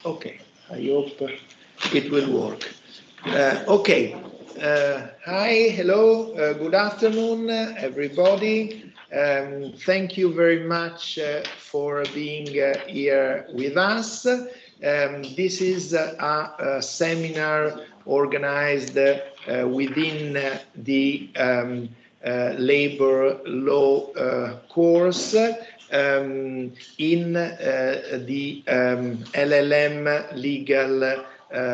Okay, I hope it will work. Okay, hi, hello, good afternoon, everybody. Thank you very much for being here with us. This is a seminar organized within the labor law course in the LLM legal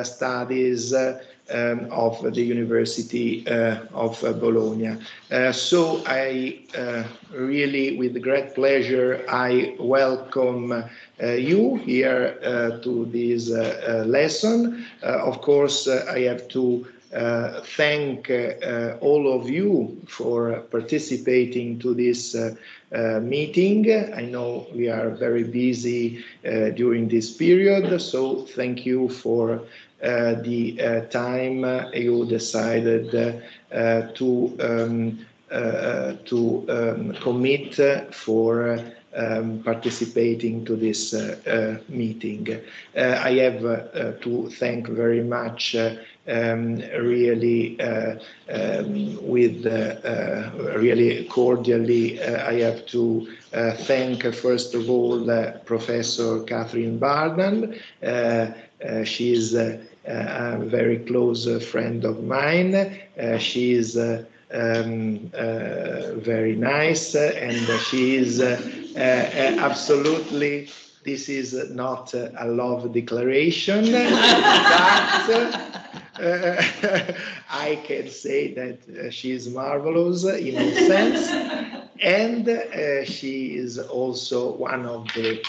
studies of the University of Bologna. So I really, with great pleasure, I welcome you here to this lesson. Of course, I have to thank all of you for participating to this meeting. I know we are very busy during this period, so thank you for the time you decided to commit for participating to this meeting. I have to thank very much really with really cordially I have to thank first of all Professor Catherine Barnum. She is a very close friend of mine. She is very nice, and she is absolutely, this is not a love declaration, but I can say that she is marvelous in all sense, and she is also one of the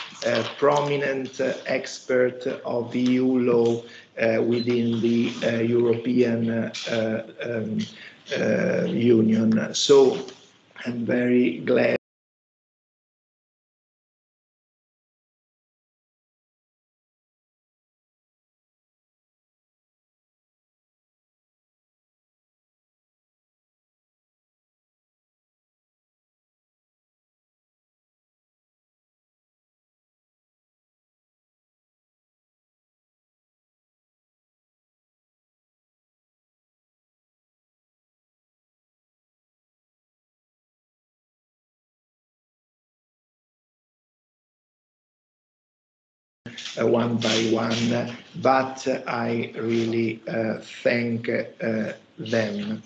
prominent experts of EU law within the European Union. So I'm very glad. One by one, but I really thank them.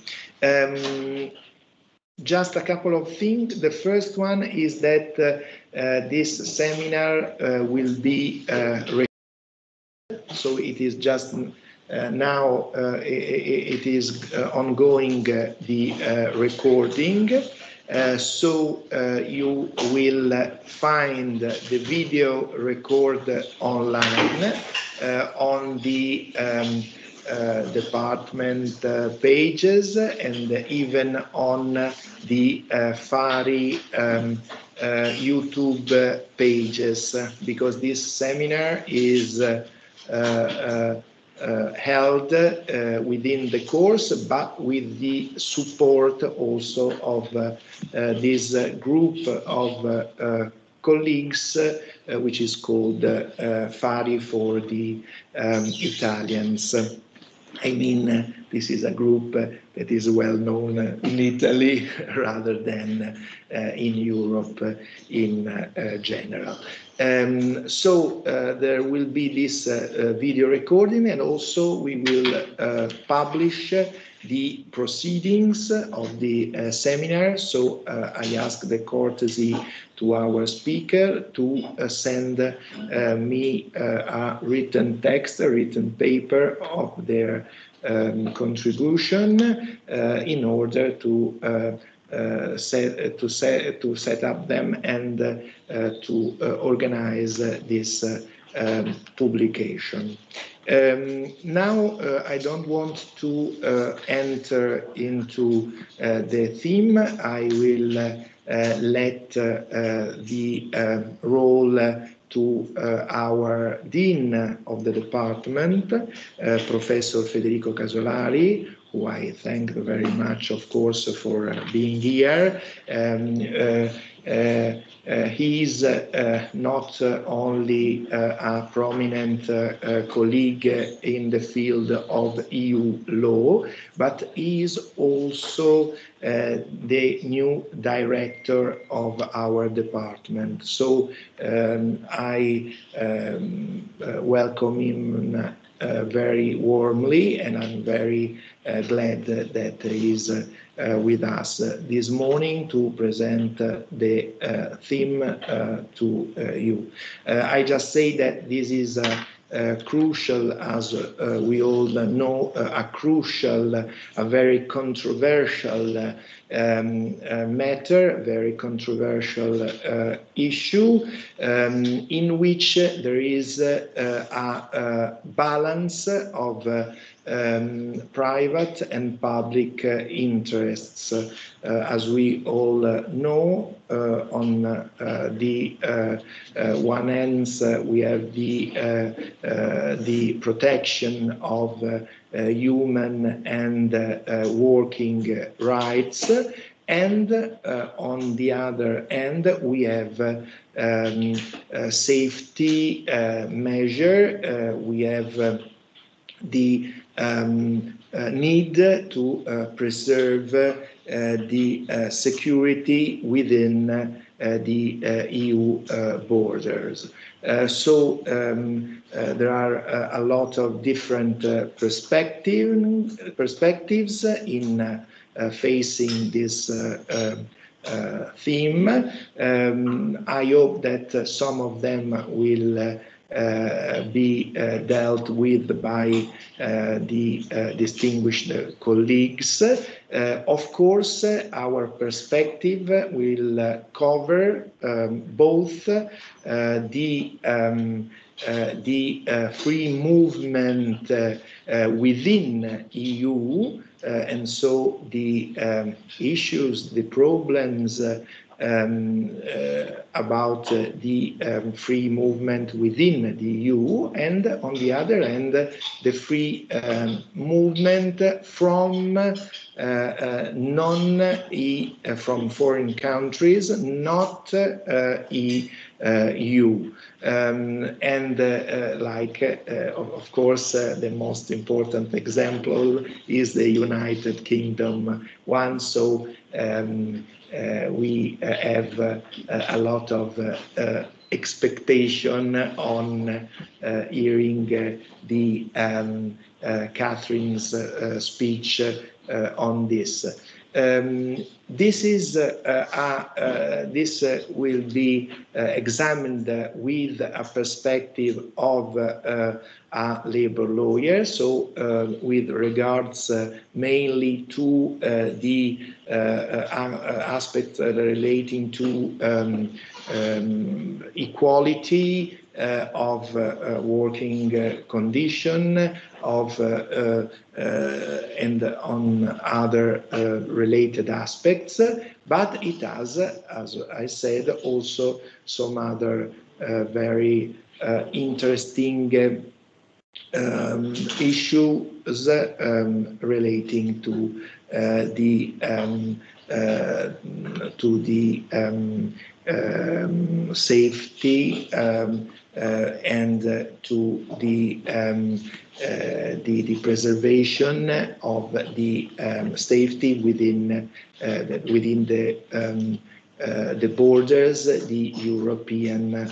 Just a couple of things. The first one is that this seminar will be so it is just now it is ongoing the recording. So you will find the video record online on the department pages, and even on the FARI YouTube pages, because this seminar is held within the course, but with the support also of this group of colleagues, which is called FARI for the Italians. I mean, this is a group that is well known in Italy rather than in Europe in general. So there will be this video recording, and also we will publish the proceedings of the seminar. So I ask the courtesy to our speaker to send me a written text, a written paper of their contribution in order to set up them and to organize this publication. Now I don't want to enter into the theme. I will let the role to our Dean of the department, Professor Federico Casolari, who I thank very much, of course, for being here. He is not only a prominent colleague in the field of EU law, but he is also the new director of our department. So I welcome him very warmly, and I'm very glad that he is with us this morning to present the theme to you. I just say that this is crucial, as we all know, a crucial, a very controversial matter, very controversial issue, in which there is a balance of private and public interests. As we all know, on the one hand, we have the protection of human and working rights, and on the other hand, we have safety measure. We have the need to preserve the security within the EU borders. So there are a lot of different perspectives in facing this theme. I hope that some of them will be dealt with by the distinguished colleagues. Of course, our perspective will cover both the free movement within EU, and so the issues, the problems about the free movement within the EU, and on the other hand, the free movement from from foreign countries, not EU. Of course, the most important example is the United Kingdom one. So we have a lot of expectation on hearing the Catherine's speech on this. This will be examined with a perspective of a labor lawyer, so with regards mainly to the aspects relating to equality of working condition, of and on other related aspects, but it has, as I said, also some other very interesting issues relating to the safety and to the preservation of the safety within the borders, the European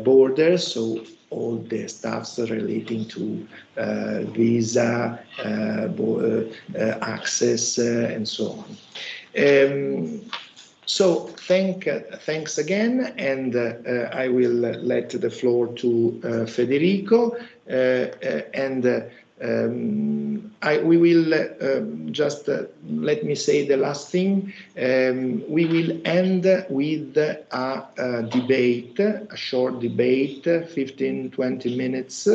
borders. So all the stuffs relating to visa, access, and so on. So thanks again, and I will let the floor to Federico, and we will just let me say the last thing. We will end with a debate, a short debate, 15-20 minutes.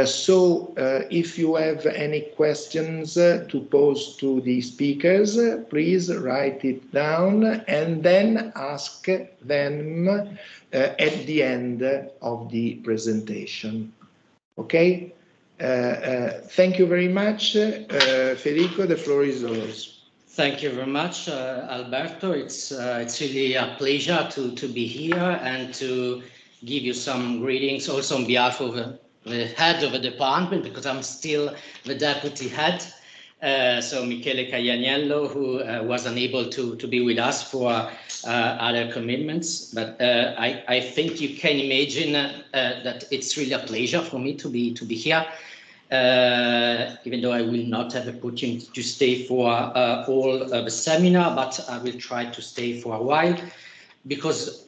So if you have any questions to pose to the speakers, please write it down and then ask them at the end of the presentation. Okay? Thank you very much. Federico, the floor is yours. Thank you very much, Alberto. It's really a pleasure to be here and to give you some greetings also on behalf of the head of the department, because I'm still the deputy head. So Michele Caglianiello, who was unable to be with us for other commitments. But I think you can imagine that it's really a pleasure for me to be here. Even though I will not have the opportunity to stay for all the seminar, but I will try to stay for a while, because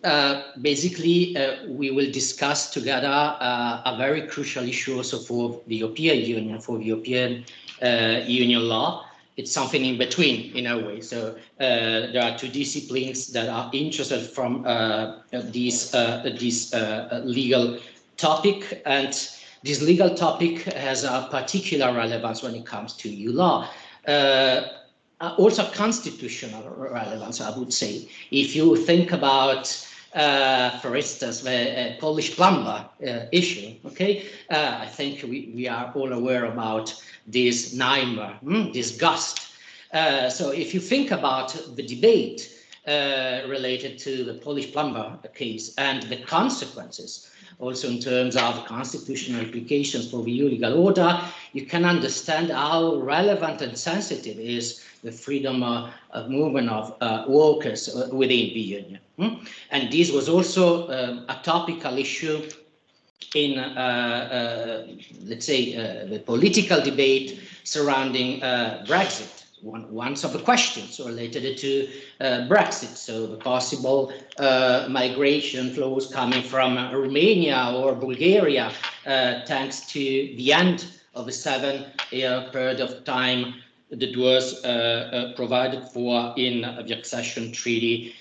basically we will discuss together a very crucial issue also for the European Union, for the European Union law. It's something in between in a way. So there are two disciplines that are interested from this legal topic, and this legal topic has a particular relevance when it comes to EU law. Also constitutional relevance, I would say. If you think about, for instance, the Polish plumber issue, okay, I think we are all aware about this nightmare, this gust. So if you think about the debate related to the Polish plumber case and the consequences, also in terms of constitutional implications for the EU legal order, you can understand how relevant and sensitive is the freedom of movement of workers within the Union. And this was also a topical issue in, let's say, the political debate surrounding Brexit. One of the questions related to Brexit, so the possible migration flows coming from Romania or Bulgaria, thanks to the end of the 7-year period of time that was provided for in the accession treaty,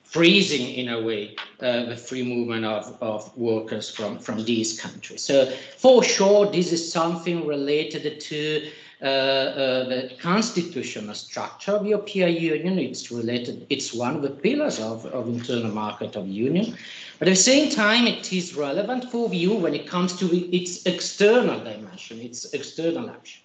freezing in a way the free movement of workers from these countries. So for sure, this is something related to the constitutional structure of the European Union. It's related, it's one of the pillars of internal market of the Union. But at the same time, it is relevant for the EU when it comes to its external dimension, its external action.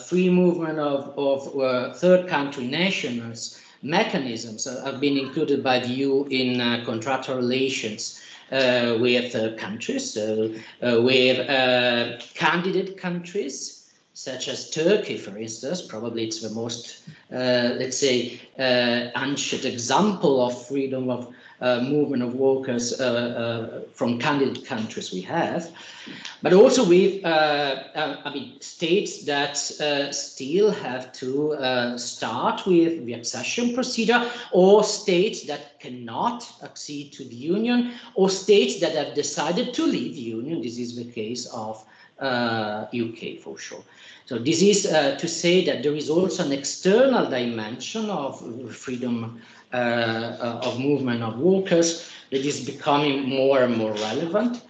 Free movement of third country nationals mechanisms have been included by the EU in contractual relations with countries, so with candidate countries, such as Turkey, for instance. Probably it's the most, let's say, ancient example of freedom of movement of workers from candidate countries we have, but also with, I mean, states that still have to start with the accession procedure, or states that cannot accede to the Union, or states that have decided to leave the Union. This is the case of UK for sure. So this is to say that there is also an external dimension of freedom of movement of workers that is becoming more and more relevant.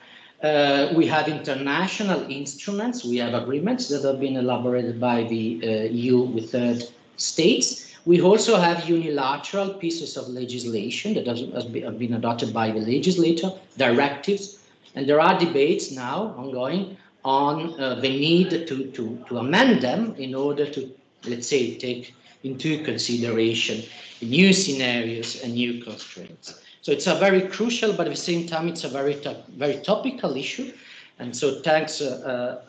We have international instruments, we have agreements that have been elaborated by the EU with third states. We also have unilateral pieces of legislation that have been adopted by the legislature, directives, and there are debates now ongoing on the need to amend them in order to, let's say, take into consideration new scenarios and new constraints. So it's a very crucial, but at the same time, it's a very topical issue. And so thanks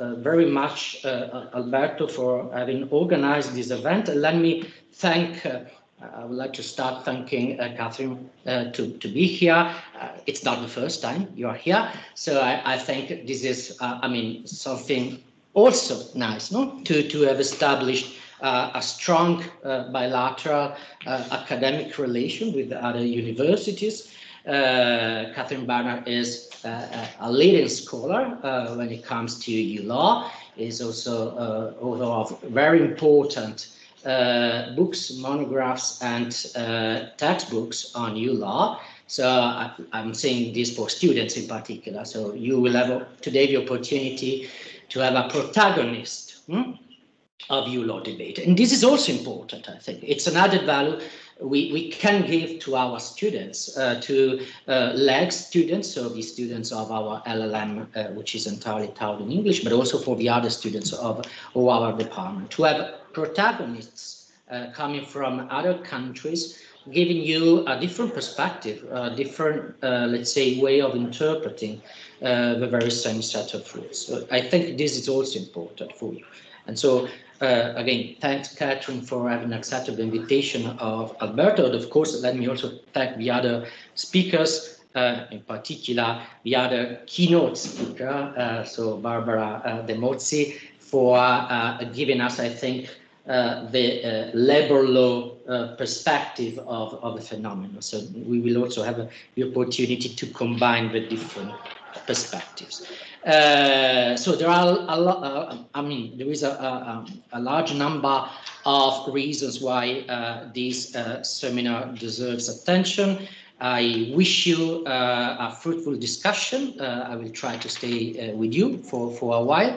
very much, Alberto, for having organized this event. And let me thank, I would like to start thanking Catherine to be here. It's not the first time you are here. So I think this is, I mean, something also nice, no? To have established a strong bilateral academic relation with other universities. Catherine Barnard is a leading scholar when it comes to EU law, is also author of very important books, monographs, and textbooks on EU law. So I'm saying this for students in particular. So you will have today the opportunity to have a protagonist of EU law debate. And this is also important, I think. It's an added value we can give to our students, to leg students, so the students of our LLM, which is entirely taught in English, but also for the other students of our department, to have protagonists coming from other countries, giving you a different perspective, a different, let's say, way of interpreting the very same set of rules. So I think this is also important for you. And so, again, thanks, Catherine, for having accepted the invitation of Alberto. And of course, let me also thank the other speakers, in particular, the other keynote speaker, so Barbara De Mozzi, for giving us, I think, the labor law perspective of the phenomenon. So we will also have the opportunity to combine the different perspectives. So there are a lot, I mean, there is a large number of reasons why this seminar deserves attention. I wish you a fruitful discussion. I will try to stay with you for a while.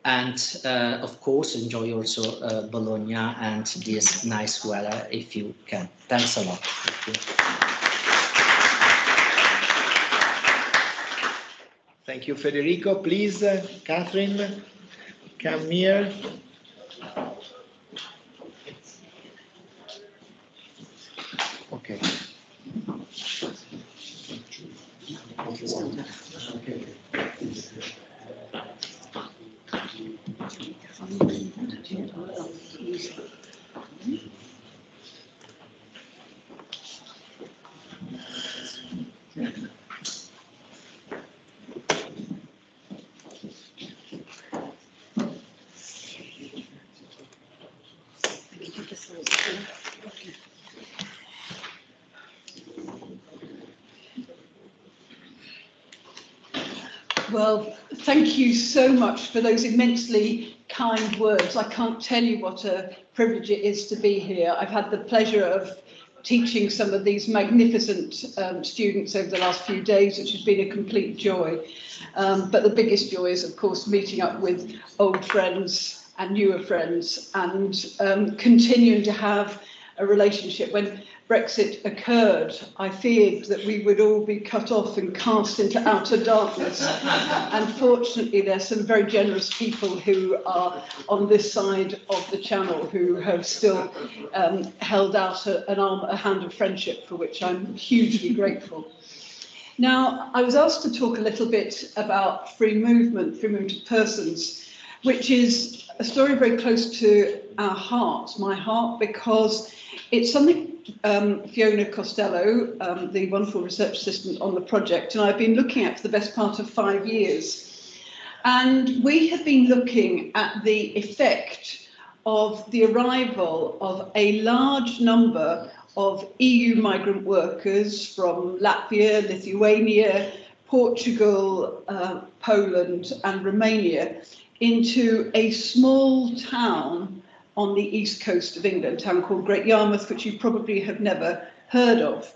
And of course, enjoy also Bologna and this nice weather if you can. Thanks a lot. Thank you. Thank you, Federico. Please, Catherine, come here. Okay. Well, thank you so much for those immensely kind words. I can't tell you what a privilege it is to be here. I've had the pleasure of teaching some of these magnificent students over the last few days, which has been a complete joy. But the biggest joy is, of course, meeting up with old friends and newer friends and continuing to have a relationship. When Brexit occurred, I feared that we would all be cut off and cast into outer darkness. And fortunately, there's some very generous people who are on this side of the channel who have still held out a hand of friendship, for which I'm hugely grateful. Now, I was asked to talk a little bit about free movement of persons, which is a story very close to our hearts, my heart, because it's something Fiona Costello, the wonderful research assistant on the project, and I've been looking at for the best part of 5 years. And we have been looking at the effect of the arrival of a large number of EU migrant workers from Latvia, Lithuania, Portugal, Poland and Romania into a small town on the east coast of England, a town called Great Yarmouth, which you probably have never heard of.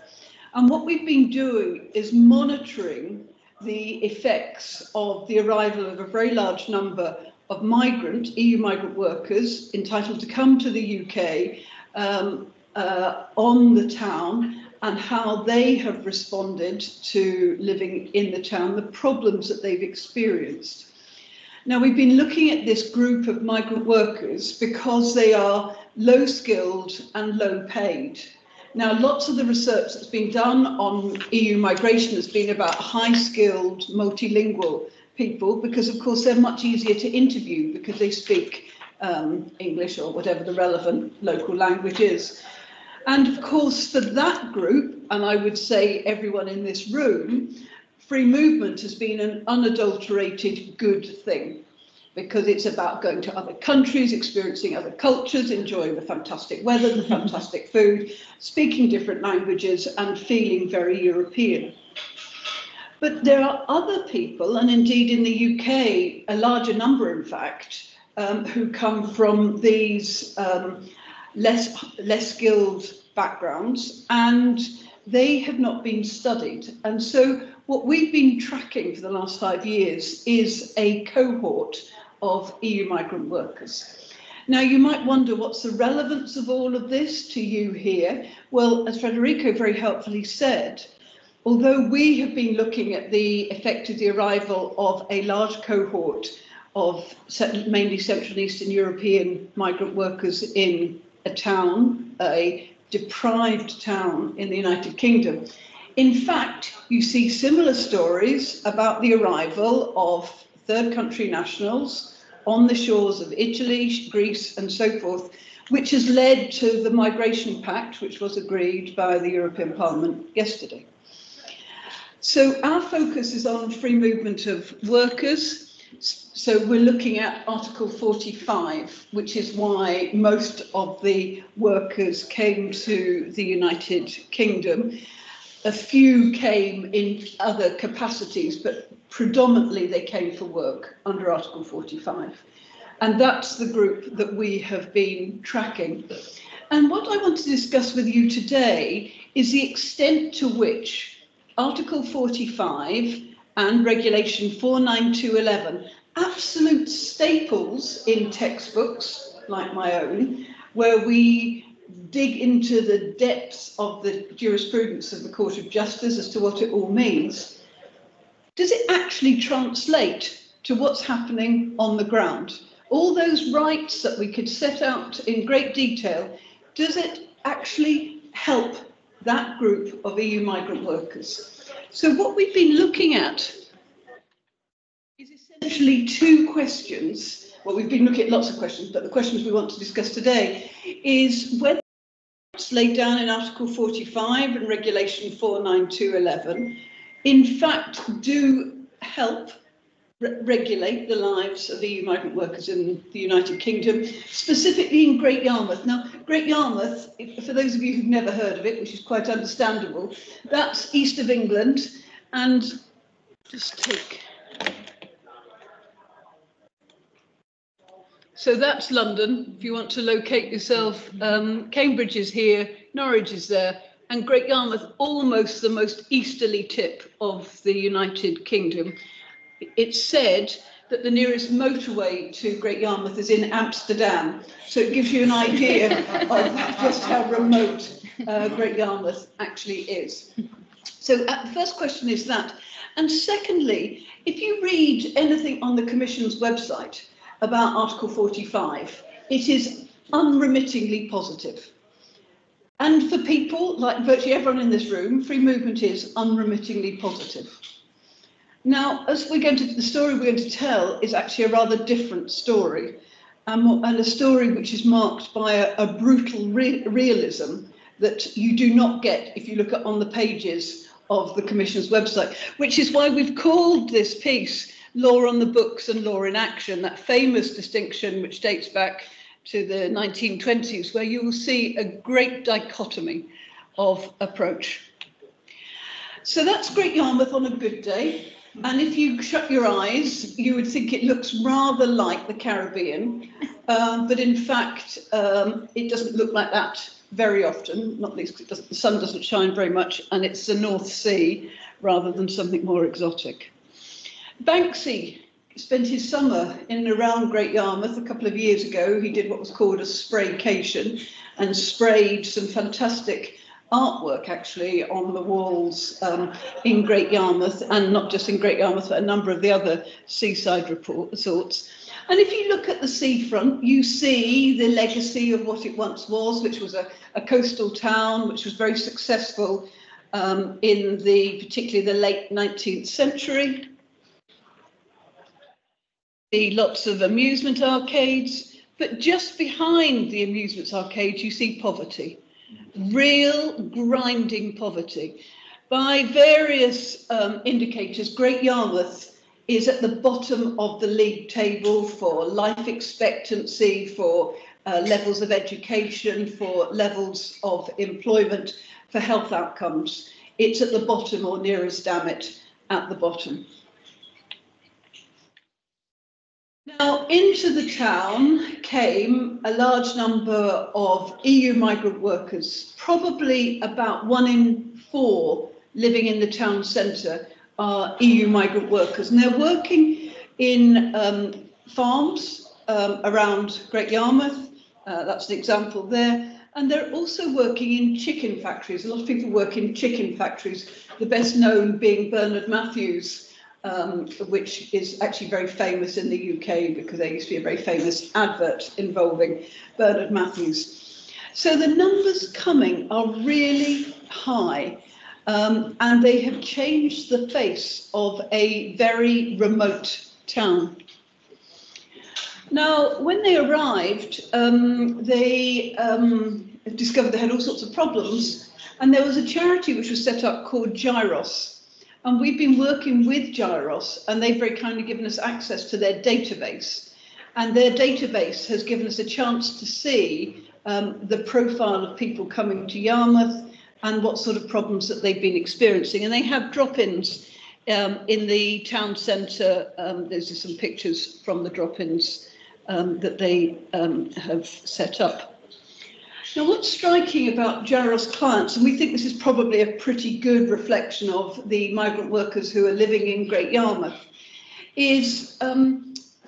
And what we've been doing is monitoring the effects of the arrival of a very large number of EU migrant workers entitled to come to the UK on the town, and how they have responded to living in the town, the problems that they've experienced. Now, we've been looking at this group of migrant workers because they are low skilled and low paid. Now, lots of the research that's been done on EU migration has been about high skilled, multilingual people, because of course they're much easier to interview because they speak English or whatever the relevant local language is. And of course, for that group, and I would say everyone in this room, free movement has been an unadulterated good thing, because it's about going to other countries, experiencing other cultures, enjoying the fantastic weather, the fantastic food, speaking different languages and feeling very European. But there are other people, and indeed in the UK, a larger number in fact, who come from these less skilled backgrounds, and they have not been studied. And so what we've been tracking for the last 5 years is a cohort of EU migrant workers. Now, you might wonder what's the relevance of all of this to you here. Well, as Federico very helpfully said, although we have been looking at the effect of the arrival of a large cohort of mainly Central and Eastern European migrant workers in a town, a deprived town in the United Kingdom, in fact, you see similar stories about the arrival of third country nationals on the shores of Italy, Greece and so forth, which has led to the Migration Pact, which was agreed by the European Parliament yesterday. So our focus is on free movement of workers. So we're looking at Article 45, which is why most of the workers came to the United Kingdom. A few came in other capacities, but predominantly they came for work under Article 45. And that's the group that we have been tracking. And what I want to discuss with you today is the extent to which Article 45 and Regulation 49211, absolute staples in textbooks like my own, where we dig into the depths of the jurisprudence of the Court of Justice as to what it all means, does it actually translate to what's happening on the ground? All those rights that we could set out in great detail, does it actually help that group of EU migrant workers? So what we've been looking at is essentially two questions. Well, we've been looking at lots of questions, but the questions we want to discuss today is whether it's laid down in Article 45 and Regulation 49211 in fact do help regulate the lives of EU migrant workers in the United Kingdom, specifically in Great Yarmouth. Now, Great Yarmouth, for those of you who've never heard of it, which is quite understandable, that's east of England, and just take... So that's London, if you want to locate yourself. Cambridge is here, Norwich is there, and Great Yarmouth, almost the most easterly tip of the United Kingdom. It's said that the nearest motorway to Great Yarmouth is in Amsterdam. So it gives you an idea of just how remote Great Yarmouth actually is. So the first question is that. And secondly, if you read anything on the Commission's website about Article 45, it is unremittingly positive. And for people, like virtually everyone in this room, free movement is unremittingly positive. Now, as the story we're going to tell is actually a rather different story, and a story which is marked by a brutal realism that you do not get if you look on the pages of the Commission's website, which is why we've called this piece Law on the Books and Law in Action, that famous distinction which dates back to the 1920s, where you will see a great dichotomy of approach. So that's Great Yarmouth on a good day. And if you shut your eyes, you would think it looks rather like the Caribbean. But in fact, it doesn't look like that very often, not least because the sun doesn't shine very much, and it's the North Sea rather than something more exotic. Banksy spent his summer in and around Great Yarmouth a couple of years ago. He did what was called a spraycation and sprayed some fantastic artwork actually on the walls in Great Yarmouth, and not just in Great Yarmouth, but a number of the other seaside resorts. And if you look at the seafront, you see the legacy of what it once was, which was a coastal town, which was very successful in particularly the late 19th century. See lots of amusement arcades, but just behind the amusement arcades, you see poverty, real grinding poverty. By various indicators, Great Yarmouth is at the bottom of the league table for life expectancy, for levels of education, for levels of employment, for health outcomes. It's at the bottom, or near as damn it, at the bottom. Now, into the town came a large number of EU migrant workers. Probably about 1 in 4 living in the town centre are EU migrant workers. And they're working in farms, around Great Yarmouth. That's an example there. And they're also working in chicken factories. A lot of people work in chicken factories, the best known being Bernard Matthews, which is actually very famous in the UK because there used to be a very famous advert involving Bernard Matthews. So the numbers coming are really high, and they have changed the face of a very remote town. Now, when they arrived, they discovered they had all sorts of problems, and there was a charity which was set up called Gyros. And we've been working with Gyros, and they've very kindly given us access to their database. And their database has given us a chance to see the profile of people coming to Yarmouth and what sort of problems that they've been experiencing. And they have drop-ins in the town centre. These are some pictures from the drop-ins that they have set up. Now, what's striking about Gyros clients, and we think this is probably a pretty good reflection of the migrant workers who are living in Great Yarmouth, is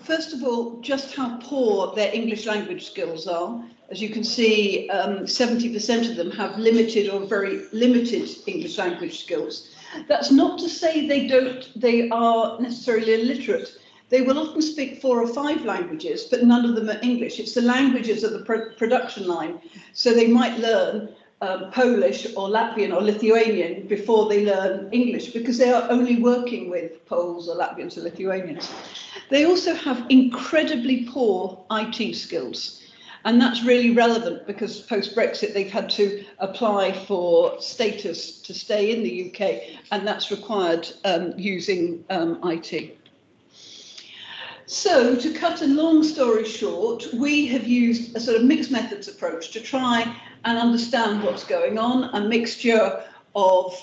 first of all, just how poor their English language skills are. As you can see, 70% of them have limited or very limited English language skills. That's not to say they are necessarily illiterate. They will often speak 4 or 5 languages, but none of them are English. It's the languages of the production line. So they might learn Polish or Latvian or Lithuanian before they learn English, because they are only working with Poles or Latvians or Lithuanians. They also have incredibly poor IT skills. And that's really relevant because post-Brexit, they've had to apply for status to stay in the UK, and that's required using IT. So, to cut a long story short, we have used a sort of mixed methods approach to try and understand what's going on, a mixture of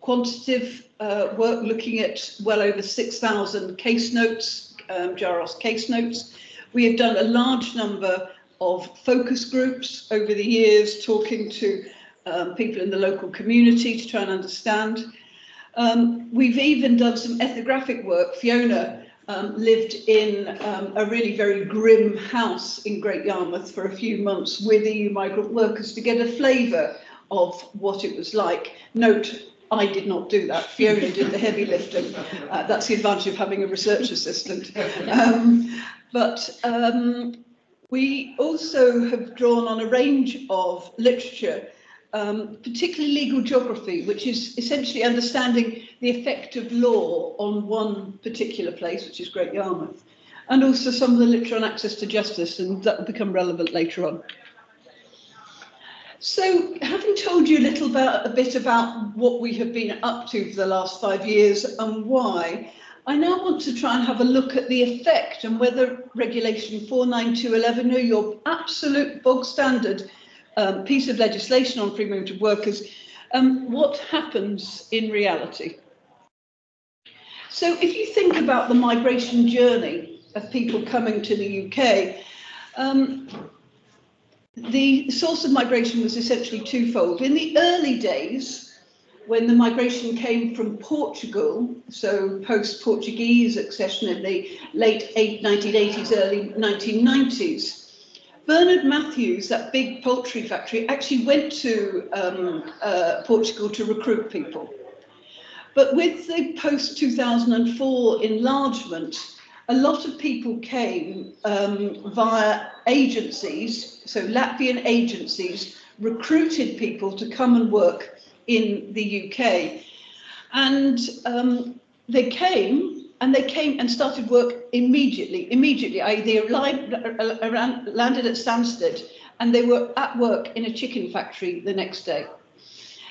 quantitative work looking at well over 6,000 case notes, Gyros case notes. We have done a large number of focus groups over the years, talking to people in the local community to try and understand. We've even done some ethnographic work. Fiona lived in a really very grim house in Great Yarmouth for a few months with EU migrant workers to get a flavour of what it was like. Note, I did not do that. Fiona did the heavy lifting. That's the advantage of having a research assistant. We also have drawn on a range of literature, particularly legal geography, which is essentially understanding the effect of law on one particular place, which is Great Yarmouth, and also some of the literature on access to justice, and that will become relevant later on. So, having told you a bit about what we have been up to for the last 5 years and why, I now want to try and have a look at the effect and whether Regulation 49211, your absolute bog standard piece of legislation on free movement of workers, what happens in reality. So if you think about the migration journey of people coming to the UK, the source of migration was essentially twofold. In the early days, when the migration came from Portugal, so post-Portuguese accession in the late 1980s, early 1990s, Bernard Matthews, that big poultry factory, actually went to Portugal to recruit people. But with the post-2004 enlargement, a lot of people came via agencies, so Latvian agencies recruited people to come and work in the UK. And they came and started work immediately. They landed at Stansted and they were at work in a chicken factory the next day.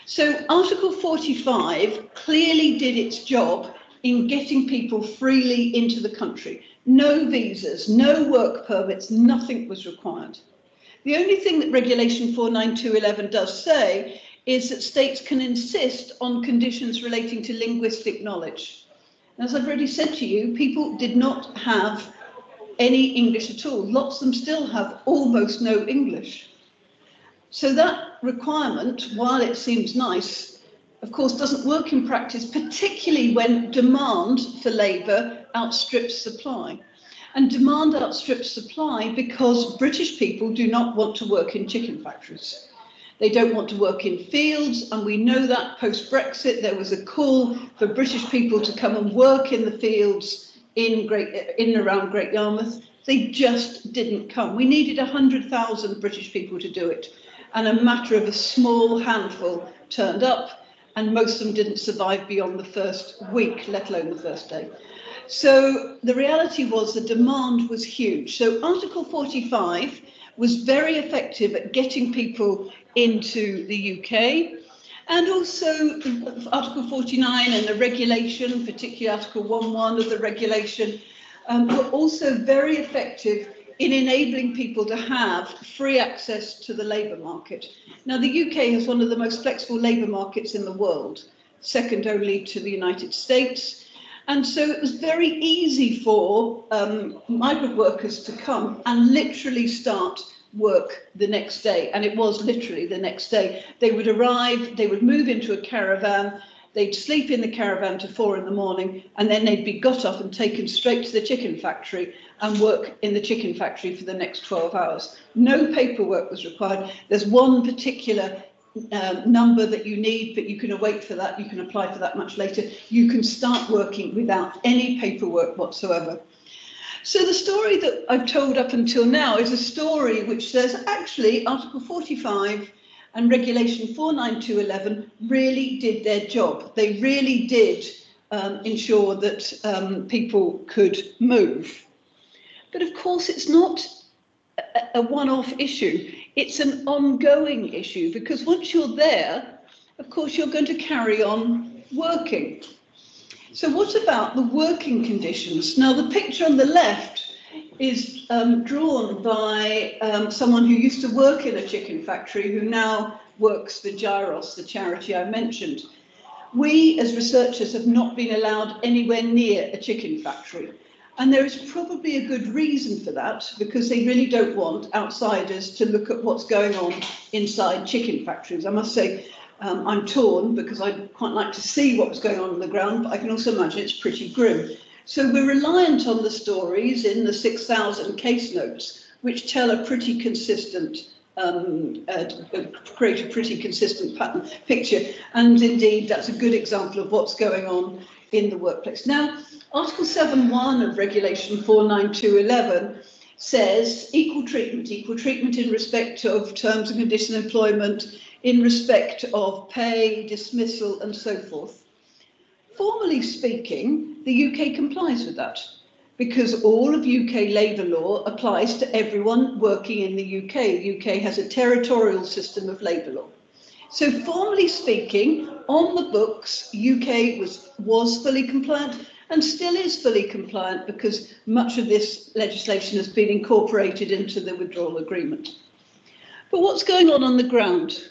So Article 45 clearly did its job in getting people freely into the country. No visas, no work permits, nothing was required. The only thing that Regulation 49211 does say is that states can insist on conditions relating to linguistic knowledge. As I've already said to you, people did not have any English at all. Lots of them still have almost no English. So that requirement, while it seems nice, of course, doesn't work in practice, particularly when demand for labour outstrips supply. And demand outstrips supply because British people do not want to work in chicken factories. They don't want to work in fields, and we know that post-Brexit there was a call for British people to come and work in the fields in and around Great Yarmouth. They just didn't come. We needed 100,000 British people to do it, and a matter of a small handful turned up, and most of them didn't survive beyond the first week, let alone the first day. So the reality was the demand was huge. So Article 45 was very effective at getting people into the UK, and also Article 49 and the regulation, particularly Article 1.1 of the regulation, were also very effective in enabling people to have free access to the labour market. Now, the UK has one of the most flexible labour markets in the world, second only to the United States. And so it was very easy for migrant workers to come and literally start work the next day. And it was literally the next day. They would arrive, they would move into a caravan, they'd sleep in the caravan to 4 in the morning, and then they'd be got up and taken straight to the chicken factory and work in the chicken factory for the next 12 hours. No paperwork was required. There's one particular number that you need, but you can wait for that. You can apply for that much later. You can start working without any paperwork whatsoever. So the story that I've told up until now is a story which says actually Article 45 and Regulation 49211 really did their job. They really did ensure that people could move. But of course, it's not a one-off issue. It's an ongoing issue, because once you're there, of course, you're going to carry on working. So what about the working conditions? Now, the picture on the left is drawn by someone who used to work in a chicken factory, who now works for Gyros, the charity I mentioned. We, as researchers, have not been allowed anywhere near a chicken factory. And there is probably a good reason for that, because they really don't want outsiders to look at what's going on inside chicken factories. I must say, I'm torn, because I'd quite like to see what was going on the ground, but I can also imagine it's pretty grim. So we're reliant on the stories in the 6,000 case notes, which tell a pretty consistent, create a pretty consistent pattern picture. And indeed, that's a good example of what's going on in the workplace. Now, Article 7.1 of Regulation 49211 says equal treatment in respect of terms and conditions of employment, in respect of pay, dismissal, and so forth. Formally speaking, the UK complies with that, because all of UK labour law applies to everyone working in the UK. The UK has a territorial system of labour law. So formally speaking, on the books, UK was fully compliant and still is fully compliant, because much of this legislation has been incorporated into the withdrawal agreement. But what's going on the ground?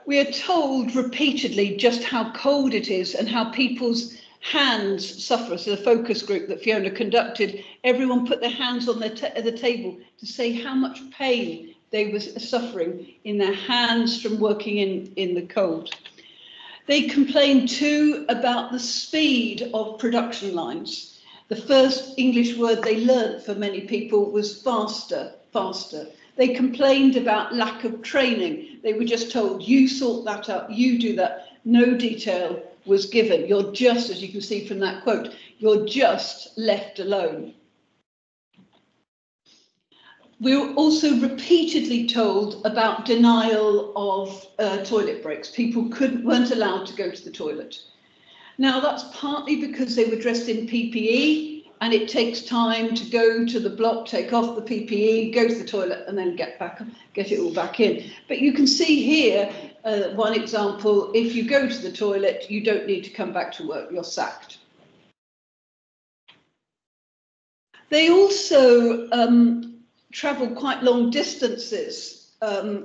We are told repeatedly just how cold it is and how people's hands suffer. So the focus group that Fiona conducted, everyone put their hands on the table to say how much pain they were suffering in their hands from working in the cold. They complained too about the speed of production lines. The first English word they learnt for many people was faster. They complained about lack of training. They were just told, you sort that out, you do that. No detail was given. You're just, as you can see from that quote, you're just left alone. We were also repeatedly told about denial of toilet breaks. People weren't allowed to go to the toilet. Now, that's partly because they were dressed in PPE, and it takes time to go to the block, take off the PPE, go to the toilet, and then get it all back in. But you can see here one example. If you go to the toilet, you don't need to come back to work. You're sacked. They also travel quite long distances.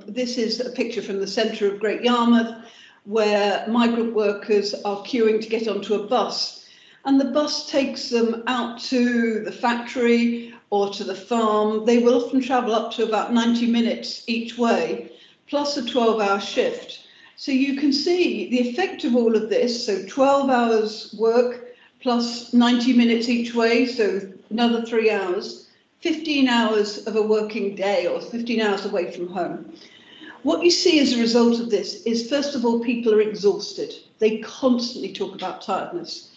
This is a picture from the centre of Great Yarmouth, where migrant workers are queuing to get onto a bus, and the bus takes them out to the factory or to the farm. They will often travel up to about 90 minutes each way, plus a 12-hour shift. So you can see the effect of all of this. So 12 hours work plus 90 minutes each way, so another 3 hours, 15 hours of a working day or 15 hours away from home. What you see as a result of this is, first of all, people are exhausted. They constantly talk about tiredness.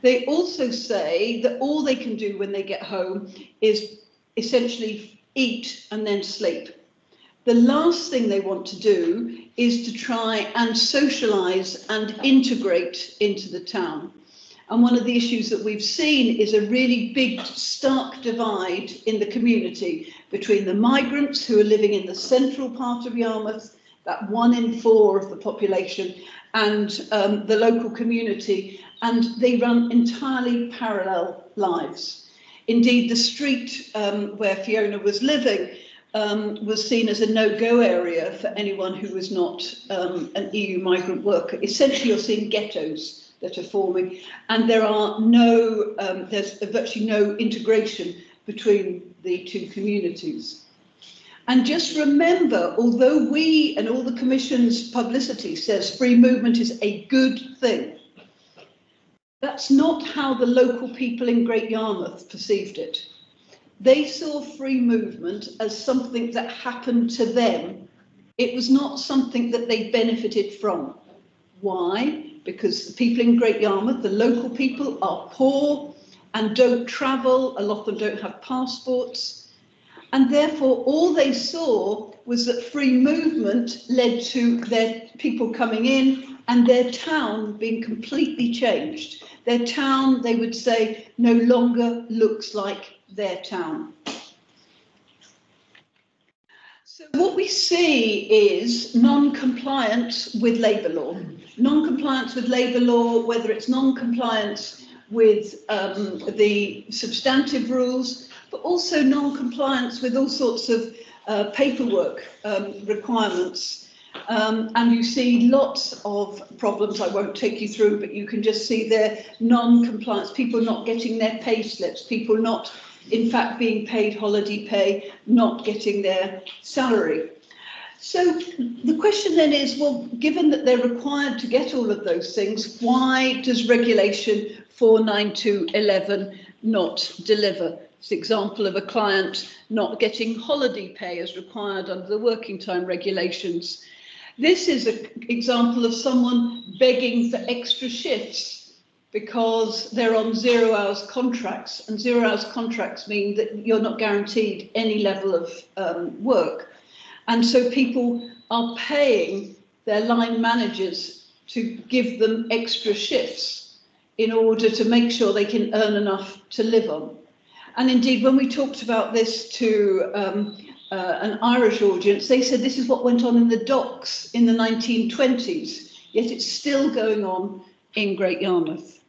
They also say that all they can do when they get home is essentially eat and then sleep. The last thing they want to do is to try and socialise and integrate into the town. And one of the issues that we've seen is a really big, stark divide in the community between the migrants who are living in the central part of Yarmouth, that 1 in 4 of the population, and the local community, and they run entirely parallel lives. Indeed, the street where Fiona was living was seen as a no-go area for anyone who was not an EU migrant worker. Essentially, you're seeing ghettos that are forming, and there are no, there's virtually no integration between the two communities. And just remember, although we and all the Commission's publicity says free movement is a good thing, that's not how the local people in Great Yarmouth perceived it. They saw free movement as something that happened to them. It was not something that they benefited from. Why? Because the people in Great Yarmouth, the local people, are poor and don't travel. A lot of them don't have passports. And therefore, all they saw was that free movement led to their people coming in and their town being completely changed. Their town, they would say, no longer looks like their town. So what we see is non-compliance with labour law. Non-compliance with labour law, whether it's non-compliance with the substantive rules, but also non-compliance with all sorts of paperwork requirements. And you see lots of problems. I won't take you through, but you can just see their non-compliance, people not getting their pay slips, people not, in fact, being paid holiday pay, not getting their salary. So the question then is, well, given that they're required to get all of those things, why does Regulation 492/11 not deliver? It's an example of a client not getting holiday pay as required under the working time regulations. This is an example of someone begging for extra shifts because they're on 0 hours contracts, and 0 hours contracts mean that you're not guaranteed any level of work. And so people are paying their line managers to give them extra shifts in order to make sure they can earn enough to live on. And indeed, when we talked about this to an Irish audience, they said this is what went on in the docks in the 1920s, yet it's still going on in Great Yarmouth.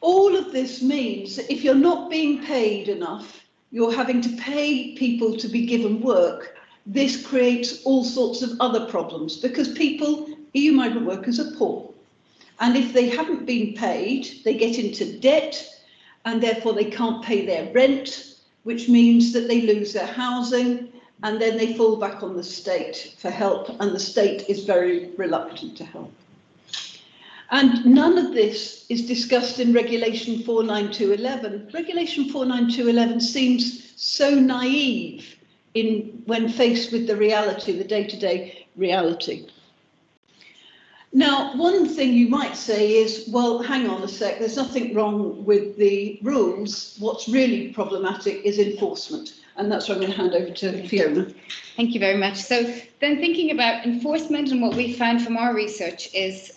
All of this means that if you're not being paid enough, you're having to pay people to be given work. This creates all sorts of other problems because people, EU migrant workers, are poor. And if they haven't been paid, they get into debt and therefore they can't pay their rent, which means that they lose their housing and then they fall back on the state for help, and the state is very reluctant to help. And none of this is discussed in Regulation 492/11. Regulation 492/11 seems so naive when faced with the reality, the day-to-day reality. Now, one thing you might say is, well, hang on a sec, there's nothing wrong with the rules. What's really problematic is enforcement. And that's what I'm going to hand over to Fiona. Thank you very much. So then thinking about enforcement, and what we found from our research is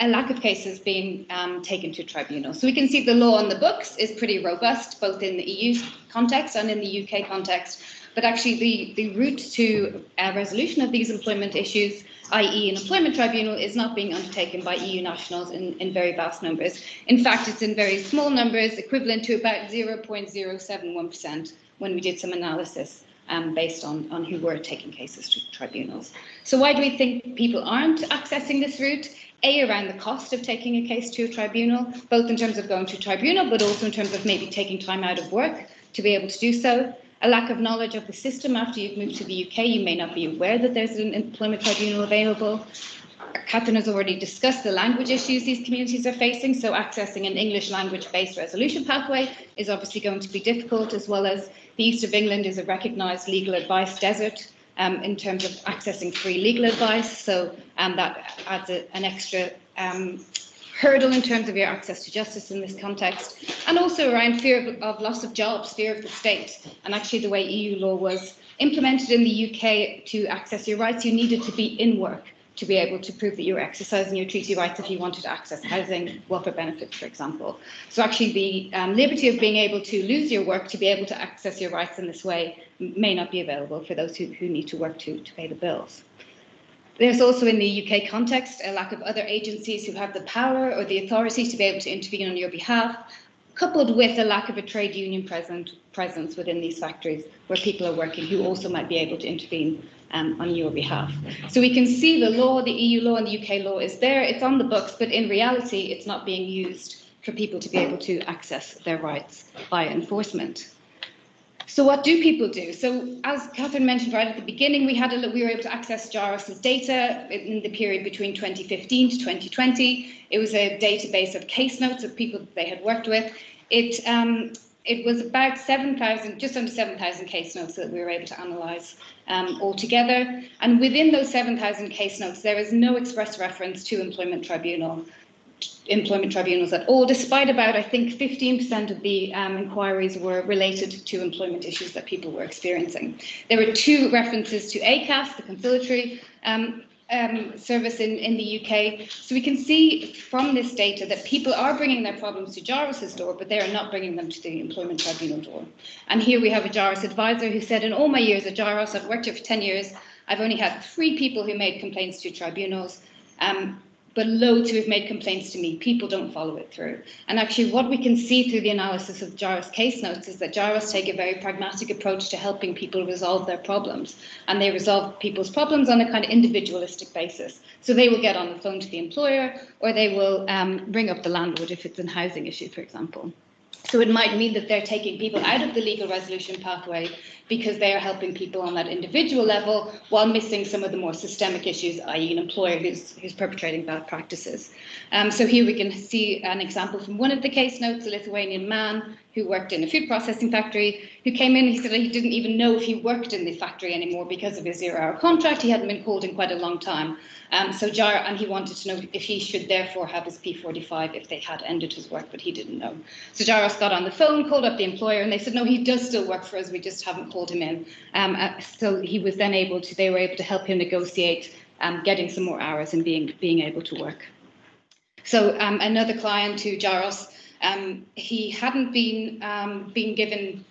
a lack of cases being taken to tribunal. So we can see the law on the books is pretty robust, both in the EU context and in the UK context. But actually the route to a resolution of these employment issues, i.e. an employment tribunal, is not being undertaken by EU nationals in very vast numbers. In fact, it's in very small numbers, equivalent to about 0.071% when we did some analysis based on who were taking cases to tribunals. So why do we think people aren't accessing this route? Around the cost of taking a case to a tribunal, both in terms of going to tribunal, but also in terms of maybe taking time out of work to be able to do so. A lack of knowledge of the system. After you've moved to the UK, you may not be aware that there's an employment tribunal available. Catherine has already discussed the language issues these communities are facing, so accessing an English language-based resolution pathway is obviously going to be difficult, as well as the East of England is a recognised legal advice desert in terms of accessing free legal advice, so that adds an extra hurdle in terms of your access to justice in this context, and also around fear of loss of jobs, fear of the state, and actually the way EU law was implemented in the UK to access your rights, you needed to be in work to be able to prove that you were exercising your treaty rights if you wanted to access housing, welfare benefits, for example. So actually the liberty of being able to lose your work to be able to access your rights in this way may not be available for those who need to work to pay the bills. There's also in the UK context a lack of other agencies who have the power or the authority to be able to intervene on your behalf, coupled with a lack of a trade union presence within these factories where people are working who also might be able to intervene on your behalf. So we can see the law, the EU law and the UK law is there, it's on the books, but in reality, it's not being used for people to be able to access their rights via enforcement. So what do people do? So as Catherine mentioned right at the beginning, we were able to access JAROS's data in the period between 2015 to 2020. It was a database of case notes of people that they had worked with. It was about 7,000, just under 7,000 case notes that we were able to analyse altogether. And within those 7,000 case notes, there is no express reference to employment tribunals at all, despite about, I think, 15% of the inquiries were related to employment issues that people were experiencing. There were 2 references to ACAS, the conciliatory service in the UK. So we can see from this data that people are bringing their problems to JAROS's door, but they are not bringing them to the employment tribunal door. And here we have a JAROS advisor who said, in all my years at JAROS, I've worked here for 10 years, I've only had 3 people who made complaints to tribunals. But loads who have made complaints to me, people don't follow it through. And actually what we can see through the analysis of JAROS case notes is that JAROS take a very pragmatic approach to helping people resolve their problems. And they resolve people's problems on a kind of individualistic basis. So they will get on the phone to the employer, or they will ring up the landlord if it's a housing issue, for example. So it might mean that they're taking people out of the legal resolution pathway because they are helping people on that individual level while missing some of the more systemic issues, i.e. an employer who's perpetrating bad practices. So here we can see an example from one of the case notes, a Lithuanian man who worked in a food processing factory, who came in, he said he didn't even know if he worked in the factory anymore because of his 0-hour contract. He hadn't been called in quite a long time. And he wanted to know if he should therefore have his P45 if they had ended his work, but he didn't know. So JAROS got on the phone, called up the employer, and they said, no, he does still work for us, we just haven't called him in. So he was then they were able to help him negotiate getting some more hours and being able to work. So another client to JAROS, he hadn't been given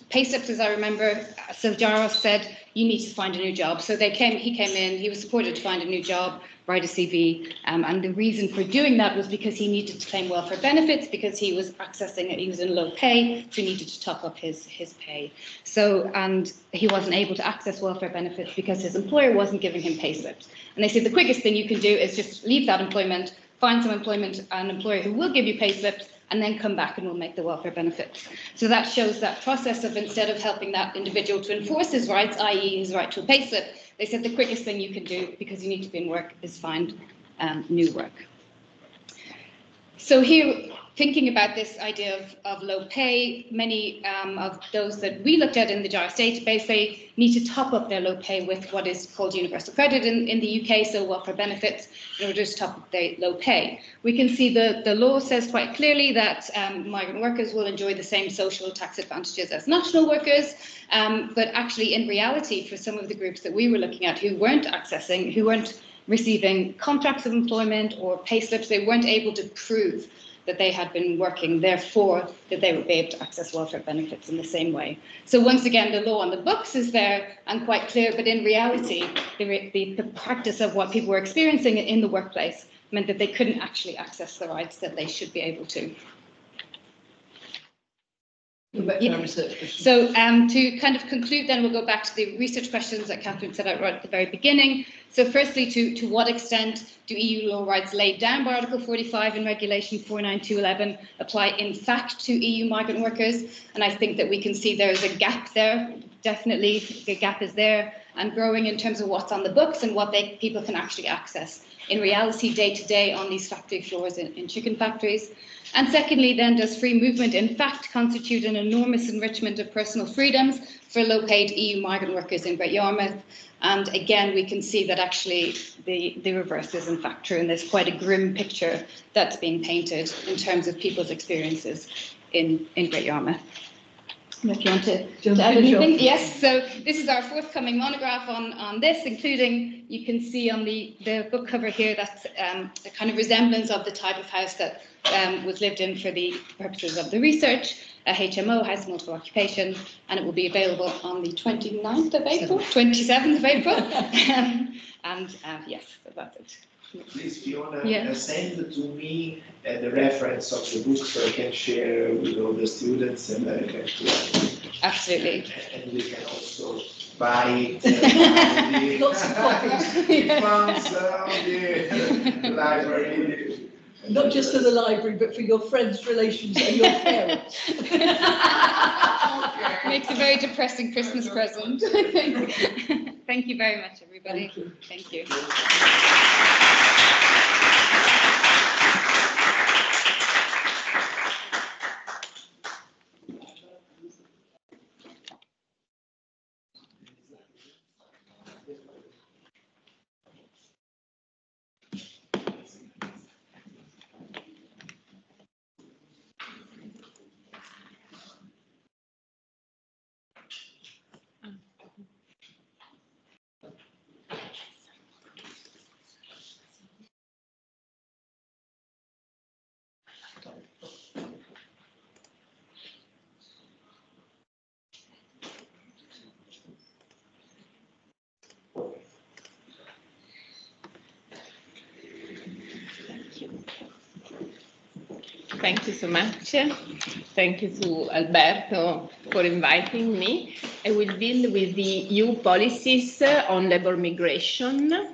pay slips, as I remember. So JAROS said, you need to find a new job. So he came in, he was supported to find a new job, write a CV. And the reason for doing that was because he needed to claim welfare benefits because he was he was in low pay, so he needed to top up his pay. So, and he wasn't able to access welfare benefits because his employer wasn't giving him pay slips. And they said the quickest thing you can do is just leave that employment, find some employment, an employer who will give you pay slips, and then come back and we'll make the welfare benefits. So that shows that process of, instead of helping that individual to enforce his rights, i.e. his right to a pay slip, they said the quickest thing you can do, because you need to be in work, is find new work. So here, thinking about this idea of low pay, many of those that we looked at in the JAROS database, they need to top up their low pay with what is called universal credit in the UK, so welfare benefits, in order to top up their low pay. We can see the law says quite clearly that migrant workers will enjoy the same social tax advantages as national workers, but actually in reality, for some of the groups that we were looking at who weren't receiving contracts of employment or pay slips, they weren't able to prove that they had been working, therefore that they would be able to access welfare benefits in the same way. So once again, the law on the books is there and quite clear, but in reality, the practice of what people were experiencing in the workplace meant that they couldn't actually access the rights that they should be able to. Yeah. So to kind of conclude, then we'll go back to the research questions that Catherine set out right at the very beginning. So firstly, to what extent do EU law rights laid down by Article 45 in Regulation 492/11 apply in fact to EU migrant workers? And I think that we can see there is a gap there. Definitely the gap is there. and growing in terms of what's on the books and what people can actually access in reality day to day on these factory floors in chicken factories. And secondly, then, does free movement in fact constitute an enormous enrichment of personal freedoms for low-paid EU migrant workers in Great Yarmouth? And again, we can see that actually the reverse is in fact true, and there's quite a grim picture that's being painted in terms of people's experiences in Great Yarmouth. If you want to add anything? Yes, so this is our forthcoming monograph on this, including, you can see on the book cover here, that's a kind of resemblance of the type of house that was lived in for the purposes of the research, a HMO, house multiple occupation, and it will be available on the 29th of April, 27th of April. Yes, so that's it. Please, Fiona, send to me the reference of the book so I can share with all the students and absolutely. And we can also buy it. Lots of copies. Funds the library. Not just for the library, but for your friends, relations, and your parents. Makes a very depressing Christmas present. Thank you very much, everybody. Thank you. Thank you so much. Thank you to Alberto for inviting me. I will deal with the EU policies on labor migration.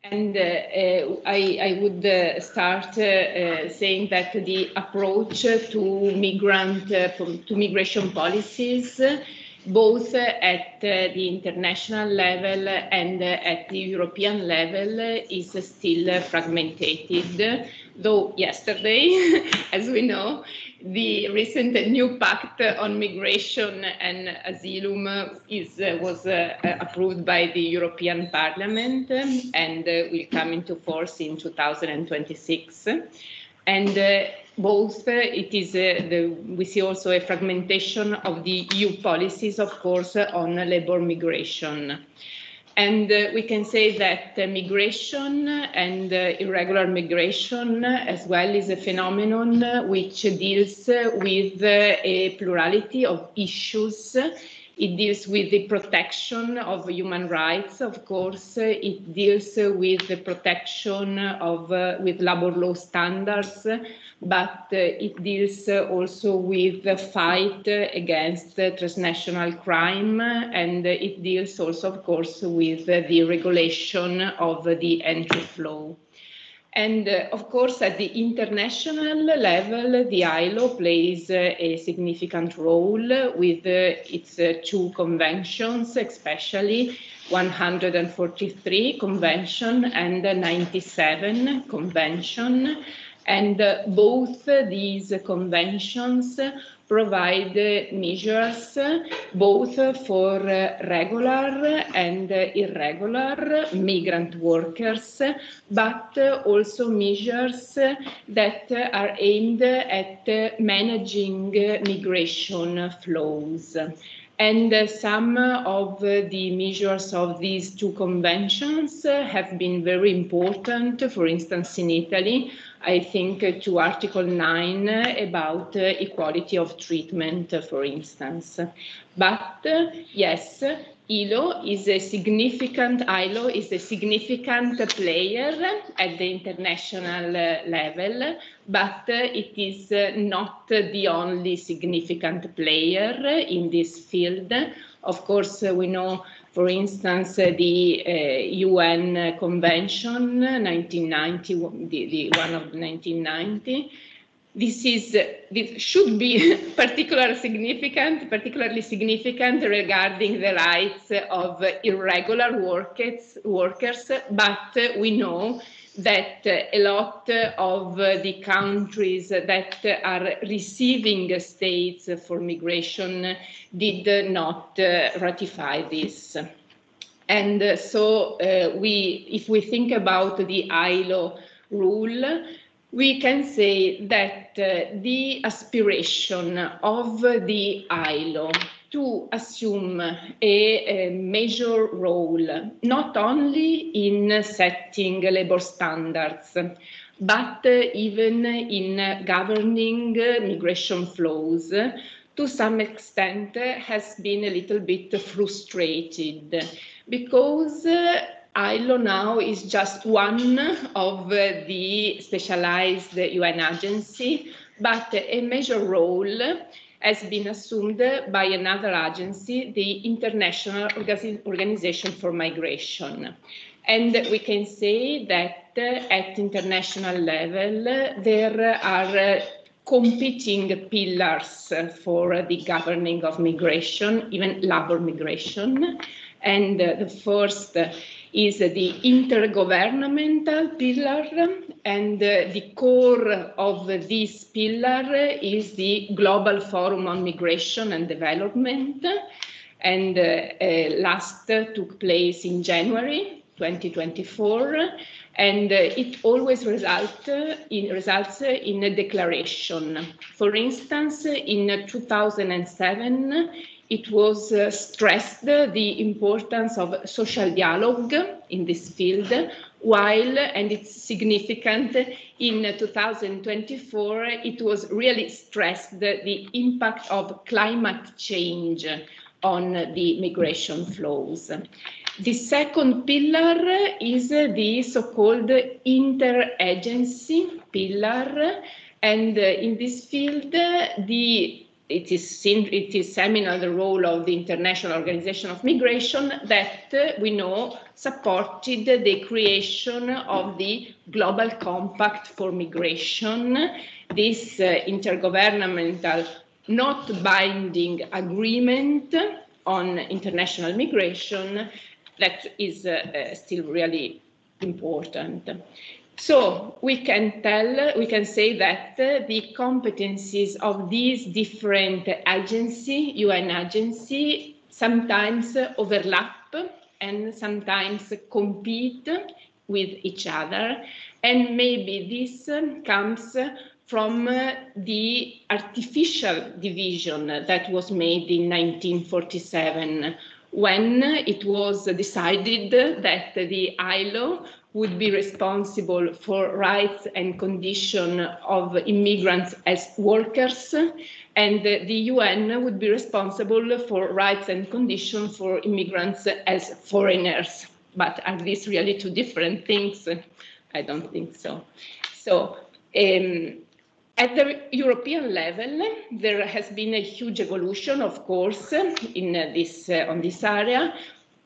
And I would start saying that the approach to migration policies, both at the international level and at the European level, is still fragmented. Though yesterday, as we know, the recent new pact on migration and asylum was approved by the European Parliament and will come into force in 2026. And both, we see also a fragmentation of the EU policies, of course, on labor migration. And we can say that migration and irregular migration as well is a phenomenon which deals with a plurality of issues. It deals with the protection of human rights, of course. It deals with the protection with labor law standards, but it deals also with the fight against transnational crime, and it deals also, of course, with the regulation of the entry flow. And of course, at the international level, the ILO plays a significant role with its two conventions, especially 143 Convention and 97 Convention. And both these conventions provide measures both for regular and irregular migrant workers, but also measures that are aimed at managing migration flows. And some of the measures of these two conventions have been very important. For instance, in Italy, I think to Article 9 about equality of treatment, for instance. But yes, ILO is a significant player at the international level, but it is not the only significant player in this field. Of course, we know, for instance, the UN Convention 1990, the one of 1990, This should be particularly significant regarding the rights of irregular workers, but we know that a lot of the countries that are receiving states for migration did not ratify this. And so if we think about the ILO rule, we can say that the aspiration of the ILO to assume a major role, not only in setting labor standards, but even in governing migration flows, to some extent has been a little bit frustrated, because ILO now is just one of the specialized UN agency, but a major role has been assumed by another agency, the International Organization for Migration. And we can say that at international level, there are competing pillars for the governing of migration, even labor migration. And the first is the intergovernmental pillar, and the core of this pillar is the Global Forum on Migration and Development, and last took place in January 2024, and it always results in a declaration. For instance, in 2007, it was stressed the importance of social dialogue in this field, while, and it's significant, in 2024, it was really stressed the impact of climate change on the migration flows. The second pillar is the so-called interagency pillar, and in this field, it is seminal, the role of the International Organization of Migration, that we know supported the creation of the Global Compact for Migration, this intergovernmental, not binding agreement on international migration that is still really important. So we can say that the competencies of these different UN agencies, sometimes overlap and sometimes compete with each other. And maybe this comes from the artificial division that was made in 1947, when it was decided that the ILO would be responsible for rights and condition of immigrants as workers, and the UN would be responsible for rights and condition for immigrants as foreigners. But are these really two different things? I don't think so. So at the European level, there has been a huge evolution, of course, in on this area.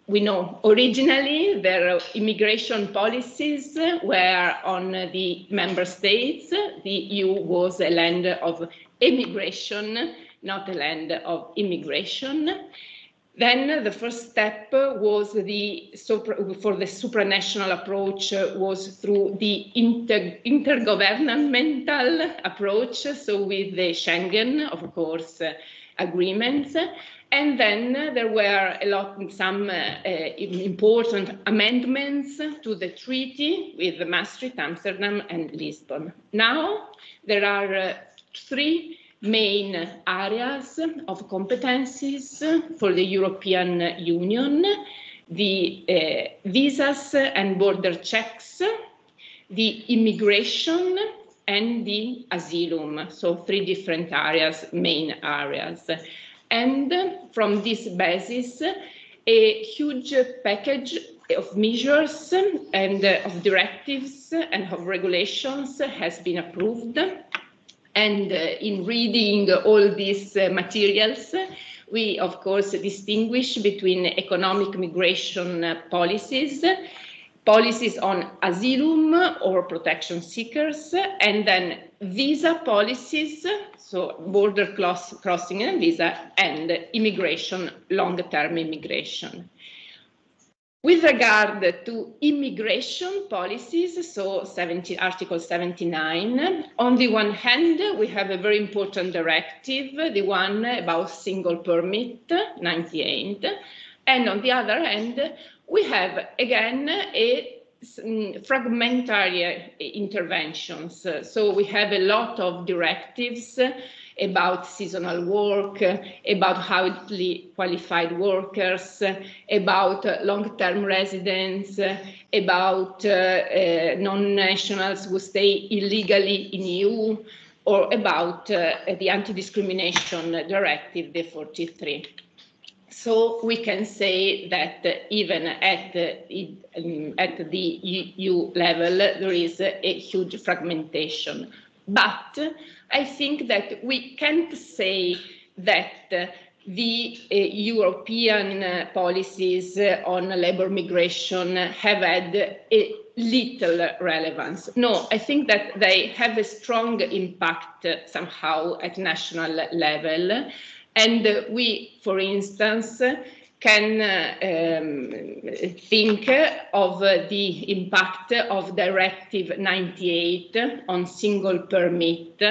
We know originally their immigration policies were on the member states. The EU was a land of emigration, not a land of immigration. Then the first step was for the supranational approach was through the intergovernmental approach, so with the Schengen, of course, agreements. And then there were some important amendments to the treaty with Maastricht, Amsterdam, and Lisbon. Now there are three main areas of competencies for the European Union: the visas and border checks, the immigration, and the asylum. So three different areas, main areas. And from this basis, a huge package of measures and of directives and of regulations has been approved. And in reading all these materials, we, of course, distinguish between economic migration policies, policies on asylum or protection seekers, and then visa policies, so border crossing and visa, and immigration, long-term immigration. With regard to immigration policies, so Article 79, on the one hand, we have a very important directive, the one about single permit, 98, and on the other hand, we have again fragmentary interventions. So we have a lot of directives about seasonal work, about highly qualified workers, about long-term residents, about non-nationals who stay illegally in EU, or about the anti-discrimination directive, the 43. So we can say that even at the EU level, there is a huge fragmentation. But I think that we can't say that the European policies on labor migration have had a little relevance. No, I think that they have a strong impact somehow at national level. And we, for instance, can think of the impact of Directive 98 on single permit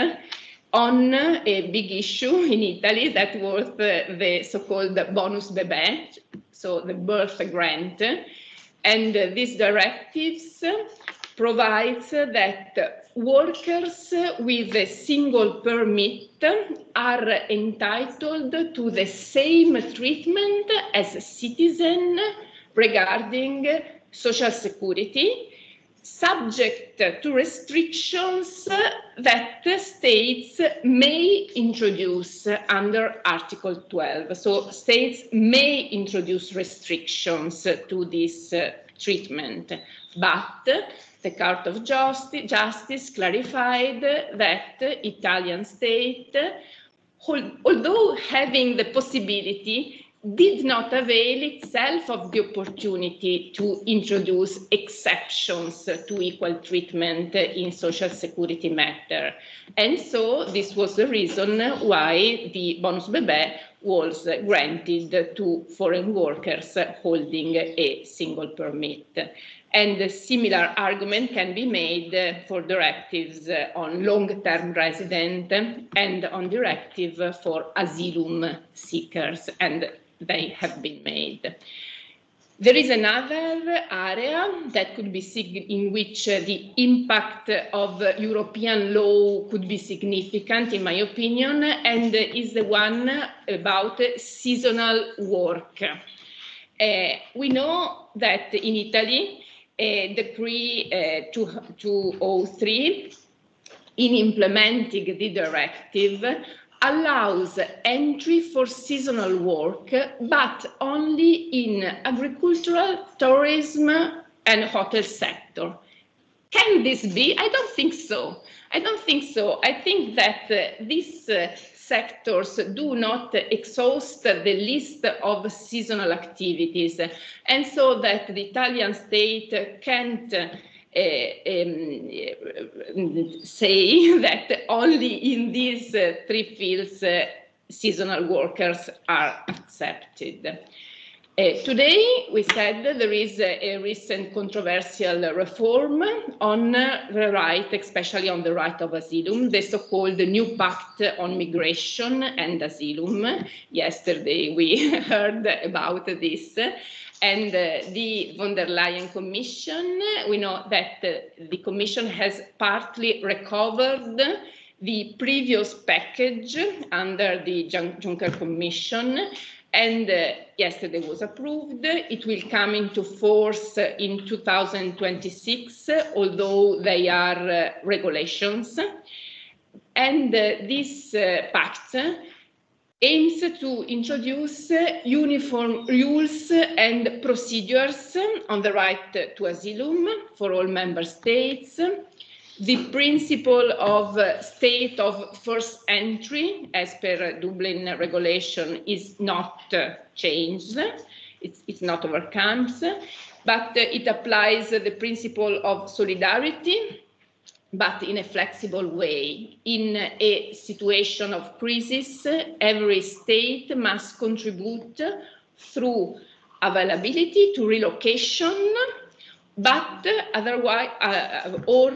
on a big issue in Italy that was the so-called bonus bebè, so the birth grant. And these directives provides that workers with a single permit are entitled to the same treatment as a citizen regarding social security, subject to restrictions that states may introduce under Article 12. So states may introduce restrictions to this treatment, but the Court of Justice clarified that Italian state, although having the possibility, did not avail itself of the opportunity to introduce exceptions to equal treatment in social security matter. And so this was the reason why the bonus bebè was granted to foreign workers holding a single permit. And a similar argument can be made for directives on long-term resident and on directive for asylum seekers, and they have been made. There is another area that could be in which the impact of European law could be significant, in my opinion, and is the one about seasonal work. We know that in Italy, Decree 203, in implementing the directive, allows entry for seasonal work, but only in agricultural, tourism, and hotel sector. Can this be? I don't think so. I don't think so. I think that these sectors do not exhaust the list of seasonal activities, and so that the Italian state can't say that only in these three fields seasonal workers are accepted. Today, we said there is a recent controversial reform on the right, especially on the right of asylum, the so-called new pact on migration and asylum. Yesterday, we heard about this. And the von der Leyen Commission, we know that the Commission has partly recovered the previous package under the Juncker Commission, and yesterday was approved. It will come into force in 2026, although they are regulations. And this pact aims to introduce uniform rules and procedures on the right to asylum for all member states. The principle of state of first entry, as per Dublin regulation, is not changed. It's not overcome. but it applies the principle of solidarity, but in a flexible way. In a situation of crisis, every state must contribute through availability to relocation, but otherwise, or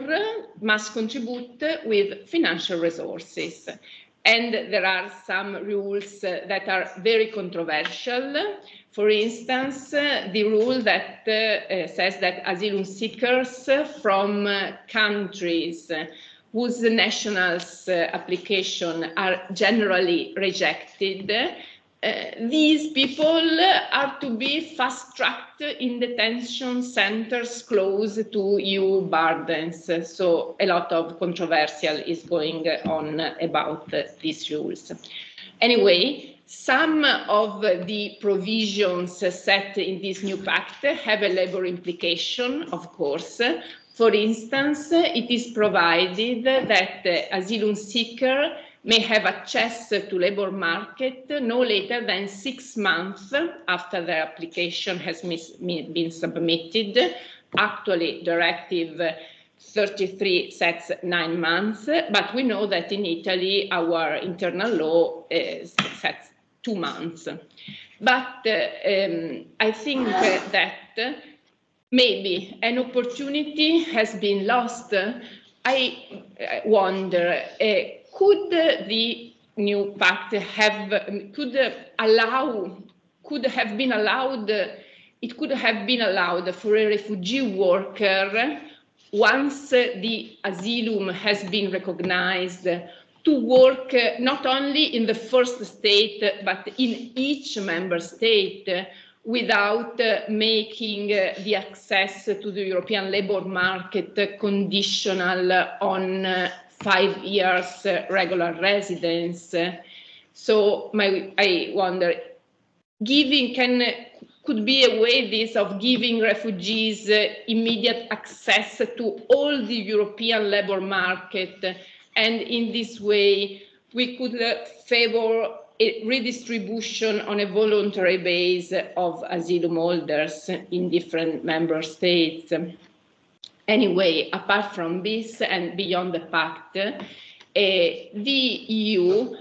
must contribute with financial resources. And there are some rules that are very controversial. For instance, the rule that says that asylum seekers from countries whose nationals' application are generally rejected, these people are to be fast-tracked in detention centers close to EU borders. So a lot of controversial is going on about these rules. Anyway, some of the provisions set in this new pact have a labor implication, of course. For instance, it is provided that the asylum seeker may have access to labor market no later than 6 months after their application has been submitted. Actually, Directive 33 sets 9 months, but we know that in Italy, our internal law sets 2 months. But I think that maybe an opportunity has been lost. I wonder, could the new pact could have been allowed for a refugee worker, once the asylum has been recognized, to work not only in the first state, but in each member state, without making the access to the European labor market conditional on 5 years regular residence. So I wonder, could be a way this of giving refugees immediate access to all the European labor market, and in this way we could favor a redistribution on a voluntary basis of asylum holders in different member states. Anyway, apart from this and beyond the pact, the EU,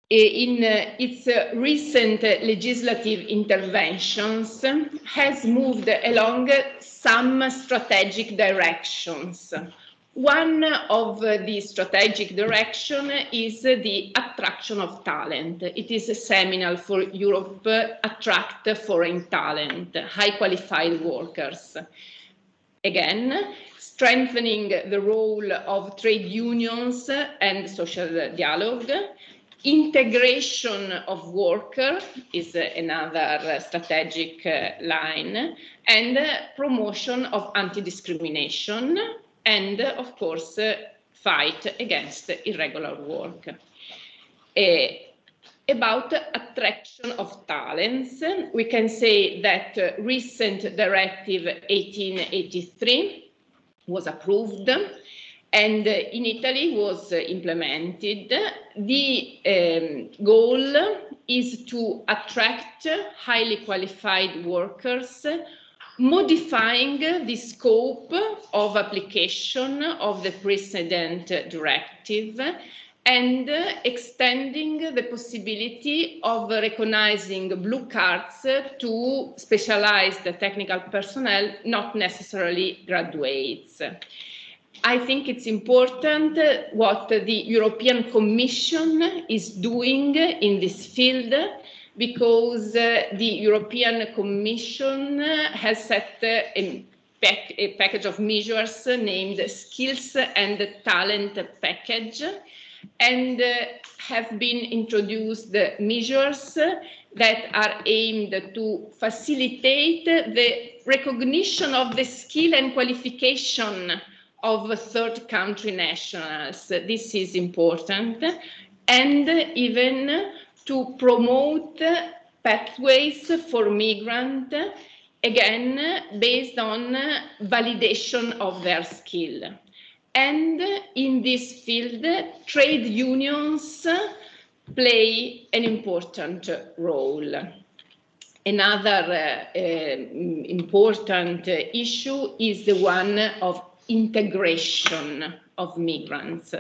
in its recent legislative interventions, has moved along some strategic directions. One of the strategic direction is the attraction of talent. It is seminal for Europe attract foreign talent, high qualified workers. Again, strengthening the role of trade unions and social dialogue. Integration of workers is another strategic line, and promotion of anti-discrimination, and of course, fight against irregular work. About attraction of talents, we can say that recent Directive 1883 was approved and in Italy was implemented. The goal is to attract highly qualified workers, modifying the scope of application of the precedent directive, and extending the possibility of recognizing blue cards to specialized technical personnel, not necessarily graduates. I think it's important what the European Commission is doing in this field, because the European Commission has set a package of measures named Skills and Talent Package, and have been introduced measures that are aimed to facilitate the recognition of the skill and qualification of third country nationals. This is important, and even to promote pathways for migrants, again, based on validation of their skill. And in this field, trade unions play an important role. Another important issue is the one of integration of migrants.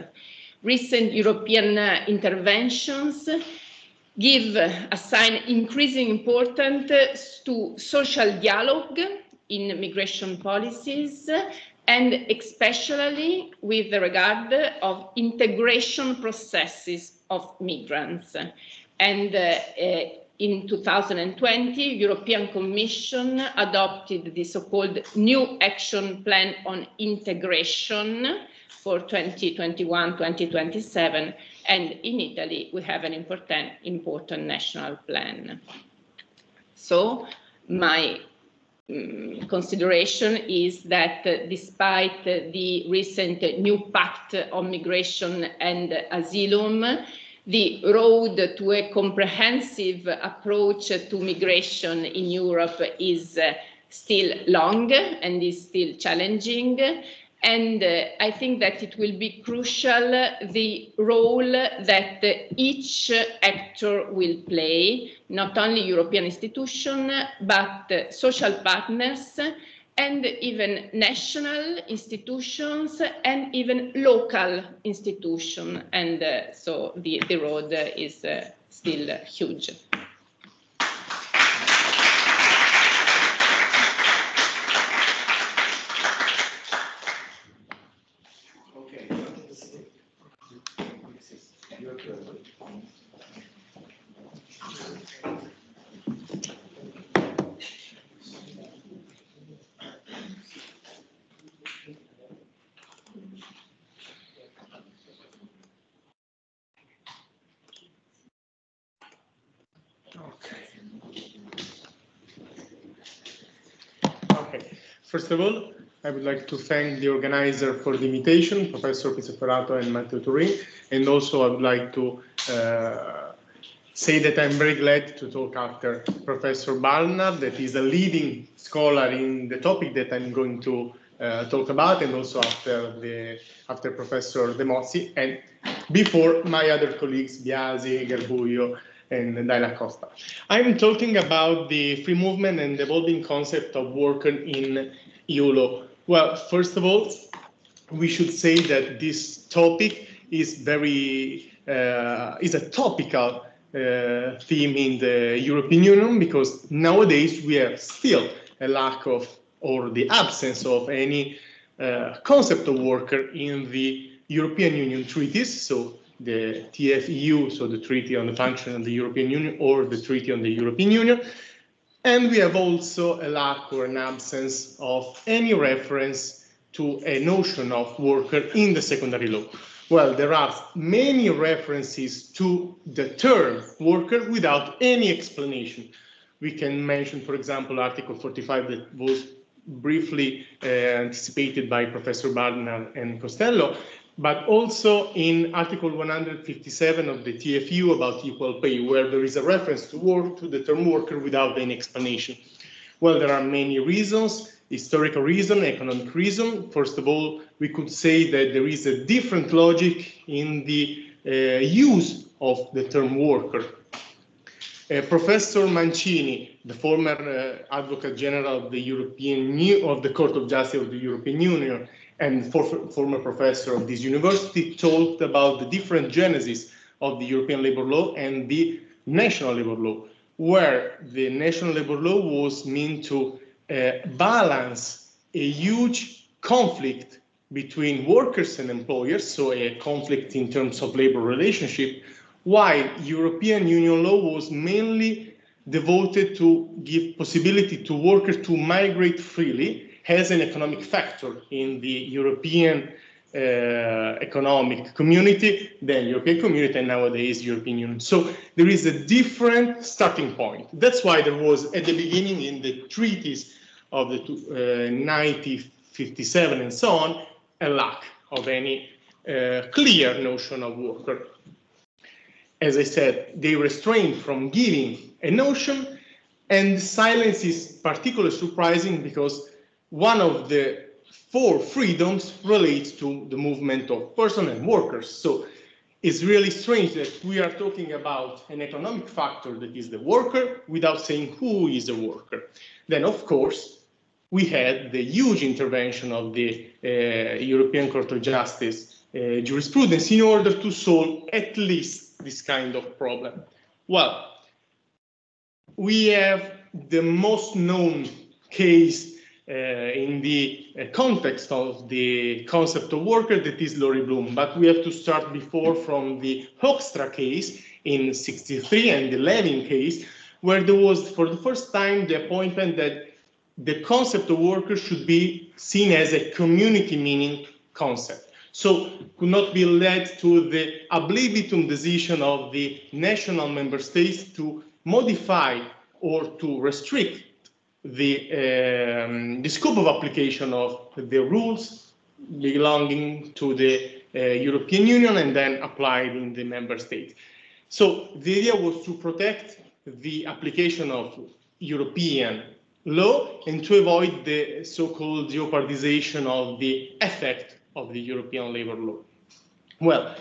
Recent European interventions assign increasing importance to social dialogue in migration policies, and especially with regard of integration processes of migrants. And in 2020, European Commission adopted the so-called New Action Plan on Integration for 2021-2027, and in Italy we have an important national plan. So my consideration is that despite the recent new pact on migration and asylum, the road to a comprehensive approach to migration in Europe is still long and is still challenging. And I think that it will be crucial the role that each actor will play, not only European institutions, but social partners, and even national institutions, and even local institutions. And so the road is still huge. First of all, I would like to thank the organizer for the invitation, Professor Pizzoferrato and Matteo Turin, and also I would like to say that I'm very glad to talk after Professor Barnard, that is a leading scholar in the topic that I'm going to talk about, and also after Professor De Mossi, and before my other colleagues, Biasi, Garbuglio, and Dalla Costa. I'm talking about the free movement and the evolving concept of worker in EU law. Well, first of all, we should say that this topic is is a topical theme in the European Union, because nowadays we have still a lack of, or the absence of, any concept of worker in the European Union treaties. So the TFEU, so the Treaty on the Function of the European Union, or the Treaty on the European Union. And we have also a lack or an absence of any reference to a notion of worker in the secondary law. Well, there are many references to the term worker without any explanation. We can mention, for example, Article 45 that was briefly anticipated by Professor Barnard and Costello, but also in Article 157 of the TFU about equal pay, where there is a reference to the term worker without any explanation. Well, there are many reasons: historical reason, economic reason. First of all, we could say that there is a different logic in the use of the term worker. Professor Mancini, the former Advocate General of the Court of Justice of the European Union, and former professor of this university, talked about the different genesis of the European labor law and the national labor law, where the national labor law was meant to balance a huge conflict between workers and employers, so a conflict in terms of labor relationship, while European Union law was mainly devoted to give possibility to workers to migrate freely as an economic factor in the European economic community, then European community, and nowadays European Union. So there is a different starting point. That's why there was, at the beginning, in the treaties of the 1957 and so on, a lack of any clear notion of worker. As I said, they restrained from giving a notion, and silence is particularly surprising because one of the 4 freedoms relates to the movement of persons and workers. So it's really strange that we are talking about an economic factor that is the worker without saying who is a worker. Then, of course, we had the huge intervention of the European Court of Justice jurisprudence in order to solve at least this kind of problem. Well, we have the most known case in the context of the concept of worker, that is Laurie Bloom, but we have to start before from the Hoekstra case in '63 and the Levin case, where there was for the first time the appointment that the concept of worker should be seen as a community meaning concept. So could not be led to the ab libitum decision of the national member states to modify or to restrict the scope of application of the rules belonging to the European Union and then applied in the member state. So the idea was to protect the application of European law and to avoid the so-called jeopardization of the effect of the European labor law. Well,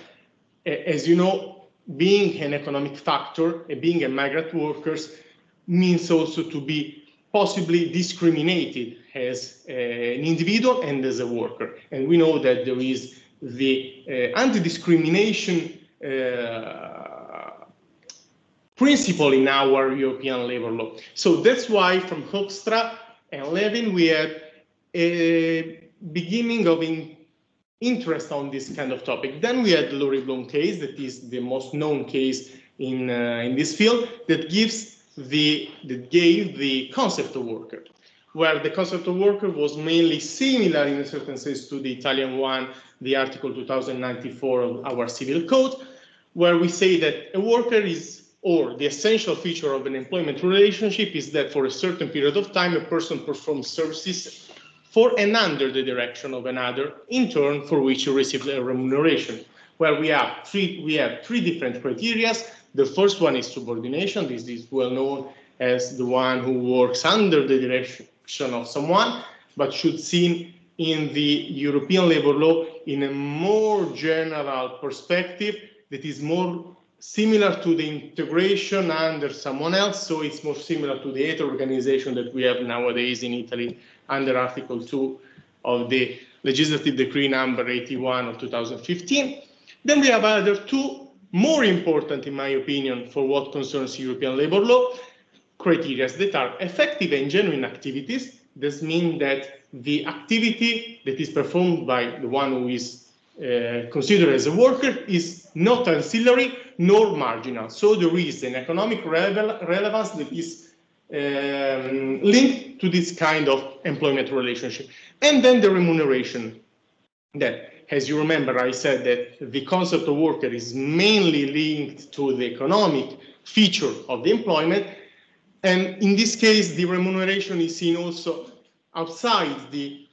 as you know, being an economic factor and being a migrant workers means also to be possibly discriminated as an individual and as a worker. And we know that there is the anti-discrimination principle in our European labor law. So that's why from Hoekstra and Levin we had a beginning of interest on this kind of topic. Then we had the Laurie Bloom case, that is the most known case in this field, that gave the concept of worker, where the concept of worker was mainly similar in a certain sense to the Italian one, the Article 2094 of our civil code, where we say that a worker is, or the essential feature of an employment relationship is that for a certain period of time, a person performs services for and under the direction of another, in turn for which he receives a remuneration, where we have three different criteria. The first one is subordination. This is well known as the one who works under the direction of someone, but should seen in the European labor law in a more general perspective that is more similar to the integration under someone else. So it's more similar to the ETA organization that we have nowadays in Italy under Article 2 of the Legislative Decree number 81 of 2015. Then we have other two more important, in my opinion, for what concerns European labor law, criteria that are effective and genuine activities. This means that the activity that is performed by the one who is considered as a worker is not ancillary nor marginal. So there is an economic relevance that is linked to this kind of employment relationship. And then the remuneration, that, as you remember, I said that the concept of worker is mainly linked to the economic feature of the employment. And in this case, the remuneration is seen also outside the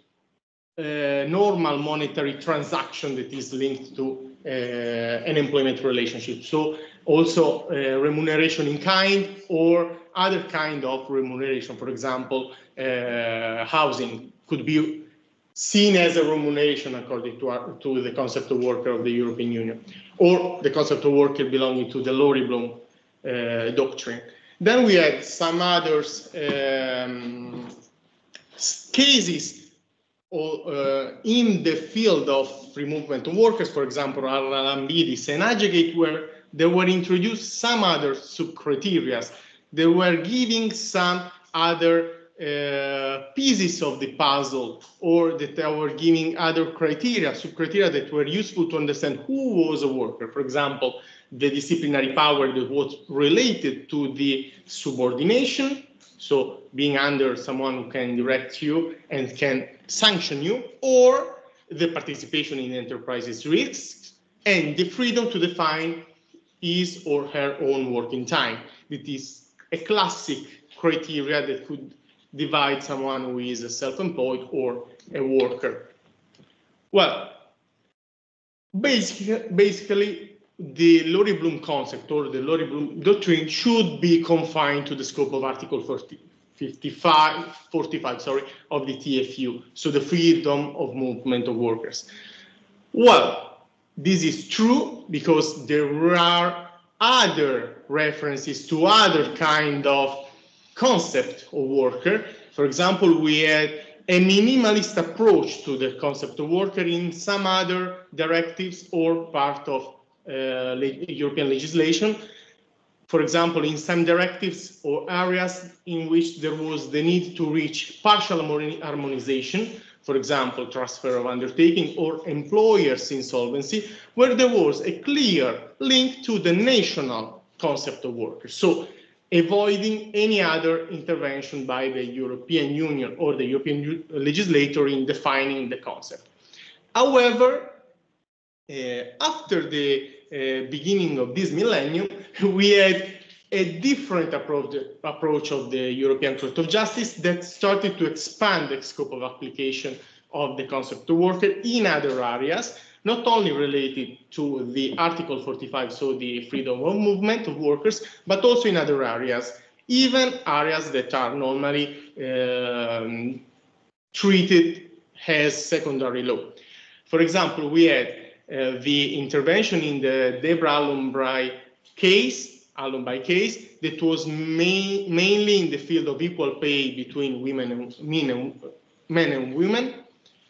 normal monetary transaction that is linked to an employment relationship. So also remuneration in kind or other kind of remuneration. For example, housing could be seen as a remuneration according to the concept of worker of the European Union, or the concept of worker belonging to the Laurie Bloom doctrine. Then we had some others cases in the field of free movement of workers, for example, Alambidis and Adjegate, where there were introduced some other sub-criteria. They were giving some other pieces of the puzzle, or that they were giving other criteria, sub-criteria that were useful to understand who was a worker. For example, the disciplinary power that was related to the subordination, so being under someone who can direct you and can sanction you, or the participation in enterprises risks, and the freedom to define his or her own working time. It is a classic criteria that could divide someone who is a self-employed or a worker. Well, basically the Laurie Bloom concept or the Laurie Bloom doctrine should be confined to the scope of Article 45 of the TFU, so the freedom of movement of workers. Well, This is true because there are other references to other kind of concept of worker. For example, we had a minimalist approach to the concept of worker in some other directives or part of European legislation. For example, in some directives or areas in which there was the need to reach partial harmonization, for example, transfer of undertaking or employers insolvency, where there was a clear link to the national concept of workers. So avoiding any other intervention by the European Union or the European legislator in defining the concept. However, after the beginning of this millennium, we had a different approach of the European Court of Justice that started to expand the scope of application of the concept of worker in other areas, not only related to the Article 45, so the freedom of movement of workers, but also in other areas, even areas that are normally treated as secondary law. For example, we had the intervention in the Debra Alumbai case, that was mainly in the field of equal pay between men and women,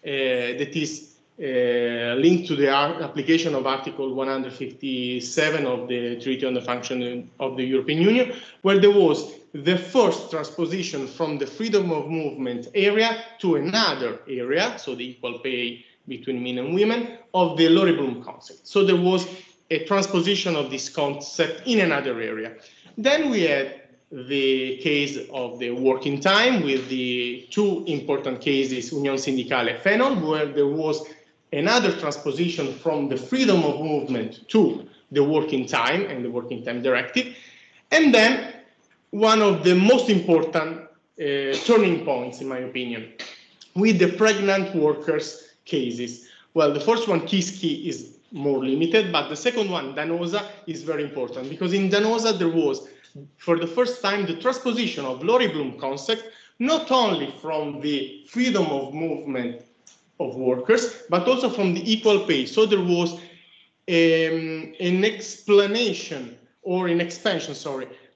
that is linked to the application of Article 157 of the Treaty on the Functioning of the European Union, where there was the first transposition from the freedom of movement area to another area, so the equal pay between men and women, of the Laurie Bloom concept. So there was a transposition of this concept in another area. Then we had the case of the working time with the two important cases, Union Sindicale and Phenol, where there was another transposition from the freedom of movement to the working time and the working time directive. And then one of the most important turning points, in my opinion, with the pregnant workers cases. Well, the first one, Kiski, is more limited, but the second one, Danosa, is very important because in Danosa there was, for the first time, the transposition of Laurie Bloom concept, not only from the freedom of movement of workers, but also from the equal pay. So there was an explanation or an expansion,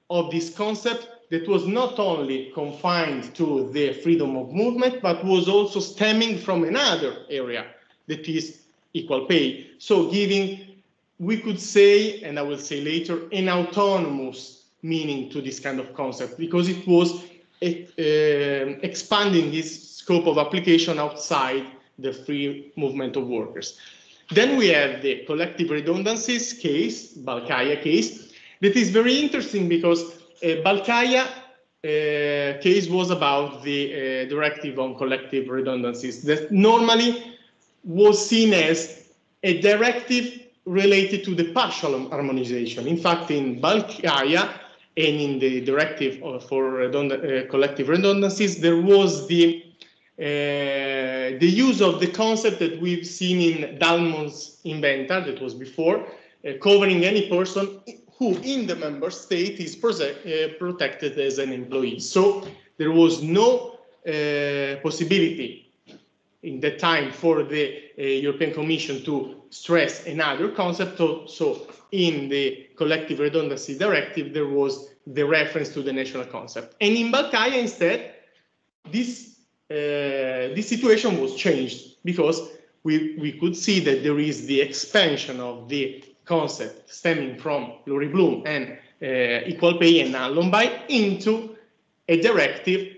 of this concept that was not only confined to the freedom of movement, but was also stemming from another area, that is equal pay. So giving, we could say, and I will say later, an autonomous meaning to this kind of concept, because it was expanding its scope of application outside the free movement of workers. Then we have the collective redundancies case, Balkaya case, that is very interesting because Balkaya case was about the directive on collective redundancies that normally was seen as a directive related to the partial harmonization. In fact, in Balkaya and in the directive for collective redundancies, there was the use of the concept that we've seen in Dalmon's inventor, that was before, covering any person who in the member state is protected as an employee. So there was no possibility in that time for the European Commission to stress another concept. So in the collective redundancy directive, there was the reference to the national concept. And in Balkaya, instead, this situation was changed because we could see that there is the expansion of the concept stemming from Laurie Bloom and equal pay and Alumbai into a directive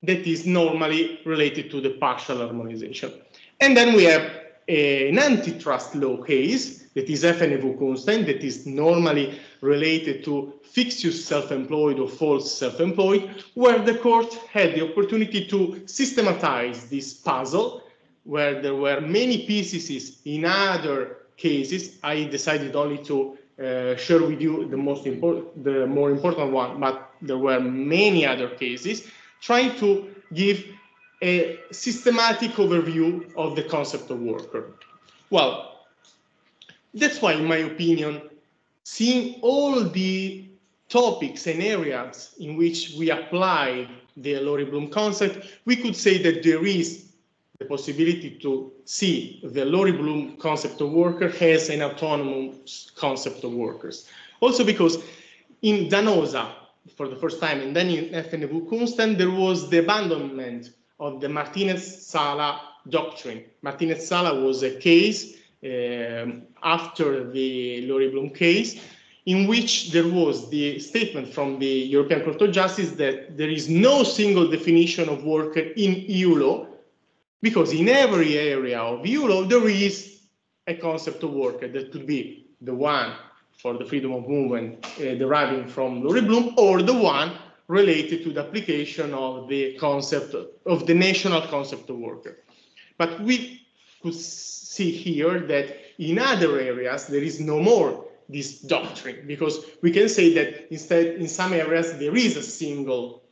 that is normally related to the partial harmonization. And then we have an antitrust law case that is FNV-Kunstein, that is normally related to fictitious self-employed or false self-employed, where the court had the opportunity to systematize this puzzle, where there were many pieces in other cases. I decided only to share with you the more important one, but there were many other cases, trying to give a systematic overview of the concept of worker. Well, that's why, in my opinion, seeing all the topics and areas in which we apply the Laurie Bloom concept, we could say that there is the possibility to see the Laurie Bloom concept of worker as an autonomous concept of workers. Also because in Danosa, for the first time, and then in FNV Kunsten, there was the abandonment of the Martinez-Sala doctrine. Martinez-Sala was a case after the Laurie Bloom case, in which there was the statement from the European Court of Justice that there is no single definition of worker in EU law, because in every area of EU law there is a concept of worker that could be the one for the freedom of movement deriving from Laurie Bloom, or the one related to the application of the concept of the national concept of worker. But we could see here that in other areas there is no more this doctrine, because we can say that instead in some areas there is a single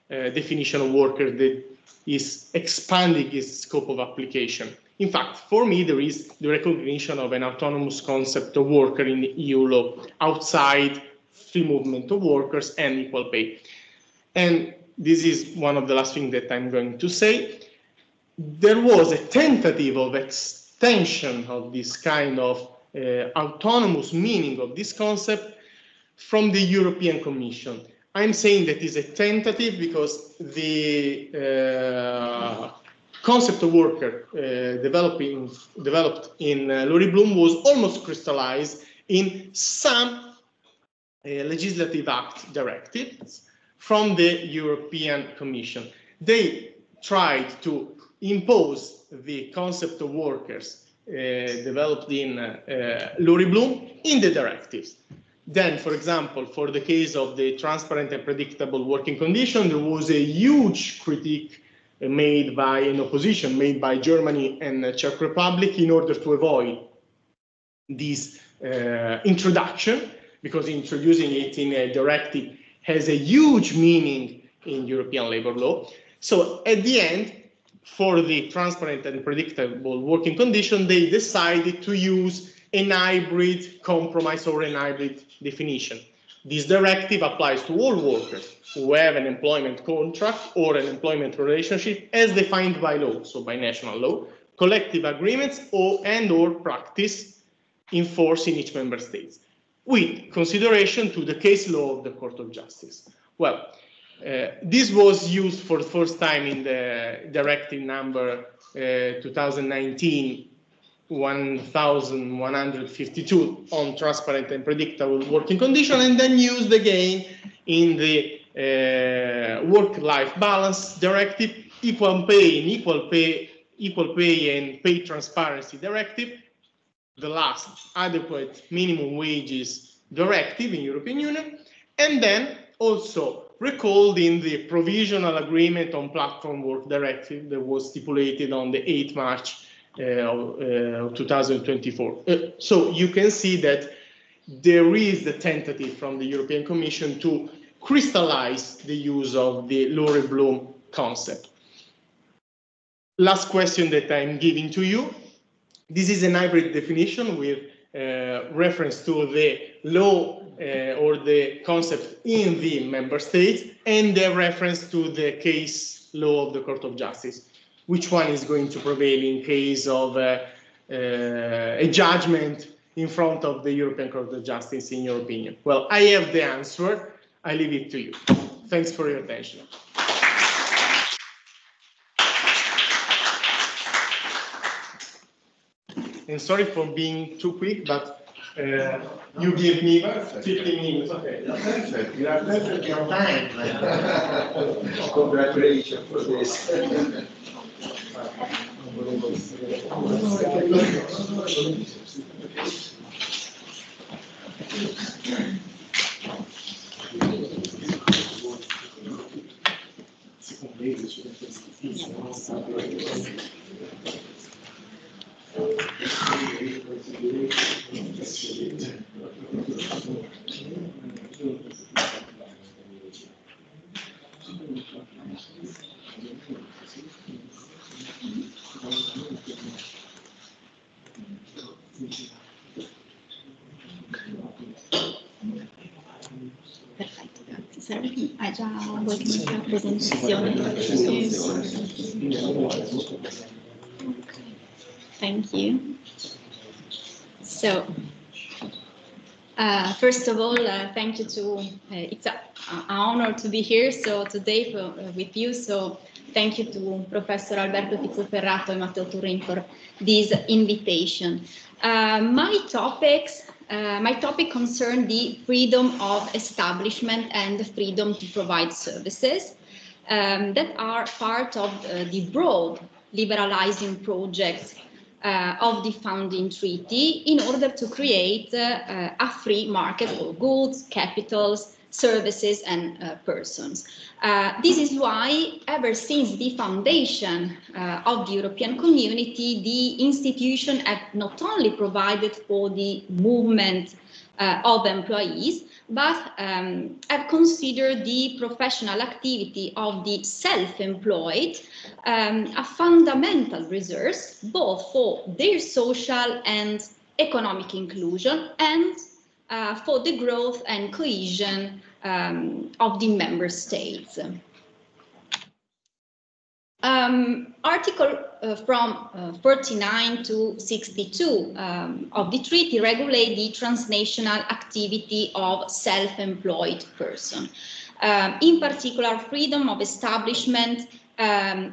definition of worker that is expanding its scope of application. In fact, for me, there is the recognition of an autonomous concept of worker in the EU law outside free movement of workers and equal pay. And this is one of the last things that I'm going to say. There was a tentative of extension of this kind of autonomous meaning of this concept from the European Commission. I'm saying that is a tentative because the concept of worker developed in Laurie Bloom was almost crystallized in some legislative act directives from the European Commission. They tried to impose the concept of workers developed in Laurie Bloom in the directives. Then, for example, for the case of the transparent and predictable working condition, there was a huge critique made by an opposition, made by Germany and the Czech Republic in order to avoid this introduction, because introducing it in a directive has a huge meaning in European labor law. So at the end, for the transparent and predictable working condition, they decided to use an hybrid compromise or an hybrid definition. This directive applies to all workers who have an employment contract or an employment relationship as defined by law, so by national law, collective agreements or practice in force in each member state, with consideration to the case law of the Court of Justice. Well, this was used for the first time in the directive number 2019-1152 on transparent and predictable working condition, and then used again in the work-life balance directive, equal pay and pay transparency directive, the last adequate minimum wages directive in European Union, and then also recalled in the provisional agreement on platform work directive that was stipulated on the 8th March of 2024. So you can see that there is the tentative from the European Commission to crystallize the use of the Laurie Bloom concept. Last question that I'm giving to you. This is an hybrid definition with reference to the law or the concept in the member states and the reference to the case law of the Court of Justice. Which one is going to prevail in case of a judgment in front of the European Court of Justice, in your opinion? Well, I have the answer. I leave it to you. Thanks for your attention. And sorry for being too quick, but you give me 15 minutes. Okay. Perfect. You are perfectly on time. Congratulations for this. Perfetto, grazie. Serve che hai già vuoi che metta la presentazione? Okay. Thank you. So, first of all, thank you to, it's an honor to be here so today with you. So thank you to Professor Alberto Pizzoferrato and Matteo Turin for this invitation. My topic concerns the freedom of establishment and the freedom to provide services that are part of the broad liberalizing project of the founding treaty in order to create a free market for goods, capitals, services and persons. This is why ever since the foundation of the European Community, the institution have not only provided for the movement of employees, but have considered the professional activity of the self-employed a fundamental resource both for their social and economic inclusion and for the growth and cohesion of the member states. Article from 49 to 62 of the treaty regulate the transnational activity of self-employed person. In particular, freedom of establishment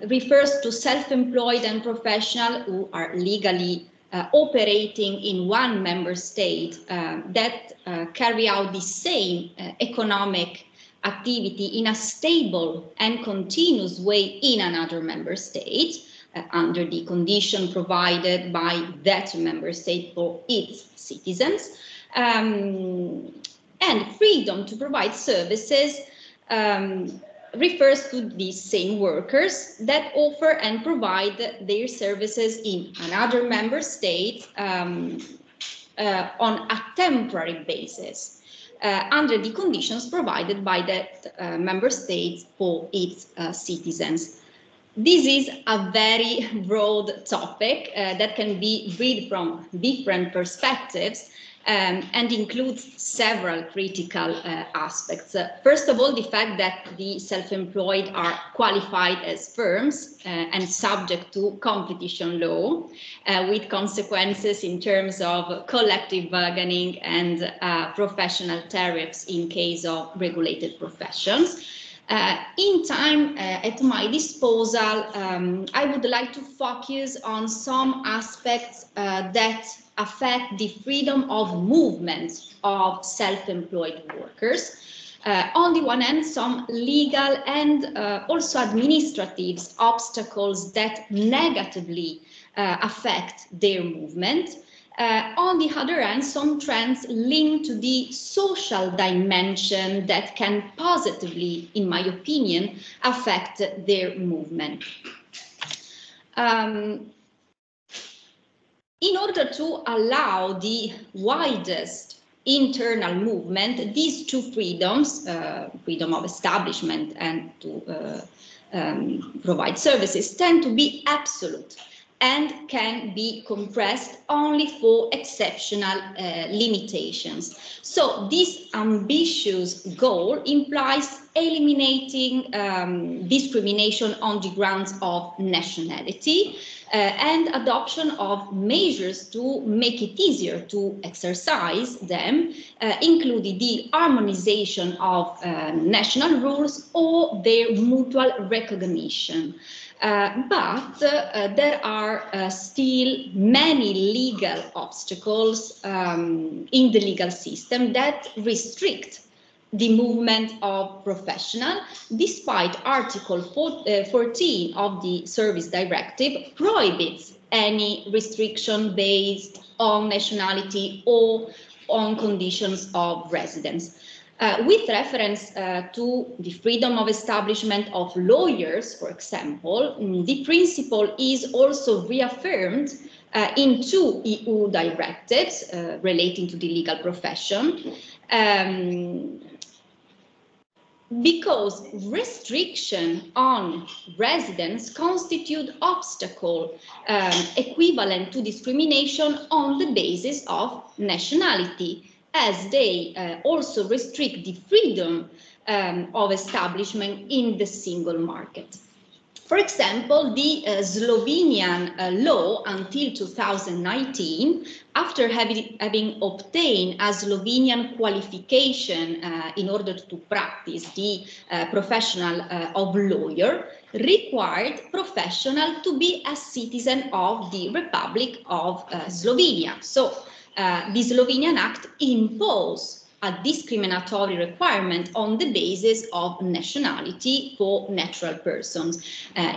refers to self-employed and professional who are legally operating in one member state that carry out the same economic activity in a stable and continuous way in another member state under the condition provided by that member state for its citizens, and freedom to provide services refers to these same workers that offer and provide their services in another member state on a temporary basis under the conditions provided by that member state for its citizens. This is a very broad topic that can be read from different perspectives and includes several critical aspects. First of all, the fact that the self-employed are qualified as firms and subject to competition law with consequences in terms of collective bargaining and professional tariffs in case of regulated professions. In time at my disposal, I would like to focus on some aspects that affect the freedom of movement of self-employed workers. On the one hand, some legal and also administrative obstacles that negatively affect their movement. On the other hand, some trends linked to the social dimension that can positively, in my opinion, affect their movement. In order to allow the widest internal movement, these two freedoms, freedom of establishment and to provide services, tend to be absolute and can be compressed only for exceptional limitations. So this ambitious goal implies eliminating discrimination on the grounds of nationality and adoption of measures to make it easier to exercise them, including the harmonization of national rules or their mutual recognition. But there are still many legal obstacles in the legal system that restrict the movement of professionals, despite Article 14 of the Service Directive prohibits any restriction based on nationality or on conditions of residence. With reference to the freedom of establishment of lawyers, for example, the principle is also reaffirmed in two EU directives relating to the legal profession, because restriction on residence constitute obstacle equivalent to discrimination on the basis of nationality, as they also restrict the freedom of establishment in the single market. For example, the Slovenian law until 2019, after having obtained a Slovenian qualification in order to practice the professional of lawyer, required professional to be a citizen of the Republic of Slovenia. So the Slovenian Act imposed a discriminatory requirement on the basis of nationality for natural persons.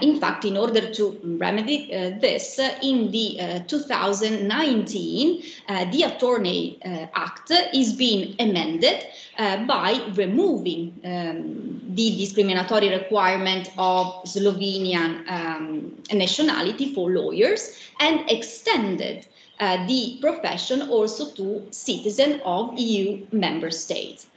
In fact, in order to remedy this, in the 2019, the Attorney Act is being amended by removing the discriminatory requirement of Slovenian nationality for lawyers and extended the profession also to citizens of EU member states.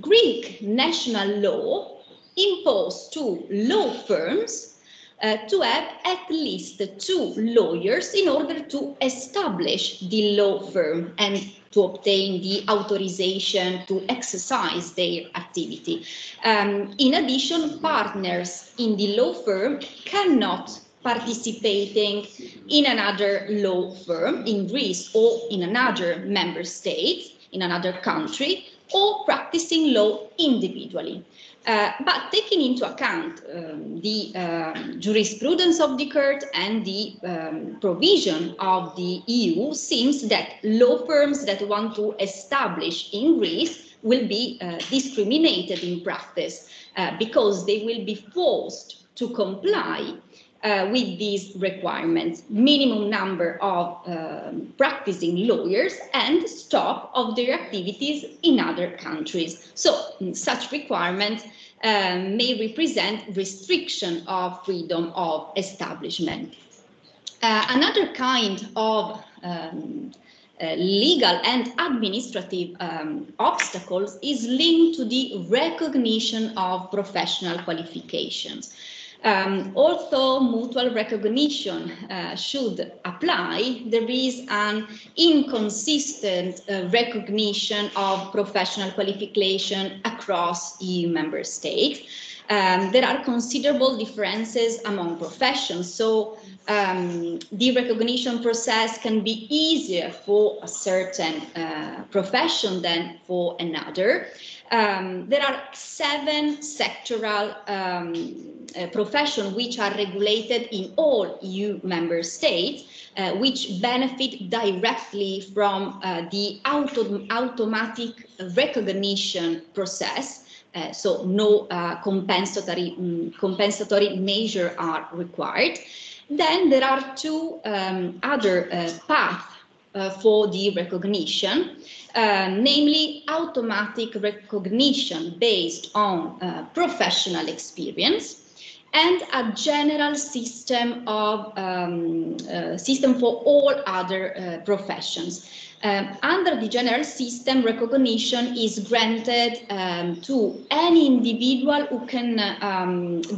Greek national law imposed to law firms to have at least 2 lawyers in order to establish the law firm and to obtain the authorization to exercise their activity. In addition, partners in the law firm cannot participating in another law firm in Greece or in another member state, in another country, or practicing law individually. But taking into account the jurisprudence of the court and the provision of the EU, seems that law firms that want to establish in Greece will be discriminated in practice because they will be forced to comply with these requirements, minimum number of practicing lawyers and stop of their activities in other countries. So such requirements may represent restriction of freedom of establishment. Another kind of legal and administrative obstacles is linked to the recognition of professional qualifications. Although mutual recognition should apply, there is an inconsistent recognition of professional qualification across EU member states. There are considerable differences among professions, so the recognition process can be easier for a certain profession than for another. There are 7 sectoral professions which are regulated in all EU member states, which benefit directly from the automatic recognition process. So no compensatory measures are required. Then there are 2 other paths for the recognition, namely automatic recognition based on professional experience and a general system of system for all other professions. Under the general system, recognition is granted to any individual who can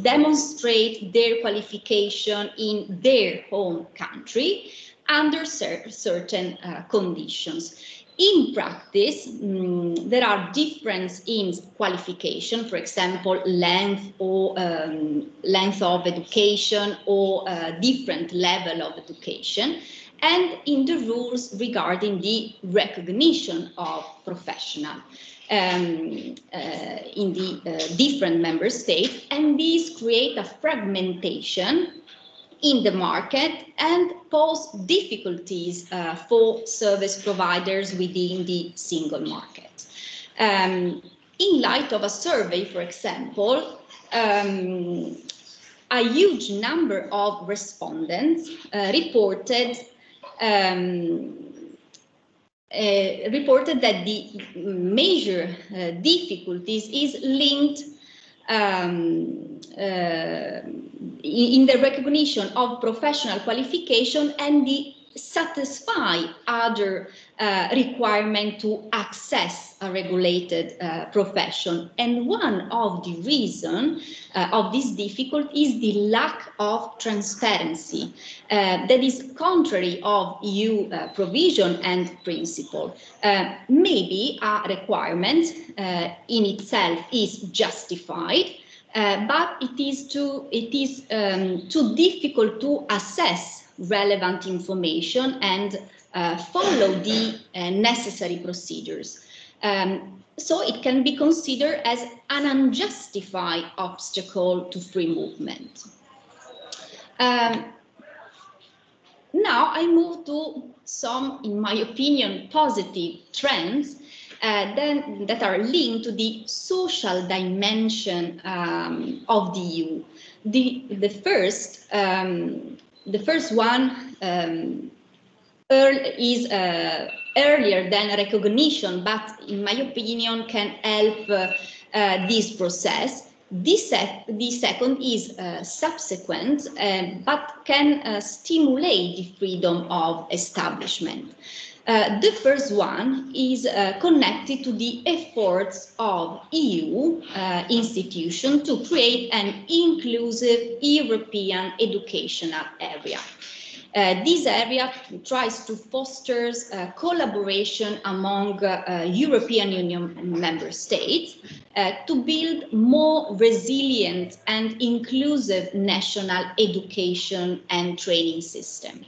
demonstrate their qualification in their home country under certain conditions. In practice, there are differences in qualification, for example, length or length of education or different level of education, and in the rules regarding the recognition of professional in the different member states, and these create a fragmentation in the market and pose difficulties for service providers within the single market. In light of a survey, for example, a huge number of respondents reported that the major difficulties is linked in the recognition of professional qualification and the satisfy other requirement to access a regulated profession. And one of the reasons of this difficulty is the lack of transparency that is contrary of EU provision and principle. Maybe a requirement in itself is justified, but it is too difficult to assess relevant information and follow the necessary procedures. So it can be considered as an unjustified obstacle to free movement. Now I move to some, in my opinion, positive trends that are linked to the social dimension of the EU. The first one is earlier than recognition, but in my opinion can help this process. The second is subsequent, but can stimulate the freedom of establishment. The first one is connected to the efforts of EU institutions to create an inclusive European educational area. This area tries to foster collaboration among European Union member states to build more resilient and inclusive national education and training system.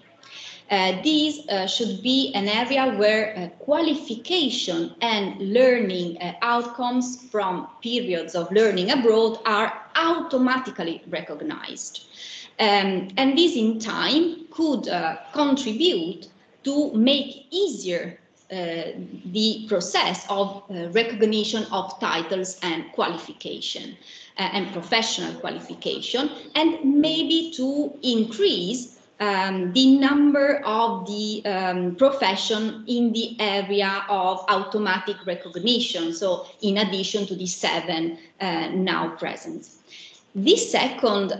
This should be an area where qualification and learning outcomes from periods of learning abroad are automatically recognized. And this in time could contribute to make easier the process of recognition of titles and qualification and professional qualification, and maybe to increase the number of the profession in the area of automatic recognition, so in addition to the 7 now present. The second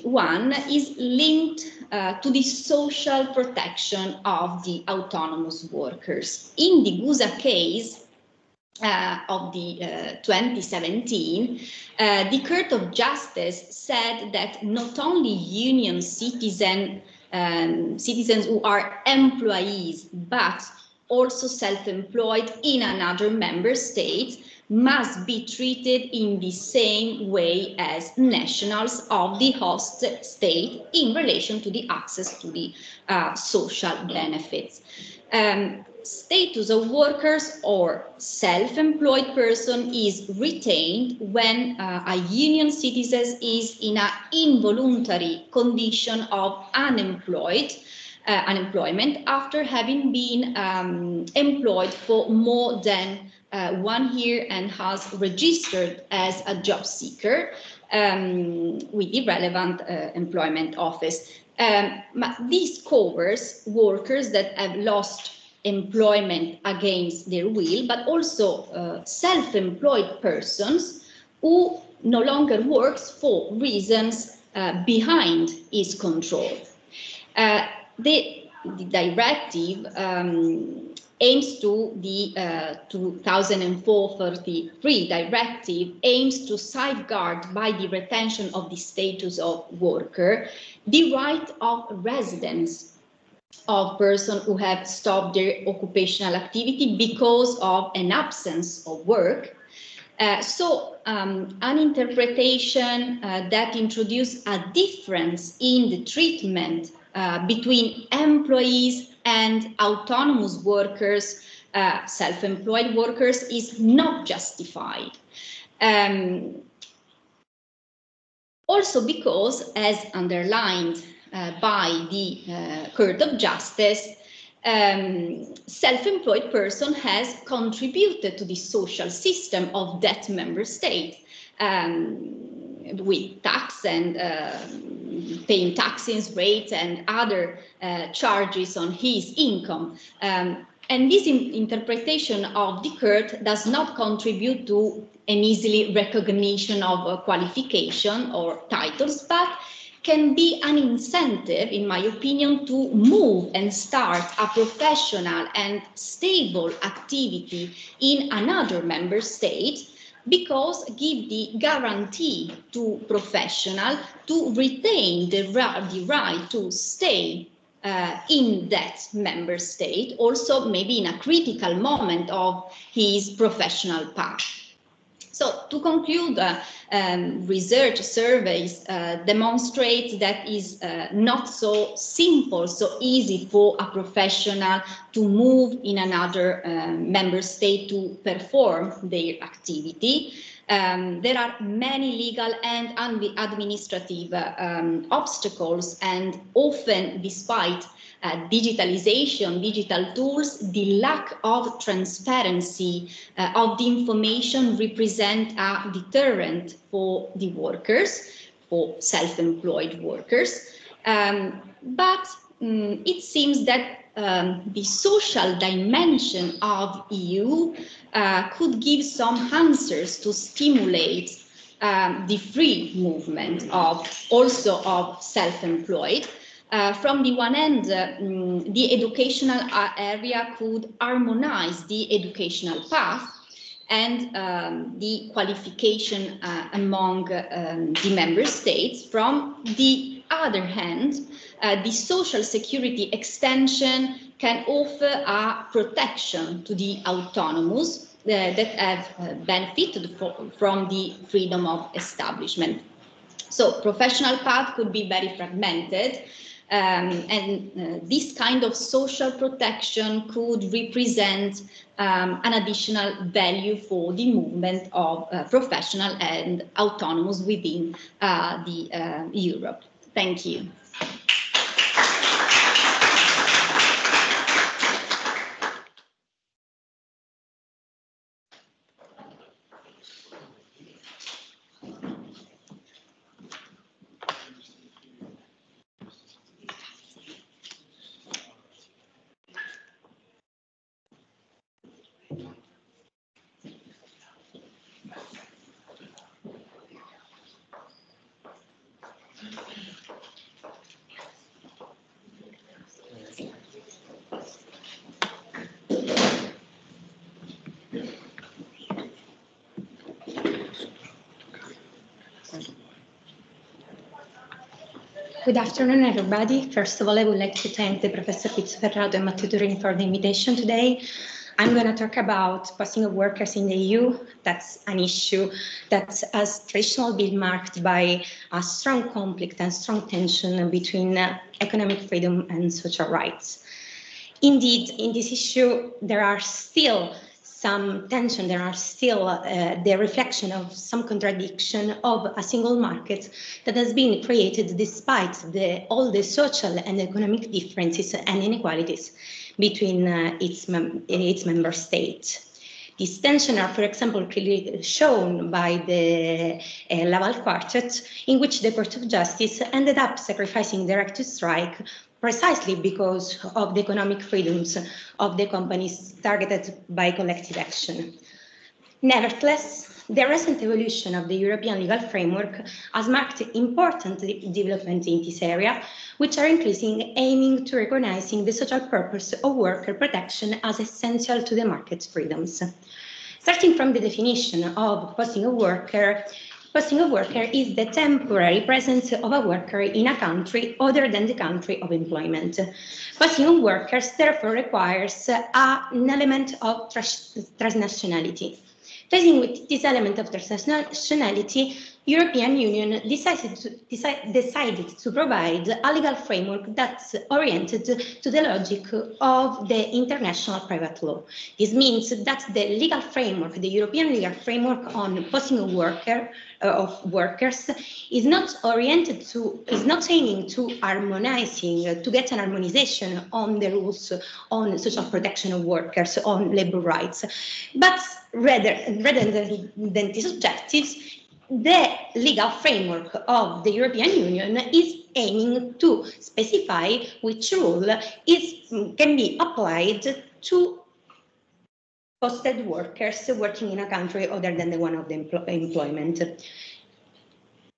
one is linked to the social protection of the autonomous workers. In the Gusa case of the 2017, the Court of Justice said that not only union citizens who are employees, but also self-employed in another member state must be treated in the same way as nationals of the host state in relation to the access to the social benefits. Status of workers or self-employed person is retained when a union citizen is in an involuntary condition of unemployment after having been employed for more than 1 year and has registered as a job seeker with the relevant employment office. This covers workers that have lost employment against their will, but also self-employed persons who no longer works for reasons behind his control. The directive aims to the 2004-33 directive aims to safeguard by the retention of the status of worker the right of residence of persons who have stopped their occupational activity because of an absence of work. An interpretation that introduces a difference in the treatment between employees and autonomous workers, self-employed workers, is not justified. Also because, as underlined by the Court of Justice, self-employed person has contributed to the social system of that member state with tax and paying taxes, rates and other charges on his income. And this interpretation of the court does not contribute to an easily recognition of qualification or titles, but can be an incentive, in my opinion, to move and start a professional and stable activity in another member state, because give the guarantee to professional to retain the right to stay in that member state, also maybe in a critical moment of his professional path. So to conclude, research surveys demonstrate that is not so simple, so easy for a professional to move in another member state to perform their activity. There are many legal and administrative obstacles, and often, despite digitalization, digital tools, the lack of transparency of the information represent a deterrent for the workers, for self-employed workers. But it seems that the social dimension of EU could give some answers to stimulate the free movement of self-employed. From the one end, the educational area could harmonize the educational path and the qualification among the member states. From the other hand, the social security extension can offer a protection to the autonomous that have benefited from the freedom of establishment. So professional path could be very fragmented, and this kind of social protection could represent an additional value for the movement of professional and autonomous within Europe. Thank you. Good afternoon, everybody. First of all, I would like to thank the Professor Pizzoferrato and Matteo Turin for the invitation today. I'm going to talk about posting of workers in the EU. That's an issue that has traditionally been marked by a strong conflict and strong tension between economic freedom and social rights. Indeed, in this issue, there are still some tension, there are still the reflection of some contradiction of a single market that has been created despite all the social and economic differences and inequalities between its member states. These tensions are, for example, clearly shown by the Laval Quartet, in which the Court of Justice ended up sacrificing the right to strike precisely because of the economic freedoms of the companies targeted by collective action. Nevertheless, the recent evolution of the European legal framework has marked important developments in this area, which are increasingly aiming to recognizing the social purpose of worker protection as essential to the market's freedoms. Starting from the definition of posting of worker is the temporary presence of a worker in a country other than the country of employment. Posting of workers therefore requires an element of transnationality. Facing with this element of transnationality, European Union decided to provide a legal framework that's oriented to the logic of the international private law. This means that the legal framework, the European legal framework on posting of workers is not aiming to harmonizing, to get an harmonization on the rules on social protection of workers, on labor rights, but rather than these objectives, the legal framework of the European Union is aiming to specify which rule can be applied to posted workers working in a country other than the one of the employment.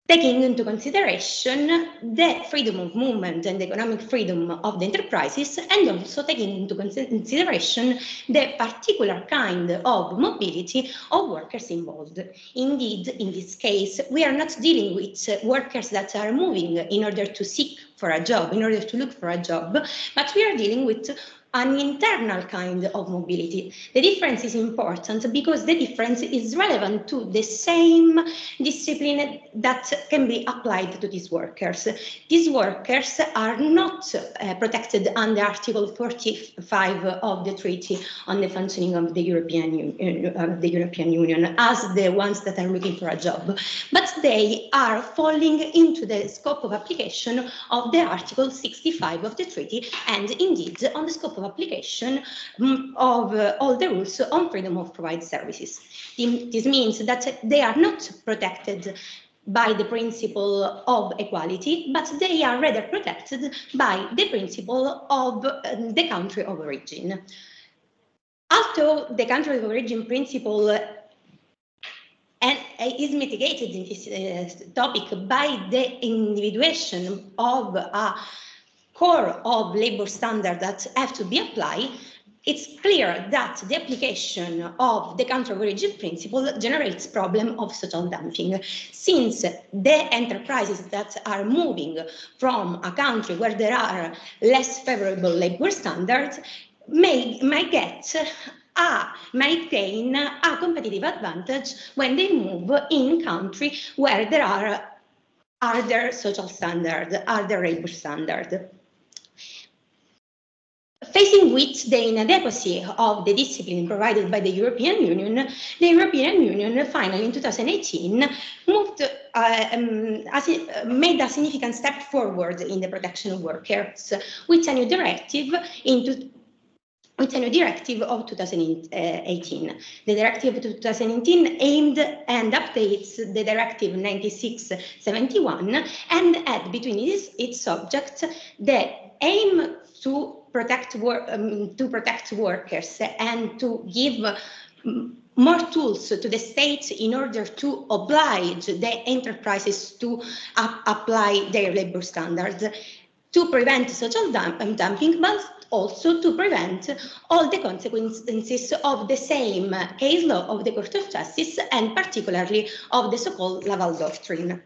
Taking into consideration the freedom of movement and the economic freedom of the enterprises, and also taking into consideration the particular kind of mobility of workers involved. Indeed, in this case, we are not dealing with workers that are moving in order to seek for a job, in order to look for a job, but we are dealing with an internal kind of mobility. The difference is important because the difference is relevant to the same discipline that can be applied to these workers. These workers are not protected under Article 45 of the Treaty on the Functioning of the European Union as the ones that are looking for a job, but they are falling into the scope of application of the Article 65 of the treaty, and indeed on the scope of application of all the rules on freedom of provide services. This means that they are not protected by the principle of equality, but they are rather protected by the principle of the country of origin. Although the country of origin principle and is mitigated in this topic by the individuation of a core of labor standards that have to be applied, it's clear that the application of the country of origin principle generates problem of social dumping, since the enterprises that are moving from a country where there are less favorable labor standards might maintain a competitive advantage when they move in country where there are their social standards, are their labor standards. Facing with the inadequacy of the discipline provided by the European Union finally in 2018 made a significant step forward in the protection of workers with a new directive of 2018. The directive of 2018 aimed and updates the directive 96/71 and had between its subjects the aim to protect workers and to give more tools to the states in order to oblige the enterprises to apply their labor standards, to prevent social dumping, but also to prevent all the consequences of the same case law of the Court of Justice and particularly of the so-called Laval Doctrine.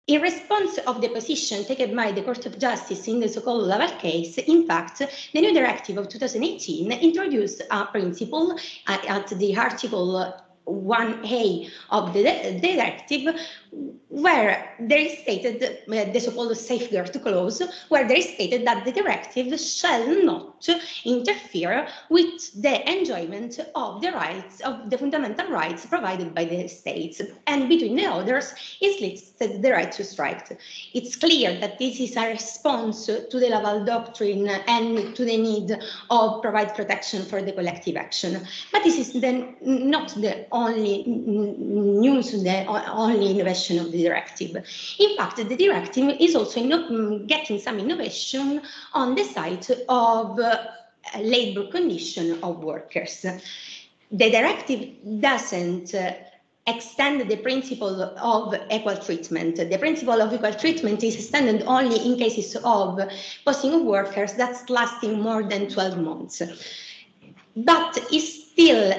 In response of the position taken by the Court of Justice in the so-called Laval case, in fact, the new directive of 2018 introduced a principle at the Article 1A of the directive, where there is stated the so-called safeguard clause, where there is stated that the directive shall not interfere with the enjoyment of the rights, of the fundamental rights provided by the states, and between the others is listed the right to strike. It's clear that this is a response to the Laval Doctrine and to the need of provide protection for the collective action. But this is then not the only news, the only innovation of the directive. In fact, the directive is also getting some innovation on the side of labor condition of workers. The directive doesn't extend the principle of equal treatment. The principle of equal treatment is extended only in cases of posting of workers that's lasting more than 12 months. But it still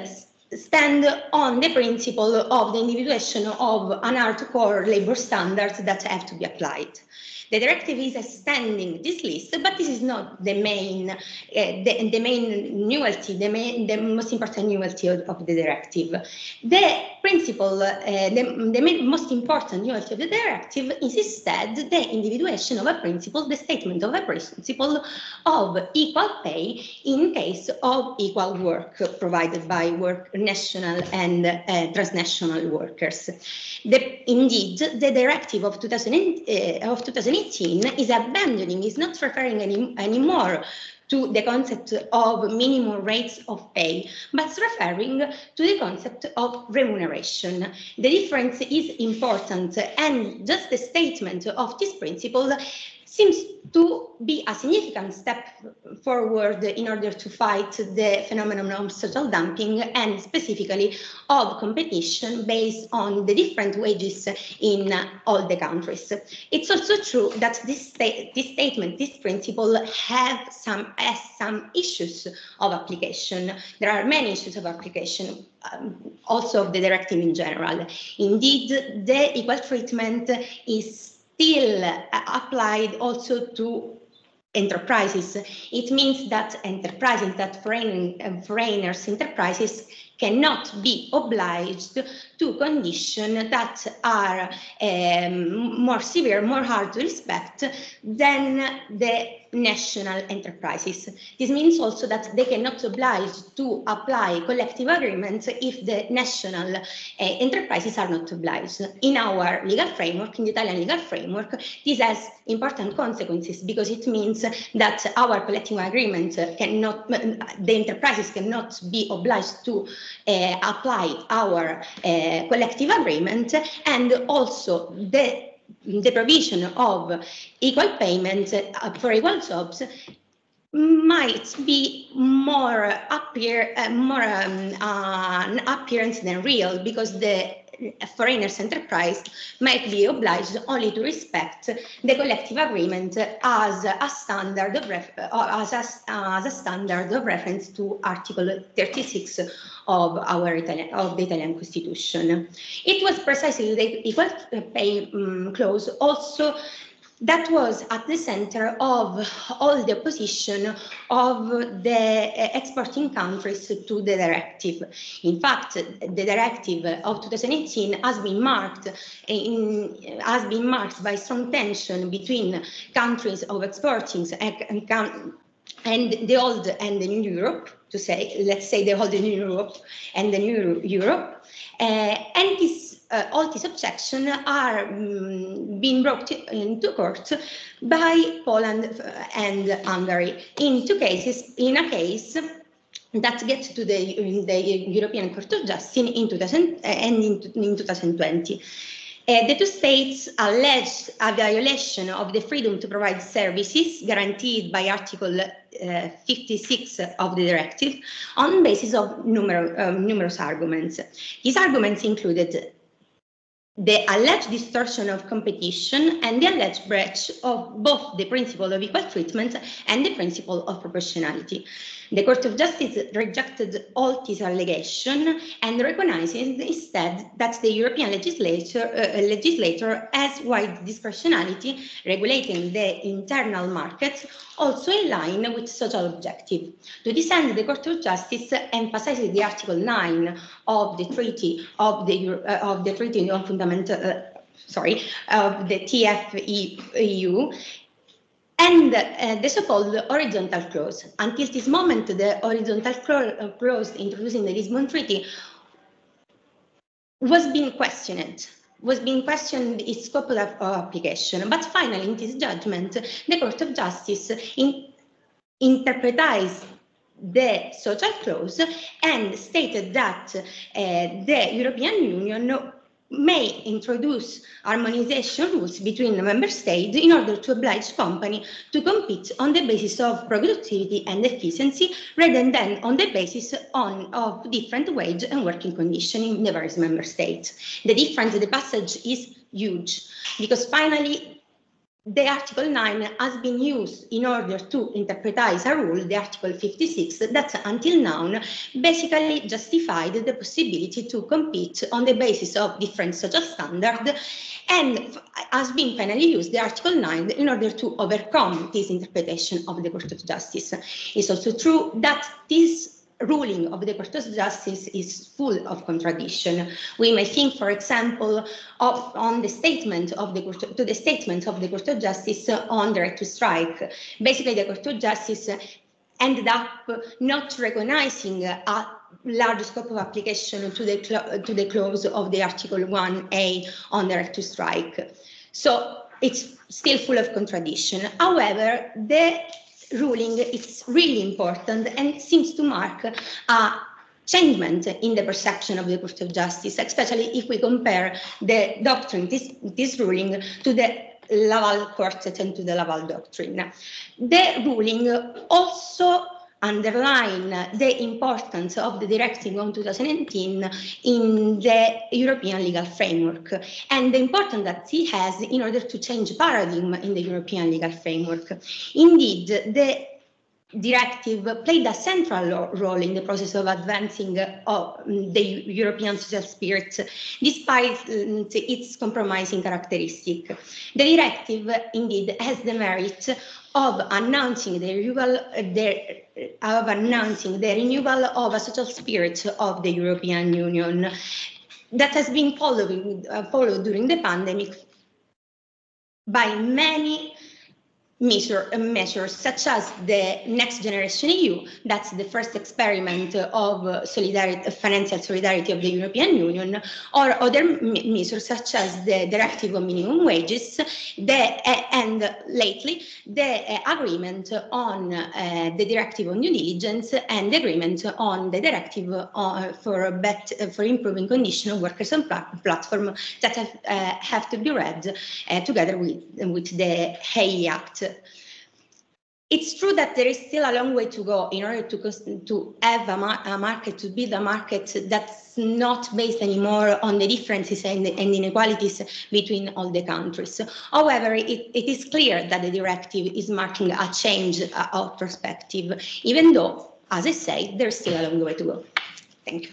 stand on the principle of the individuation of an hardcore labor standards that have to be applied. The directive is extending this list, but this is not the main novelty, the most important novelty of the directive. The principle, the most important novelty of the directive is instead the individuation of a principle, the statement of a principle of equal pay in case of equal work provided by national and transnational workers. Indeed, the directive of 2018 is abandoning, is not referring anymore to the concept of minimum rates of pay, but referring to the concept of remuneration. The difference is important, and just the statement of this principle seems to be a significant step forward in order to fight the phenomenon of social dumping and specifically of competition based on the different wages in all the countries. It's also true that this statement, this principle has some issues of application. There are many issues of application, also of the directive in general. Indeed, the equal treatment is still applied also to enterprises. It means that enterprises, that foreigners enterprises cannot be obliged to conditions that are more severe, more hard to respect than the national enterprises. This means also that they cannot oblige to apply collective agreements if the national enterprises are not obliged. In our legal framework, in the Italian legal framework, this has important consequences because it means that our collective agreement cannot, the enterprises cannot be obliged to apply our collective agreement, and also the provision of equal payment for equal jobs might be more an appearance than real, because the foreigners enterprise might be obliged only to respect the collective agreement as a standard of reference to Article 36 of the Italian Constitution. It was precisely the equal pay clause also that was at the center of all the opposition of the exporting countries to the directive. In fact, the directive of 2018 has been marked by strong tension between countries of exporting and the old and the new Europe, let's say the old and new Europe and the new Europe, and this. All these objections are being brought into court by Poland and Hungary in a case that gets to the European Court of Justice in 2020. The two states alleged a violation of the freedom to provide services guaranteed by Article 56 of the directive on the basis of numerous arguments. These arguments included the alleged distortion of competition and the alleged breach of both the principle of equal treatment and the principle of proportionality. The Court of Justice rejected all these allegations and recognizes instead that the European legislator has wide discretionality regulating the internal market, also in line with social objective. To this end, the Court of Justice emphasizes the Article 9 of the Treaty of the Treaty on Fundamental, of the TFEU, and the so-called horizontal clause. Until this moment, the horizontal clause introduced in the Lisbon Treaty was being questioned its scope of application. But finally, in this judgment, the Court of Justice interprets the social clause and stated that the European Union may introduce harmonization rules between the member states in order to oblige companies to compete on the basis of productivity and efficiency rather than on the basis of different wage and working conditions in the various member states. The difference, the passage is huge, because finally the Article 9 has been used in order to interpret a rule, the Article 56, that until now basically justified the possibility to compete on the basis of different social standards, and has been finally used, the Article 9, in order to overcome this interpretation of the Court of Justice. It's also true that this ruling of the Court of Justice is full of contradiction. We may think, for example, on the statement of the Court of Justice on the right to strike. Basically, the Court of Justice ended up not recognizing a large scope of application to the clause of the Article 1A on the right to strike. So it's still full of contradiction. However, the ruling is really important and seems to mark a changement in the perception of the Court of Justice, especially if we compare the doctrine, this ruling, to the Laval Quartet and to the Laval Doctrine. The ruling also underline the importance of the directive on 2018 in the European legal framework, and the importance that it has in order to change paradigm in the European legal framework. Indeed, the directive played a central role in the process of advancing the European social spirit, despite its compromising characteristic. The directive indeed has the merit of announcing the renewal of a social spirit of the European Union that has been followed during the pandemic by many measures such as the Next Generation EU, that's the first experiment of financial solidarity of the European Union, or other measures such as the Directive on Minimum Wages, and lately the agreement on the Directive on Due Diligence and the agreement on the Directive for improving conditions of workers on platform that have to be read together with the HEI Act. It's true that there is still a long way to go in order to have a market, to build a market that's not based anymore on the differences and inequalities between all the countries. However, it is clear that the directive is marking a change of perspective, even though, as I say, there's still a long way to go. Thank you.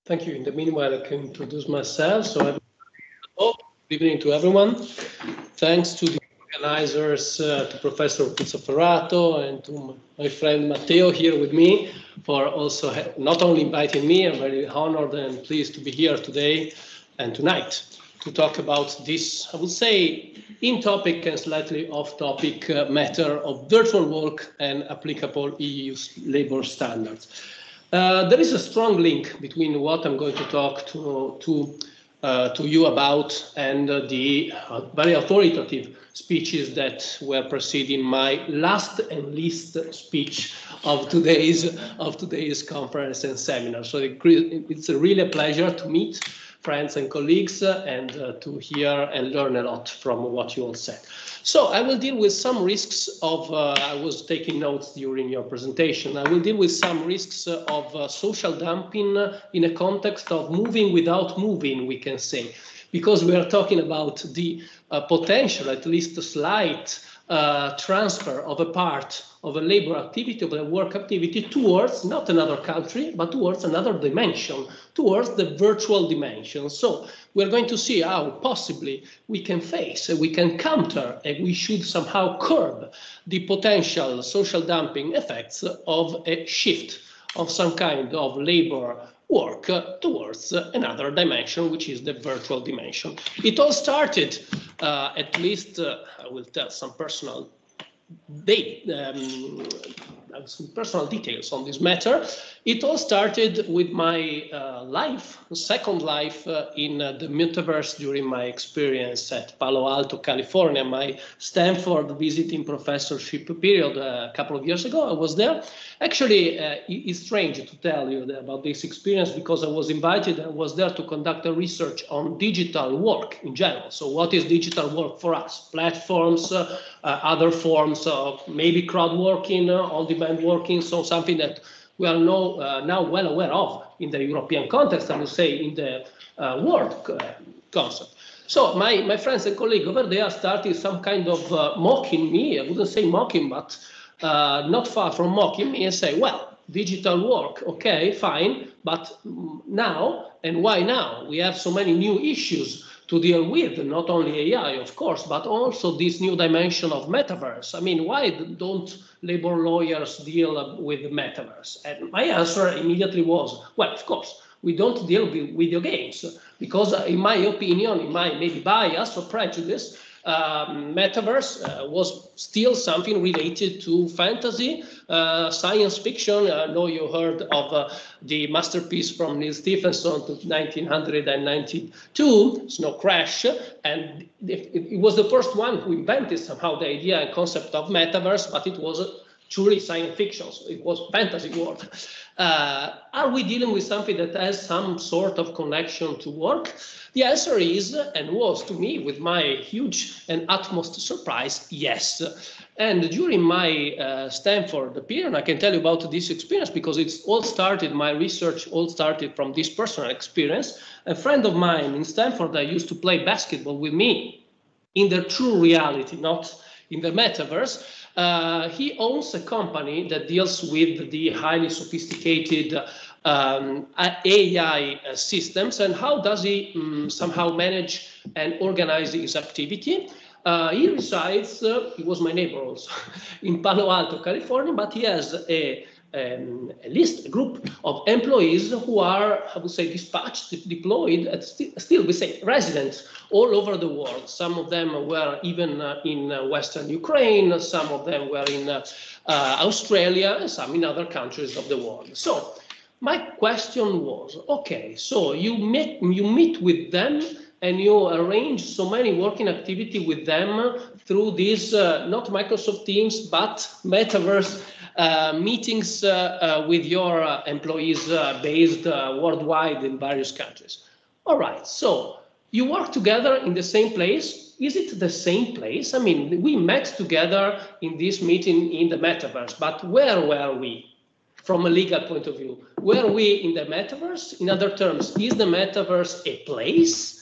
Thank you. In the meanwhile, I can introduce myself. So, good evening to everyone. Thanks to the organizers, to Professor Pizzoferrato and to my friend Matteo here with me for also not only inviting me. I'm very honored and pleased to be here today and tonight to talk about this, I would say, in-topic and slightly off-topic matter of virtual work and applicable EU labor standards. There is a strong link between what I'm going to talk to you about and the very authoritative speeches that were preceding my last and least speech of today's conference and seminar. So it's really a pleasure to meet friends and colleagues and to hear and learn a lot from what you all said. So I will deal with some risks of, I was taking notes during your presentation, I will deal with some risks of social dumping in a context of moving without moving, we can say, because we are talking about the potential, at least a slight transfer of a part of a labor activity, of a work activity towards not another country, but towards another dimension, towards the virtual dimension. So we're going to see how possibly we can face, we can counter, and we should somehow curb the potential social dumping effects of a shift of some kind of labor work towards another dimension, which is the virtual dimension. It all started, at least I will tell some personal details on this matter. It all started with my second life in the metaverse during my experience at Palo Alto, California, my Stanford visiting professorship period a couple of years ago. I was there. Actually, it's strange to tell you about this experience because I was invited and was there to conduct a research on digital work in general. So what is digital work for us? Platforms, other forms of maybe crowd working, on-demand working, so something that we are now well aware of in the European context, I would say, in the world concept. So my friends and colleagues over there started some kind of mocking me. I wouldn't say mocking, but not far from mocking me, and say, well, digital work, okay, fine, but now, and why now? We have so many new issues to deal with, not only AI, of course, but also this new dimension of metaverse. I mean, why don't labor lawyers deal with the metaverse? And my answer immediately was, well, of course, we don't deal with video games because in my opinion, in my maybe bias or prejudice, Metaverse was still something related to fantasy, science fiction. I know you heard of the masterpiece from Neil Stephenson to 1992, Snow Crash, and it was the first one who invented somehow the idea and concept of metaverse, but it was truly science fiction, so it was fantasy world. Are we dealing with something that has some sort of connection to work? The answer is, and was to me, with my huge and utmost surprise, yes. And during my Stanford period, I can tell you about this experience because my research all started from this personal experience. A friend of mine in Stanford used to play basketball with me in the true reality, not in the metaverse. He owns a company that deals with the highly sophisticated AI systems. And how does he somehow manage and organize his activity? He resides, he was my neighbor also, in Palo Alto, California, but he has a group of employees who are, I would say, dispatched, deployed, still we say residents all over the world. Some of them were even in Western Ukraine, some of them were in Australia, and some in other countries of the world. So my question was, okay, so you meet with them and you arrange so many working activity with them through these, not Microsoft Teams, but metaverse meetings with your employees based worldwide in various countries. All right, so you work together in the same place. Is it the same place? I mean, we met together in this meeting in the metaverse, but where were we? From a legal point of view, were we in the metaverse? In other terms, is the metaverse a place?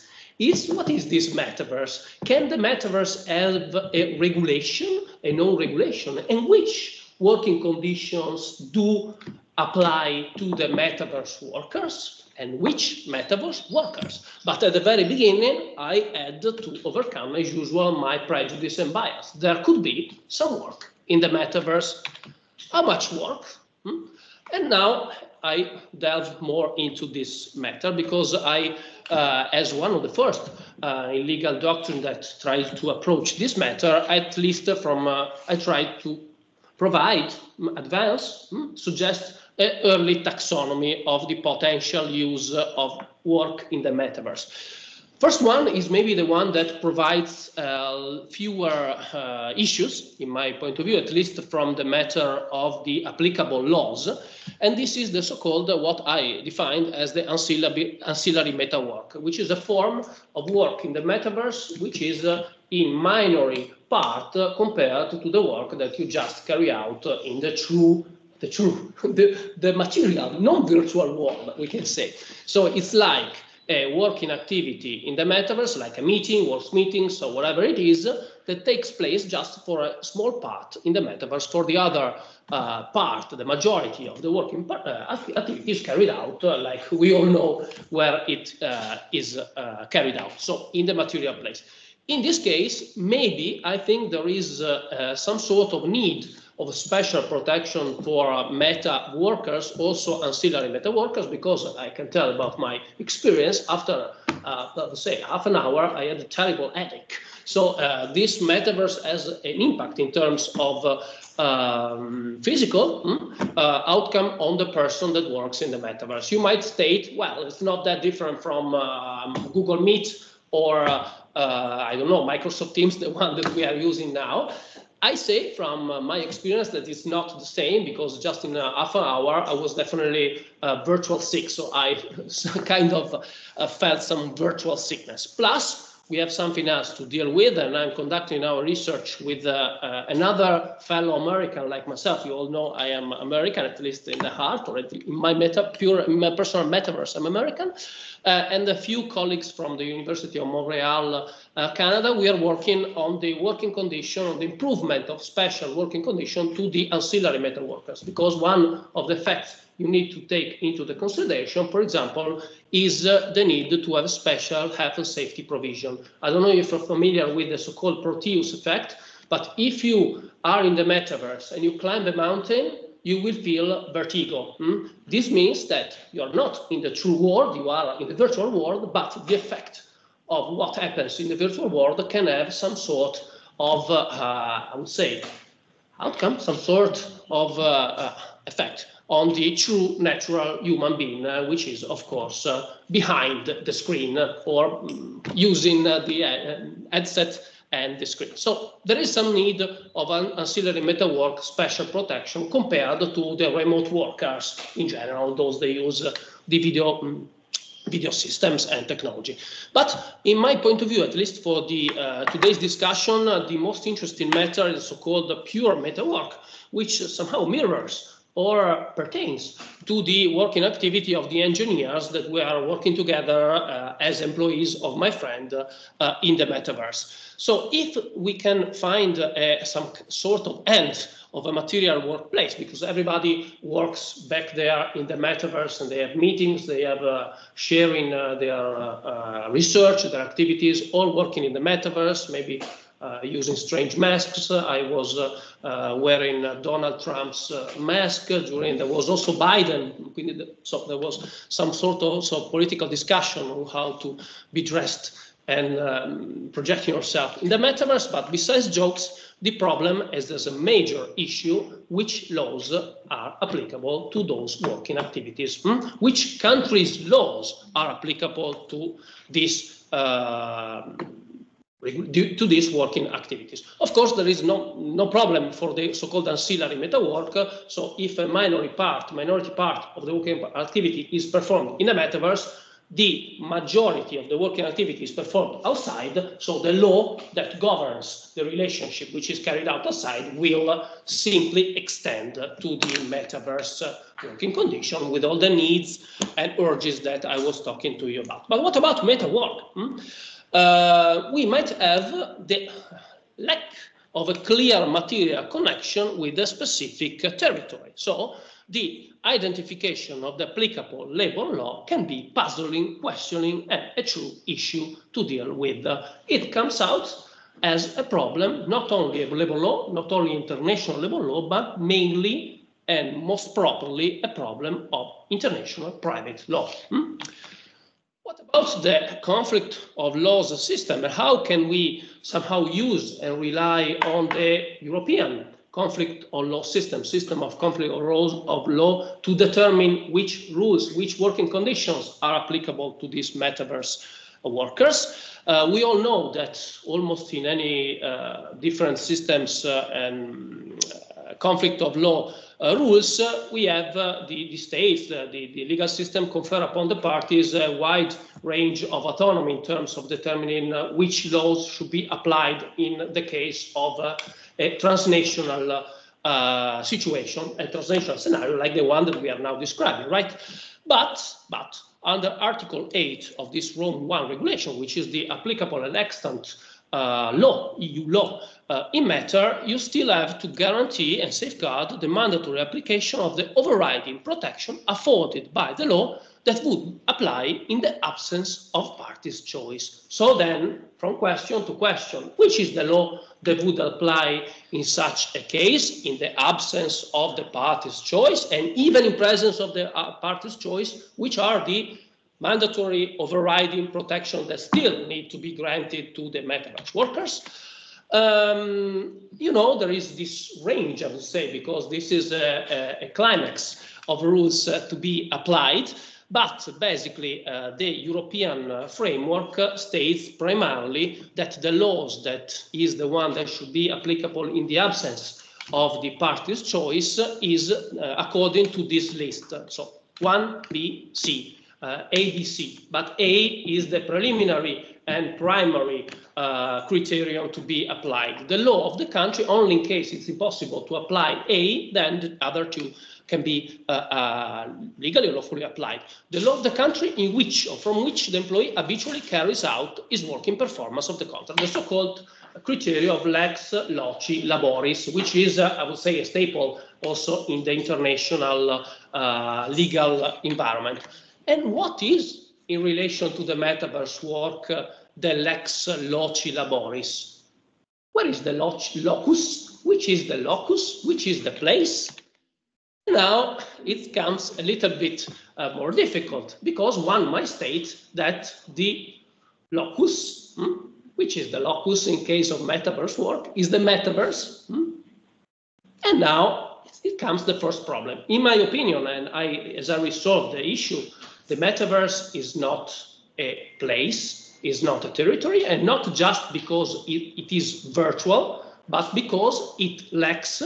What is this metaverse? Can the metaverse have a regulation, a non-regulation? And which working conditions do apply to the metaverse workers and which metaverse workers? But at the very beginning, I had to overcome, as usual, my prejudice and bias. There could be some work in the metaverse. How much work? And now I delve more into this matter because I, as one of the first in legal doctrine that tried to approach this matter, at least I tried to provide, advance, suggest an early taxonomy of the potential use of work in the metaverse. First one is maybe the one that provides fewer issues, in my point of view, at least from the matter of the applicable laws. And this is the so-called, what I defined as the ancillary meta work, which is a form of work in the metaverse, which is in minority part compared to the work that you just carry out in the material, non-virtual world, we can say. So it's like a working activity in the metaverse, like a meeting, work meetings, or whatever it is, that takes place just for a small part in the metaverse. For the other part, the majority of the working activity is carried out, like we all know where it is carried out, so in the material place. In this case, maybe I think there is some sort of need of special protection for meta workers, also ancillary meta workers, because I can tell about my experience after, let's say, half an hour, I had a terrible headache. So this metaverse has an impact in terms of physical outcome on the person that works in the metaverse. You might state, well, it's not that different from Google Meet or, I don't know, Microsoft Teams, the one that we are using now. I say from my experience that it's not the same, because just in half an hour I was definitely virtual sick, so I kind of felt some virtual sickness. Plus, we have something else to deal with, and I'm conducting our research with another fellow American like myself. You all know I am American, at least in the heart, or in my personal metaverse, I'm American. And a few colleagues from the University of Montreal, Canada. We are working on the working condition, on the improvement of special working condition to the ancillary meta workers, because one of the facts you need to take into the consideration, for example, is the need to have special health and safety provision. I don't know if you're familiar with the so-called Proteus effect, but if you are in the metaverse and you climb a mountain, you will feel vertigo. This means that you're not in the true world, you are in the virtual world, but the effect of what happens in the virtual world can have some sort of, I would say, outcome, some sort of effect on the true natural human being, which is, of course, behind the screen or using the headset and the screen. So there is some need of an ancillary metawork special protection compared to the remote workers in general, those they use the video systems and technology. But in my point of view, at least for the today's discussion, the most interesting matter is so-called pure metawork, which somehow mirrors or pertains to the working activity of the engineers that we are working together as employees of my friend in the metaverse. So if we can find some sort of end of a material workplace, because everybody works back there in the metaverse and they have meetings, they have sharing their research, their activities, all working in the metaverse, maybe using strange masks. I was wearing Donald Trump's mask during, there was also Biden, so there was some sort of political discussion on how to be dressed and projecting yourself in the metaverse. But besides jokes, the problem is there's a major issue: which laws are applicable to those working activities? Which countries' laws are applicable to this these working activities? Of course, there is no problem for the so-called ancillary metawork. So if a minority part of the working activity is performed in a metaverse, the majority of the working activity is performed outside, so the law that governs the relationship which is carried out outside will simply extend to the metaverse working condition with all the needs and urges that I was talking to you about. But what about metawork? We might have the lack of a clear material connection with a specific territory. So the identification of the applicable labor law can be puzzling, questioning, and a true issue to deal with. It comes out as a problem, not only of labor law, not only international labor law, but mainly and most properly a problem of international private law. What about the conflict of laws system? How can we somehow use and rely on the European conflict of law system of conflict of law to determine which rules, which working conditions are applicable to these metaverse workers? We all know that almost in any different systems and conflict of law rules, we have the states, the legal system confer upon the parties a wide range of autonomy in terms of determining which laws should be applied in the case of a transnational situation, a transnational scenario like the one that we are now describing, right? But under Article 8 of this Rome 1 regulation, which is the applicable and extant law, EU law, in matter, you still have to guarantee and safeguard the mandatory application of the overriding protection afforded by the law that would apply in the absence of parties' choice. So then, from question to question, which is the law that would apply in such a case, in the absence of the parties' choice, and even in presence of the parties' choice, which are the mandatory overriding protection that still need to be granted to the metaverse workers? You know, there is this range, I would say, because this is a climax of rules to be applied. But basically, the European framework states primarily that the laws that is the one that should be applicable in the absence of the party's choice is according to this list. So 1, B, C, A, B, C. But A is the preliminary and primary criterion to be applied. The law of the country, only in case it's impossible to apply A, then the other two can be legally or lawfully applied. The law of the country in which or from which the employee habitually carries out his working performance of the contract, the so-called criteria of lex loci laboris, which is, I would say, a staple also in the international legal environment. And what is, in relation to the metaverse work, the lex loci laboris? Where is the locus? Which is the locus? Which is the place? Now it comes a little bit more difficult, because one might state that the locus, which is the locus in case of metaverse work, is the metaverse. And now it comes the first problem. In my opinion, and as I resolve the issue, the metaverse is not a place, is not a territory, and not just because it is virtual, but because it lacks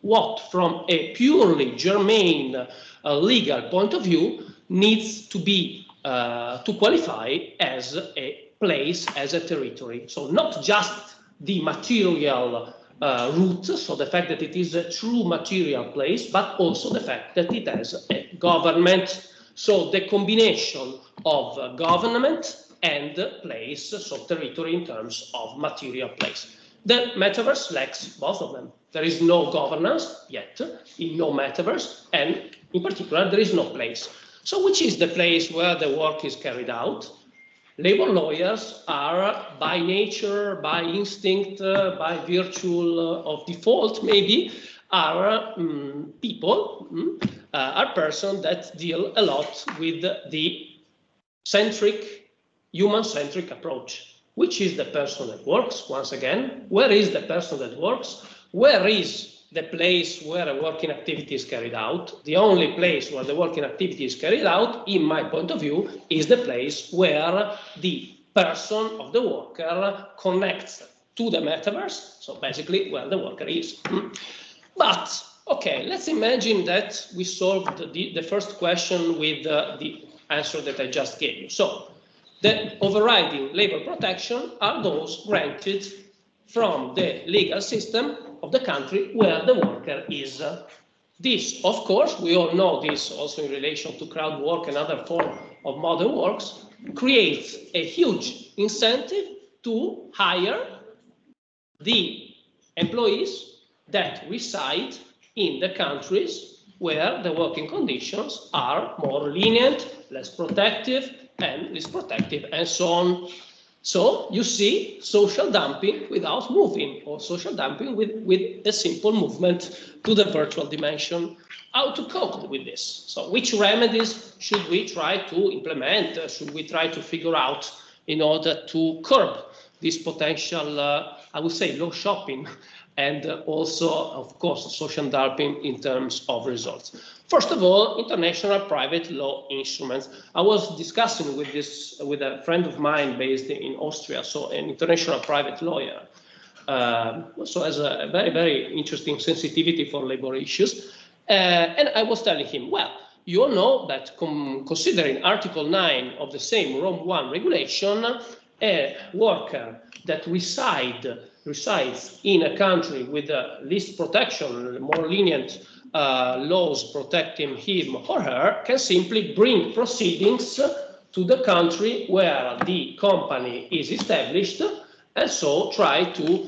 what, from a purely germane legal point of view, needs to be to qualify as a place, as a territory. So not just the material root, so the fact that it is a true material place, but also the fact that it has a government. So the combination of government and place, so territory in terms of material place. The metaverse lacks both of them. There is no governance yet in no metaverse, and in particular, there is no place. So which is the place where the work is carried out? Labor lawyers are by nature, by instinct, by virtue of default, maybe, are people, are persons that deal a lot with the human-centric approach. Which is the person that works? Once again, where is the person that works? Where is the place where a working activity is carried out? The only place where the working activity is carried out, in my point of view, is the place where the person of the worker connects to the metaverse, so basically where the worker is. But, okay, let's imagine that we solved the first question with the answer that I just gave you. So, the overriding labor protection are those granted from the legal system of the country where the worker is. This, of course, we all know this also in relation to crowd work and other forms of modern works, creates a huge incentive to hire the employees that reside in the countries where the working conditions are more lenient, less protective, and so on. So you see social dumping without moving, or social dumping with a simple movement to the virtual dimension. How to cope with this? So which remedies should we try to implement? Should we try to figure out in order to curb this potential, I would say, low shopping, and also, of course, social dumping in terms of results? First of all, international private law instruments. I was discussing with a friend of mine based in Austria, so an international private lawyer, so has a very, very interesting sensitivity for labor issues. And I was telling him, well, you all know that considering Article 9 of the same Rome 1 regulation, a worker that resides in a country with least protection, more lenient laws protecting him or her, can simply bring proceedings to the country where the company is established, and so try to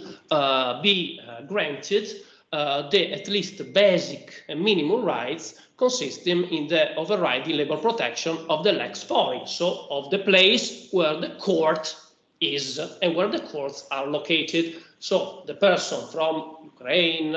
be granted the at least basic and minimum rights consisting in the overriding labor protection of the lex fori, so of the place where the court is and where the courts are located. So the person from Ukraine,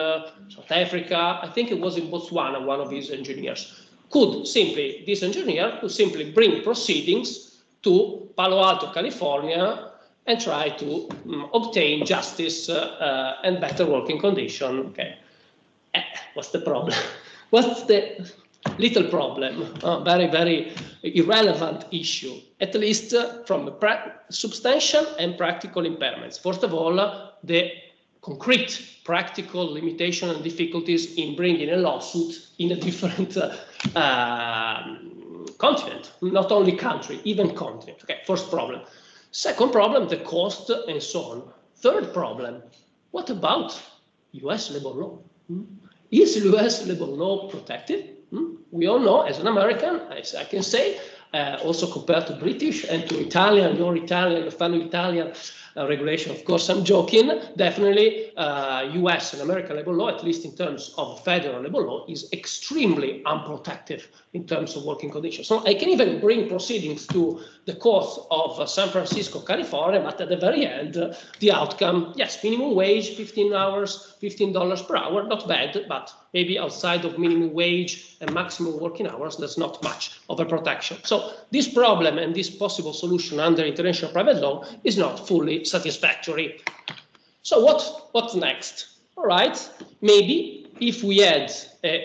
South Africa, I think it was in Botswana, one of his engineers, this engineer could simply bring proceedings to Palo Alto, California, and try to obtain justice and better working condition. Okay, what's the problem? What's the little problem? Very, very irrelevant issue, at least from substantial and practical impairments. First of all, the concrete practical limitation and difficulties in bringing a lawsuit in a different continent, not only country, even continent. Okay, first problem. Second problem, the cost and so on. Third problem, what about US labor law? Is US labor law protected? We all know, as an American, as I can say, also compared to British and to Italian, your Italian, fellow Italian, regulation. Of course, I'm joking. Definitely, US and American labor law, at least in terms of federal labor law, is extremely unprotective in terms of working conditions. So I can even bring proceedings to the court of San Francisco, California, but at the very end, the outcome, yes, minimum wage, 15 hours, $15 per hour, not bad, but maybe outside of minimum wage and maximum working hours, that's not much of a protection. So this problem and this possible solution under international private law is not fully satisfactory. So what's next? All right, maybe if we had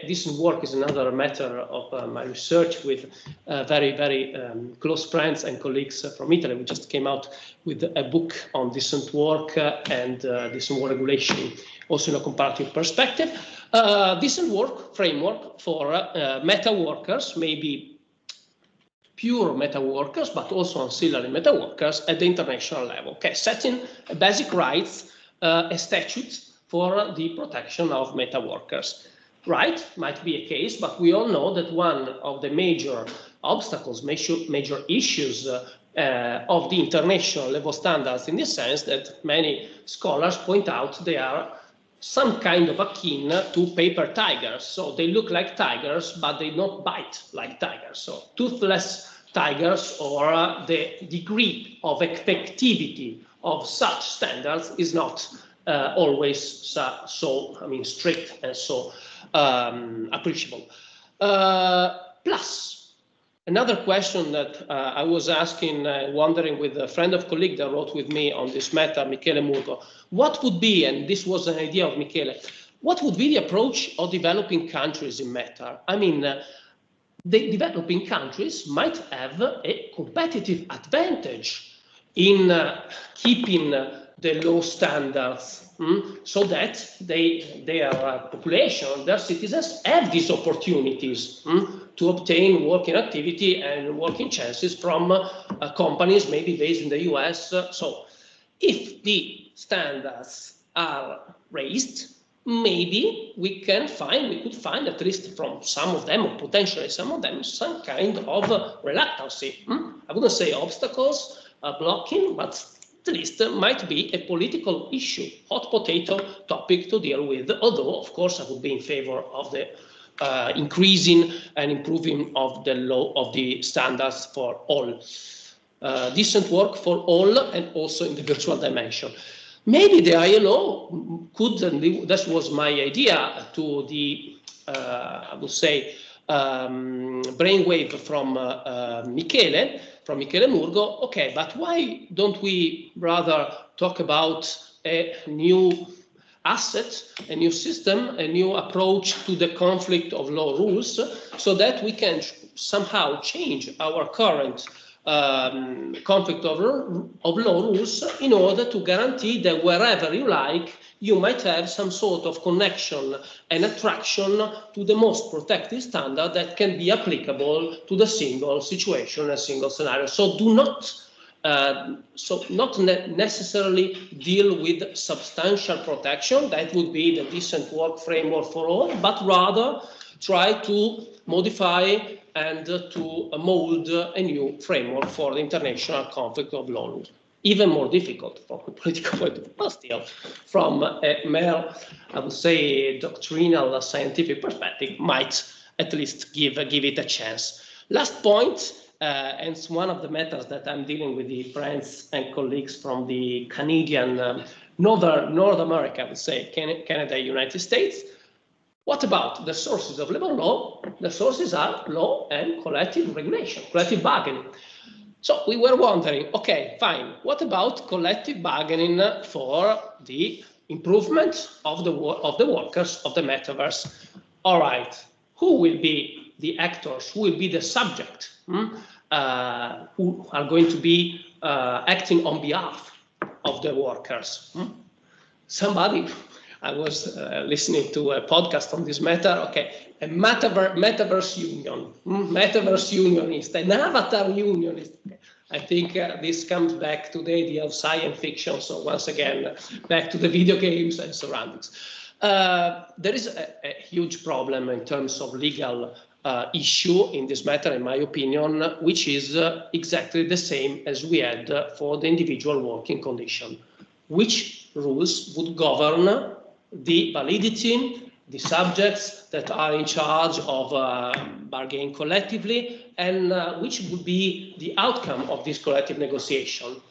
decent work is another matter of my research with very close friends and colleagues from Italy. We just came out with a book on decent work and decent work regulation, also in a comparative perspective. Decent work framework for meta workers, maybe pure meta workers, but also ancillary meta workers at the international level. Okay, setting basic rights, a statute for the protection of meta workers. Right, might be a case, but we all know that one of the major obstacles, major issues of the international level standards, in the sense that many scholars point out they are some kind of akin to paper tigers. So they look like tigers, but they don't bite like tigers. So toothless tigers, or the degree of effectivity of such standards is not always so strict and so appreciable. Plus, another question that I was asking, wondering with a friend of colleague that wrote with me on this matter, Michele Murgo, what would be, and this was an idea of Michele, what would be the approach of developing countries in matter? I mean, the developing countries might have a competitive advantage in keeping the low standards, so that their population, their citizens have these opportunities to obtain working activity and working chances from companies maybe based in the US. So if the standards are raised, maybe we could find, at least from some of them, or potentially some of them, some kind of reluctancy. I wouldn't say obstacles, blocking, but at least might be a political issue, hot potato topic to deal with, although, of course, I would be in favor of the increasing and improving of the law of the standards for all. Decent work for all, and also in the virtual dimension. Maybe the ILO could, and that was my idea to the, I would say, brainwave from Michele Murgo. Okay, but why don't we rather talk about a new asset, a new system, a new approach to the conflict of law rules, so that we can somehow change our current conflict of law rules in order to guarantee that wherever you like, you might have some sort of connection and attraction to the most protective standard that can be applicable to the single situation, a single scenario. So do not not necessarily deal with substantial protection, that would be the decent work framework for all, but rather try to modify and to mold a new framework for the international conflict of law. Even more difficult from a political point of view, but still from a mere, I would say, doctrinal scientific perspective, might at least give it a chance. Last point, and it's one of the matters that I'm dealing with the friends and colleagues from the Canadian, North America, I would say, Canada, United States. What about the sources of labor law? The sources are law and collective regulation, collective bargaining. So we were wondering, okay, fine, what about collective bargaining for the improvement of the workers of the metaverse? All right, who will be the actors, who will be the subject, who are going to be acting on behalf of the workers? Somebody, I was listening to a podcast on this matter. Okay, a metaverse union, metaverse unionist, an avatar unionist. I think this comes back to the idea of science fiction. So once again, back to the video games and surroundings. There is a huge problem in terms of legal issue in this matter, in my opinion, which is exactly the same as we had for the individual working condition. Which rules would govern the validity, the subjects that are in charge of bargaining collectively, and which would be the outcome of this collective negotiation?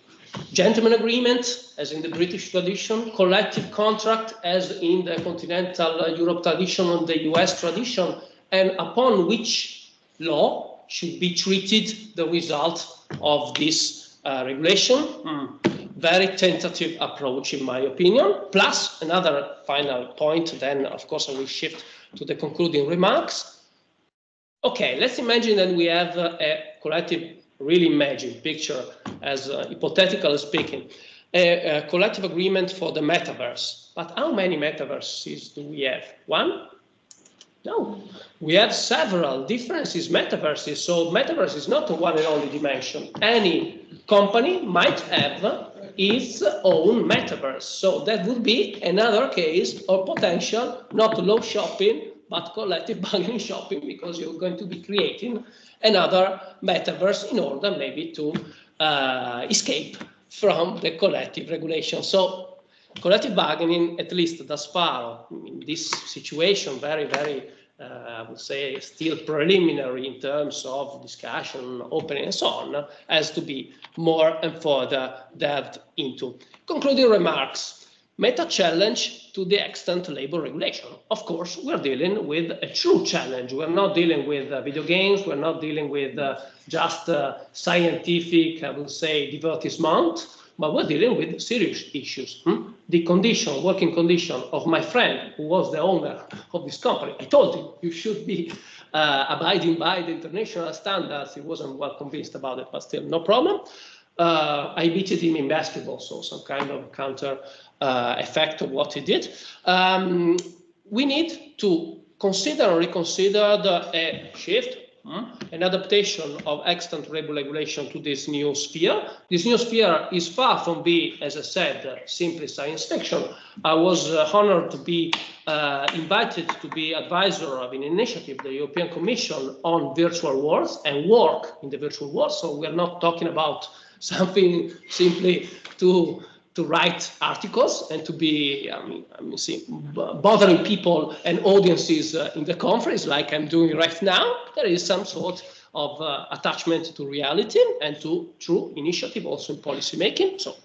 Gentleman agreement, as in the British tradition, collective contract, as in the continental Europe tradition and the US tradition, and upon which law should be treated the result of this regulation. Very tentative approach, in my opinion. Plus, another final point, then, of course, I will shift to the concluding remarks. Okay, let's imagine that we have a collective, really imagine, picture, as hypothetically speaking, a collective agreement for the metaverse. But how many metaverses do we have? One? No, we have several differences, metaverses. So metaverse is not a one and only dimension. Any company might have its own metaverse. So that would be another case of potential, not law shopping, but collective bargaining shopping, because you're going to be creating another metaverse in order maybe to escape from the collective regulation. So collective bargaining, at least thus far, in this situation, very, I would say, still preliminary in terms of discussion, opening, and so on, has to be more and further delved into. Concluding remarks. Meta challenge to the extant labor regulation. Of course, we're dealing with a true challenge. We're not dealing with video games. We're not dealing with just scientific, I would say, divertissement, but we're dealing with serious issues. The condition, working condition of my friend, who was the owner of this company, I told him, you should be abiding by the international standards. He wasn't well convinced about it, but still, no problem. I beated him in basketball, so some kind of counter effect of what he did. We need to consider and reconsider a shift, an adaptation of extant regulation to this new sphere. This new sphere is far from being, as I said, simply science fiction. I was honored to be invited to be advisor of an initiative, the European Commission, on virtual worlds and work in the virtual world. So we're not talking about something simply to write articles and to be bothering people and audiences in the conference like I'm doing right now. There is some sort of attachment to reality and to true initiative also in policy making. So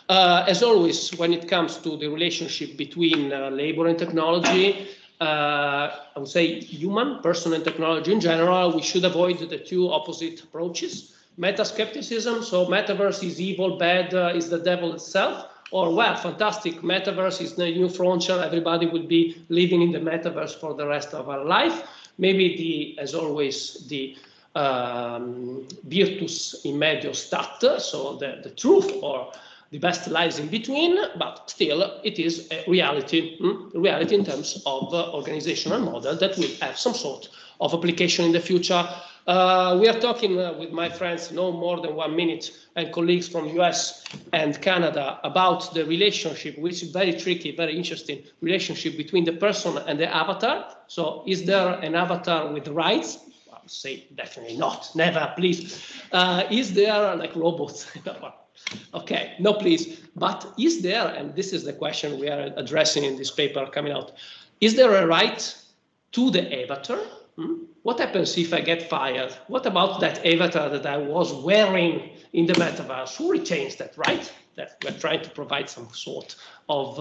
as always, when it comes to the relationship between labor and technology, I would say human, person and technology in general, we should avoid the two opposite approaches. Meta-skepticism, so metaverse is evil, bad, is the devil itself, or well, fantastic, metaverse is the new frontier, everybody will be living in the metaverse for the rest of our life. Maybe as always, the virtus in medio stat, so the truth or the best lies in between, but still it is a reality, reality in terms of organizational model that will have some sort of application in the future. We are talking with my friends no more than 1 minute and colleagues from US and Canada about the relationship, which is very tricky, very interesting relationship between the person and the avatar. So is there an avatar with rights? I would say definitely not, never, please. Is there like robots? Okay, no, please. But is there, and this is the question we are addressing in this paper coming out, is there a right to the avatar? What happens if I get fired? What about that avatar that I was wearing in the metaverse? Who retains that right? That we're trying to provide some sort of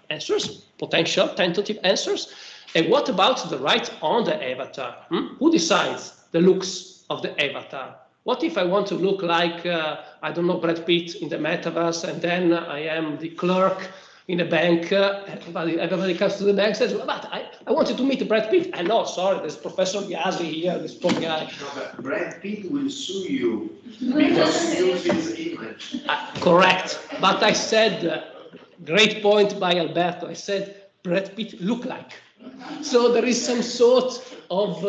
answers, potential tentative answers. And what about the right on the avatar? Who decides the looks of the avatar? What if I want to look like, I don't know, Brad Pitt in the metaverse, and then I am the clerk in a bank, everybody comes to the bank and says, well, but I wanted to meet Brad Pitt. I know, sorry, there's Professor Biasi here, this poor guy. No, but Brad Pitt will sue you because you use his image. Correct. But I said, great point by Alberto, I said, Brad Pitt look like. So there is some sort of,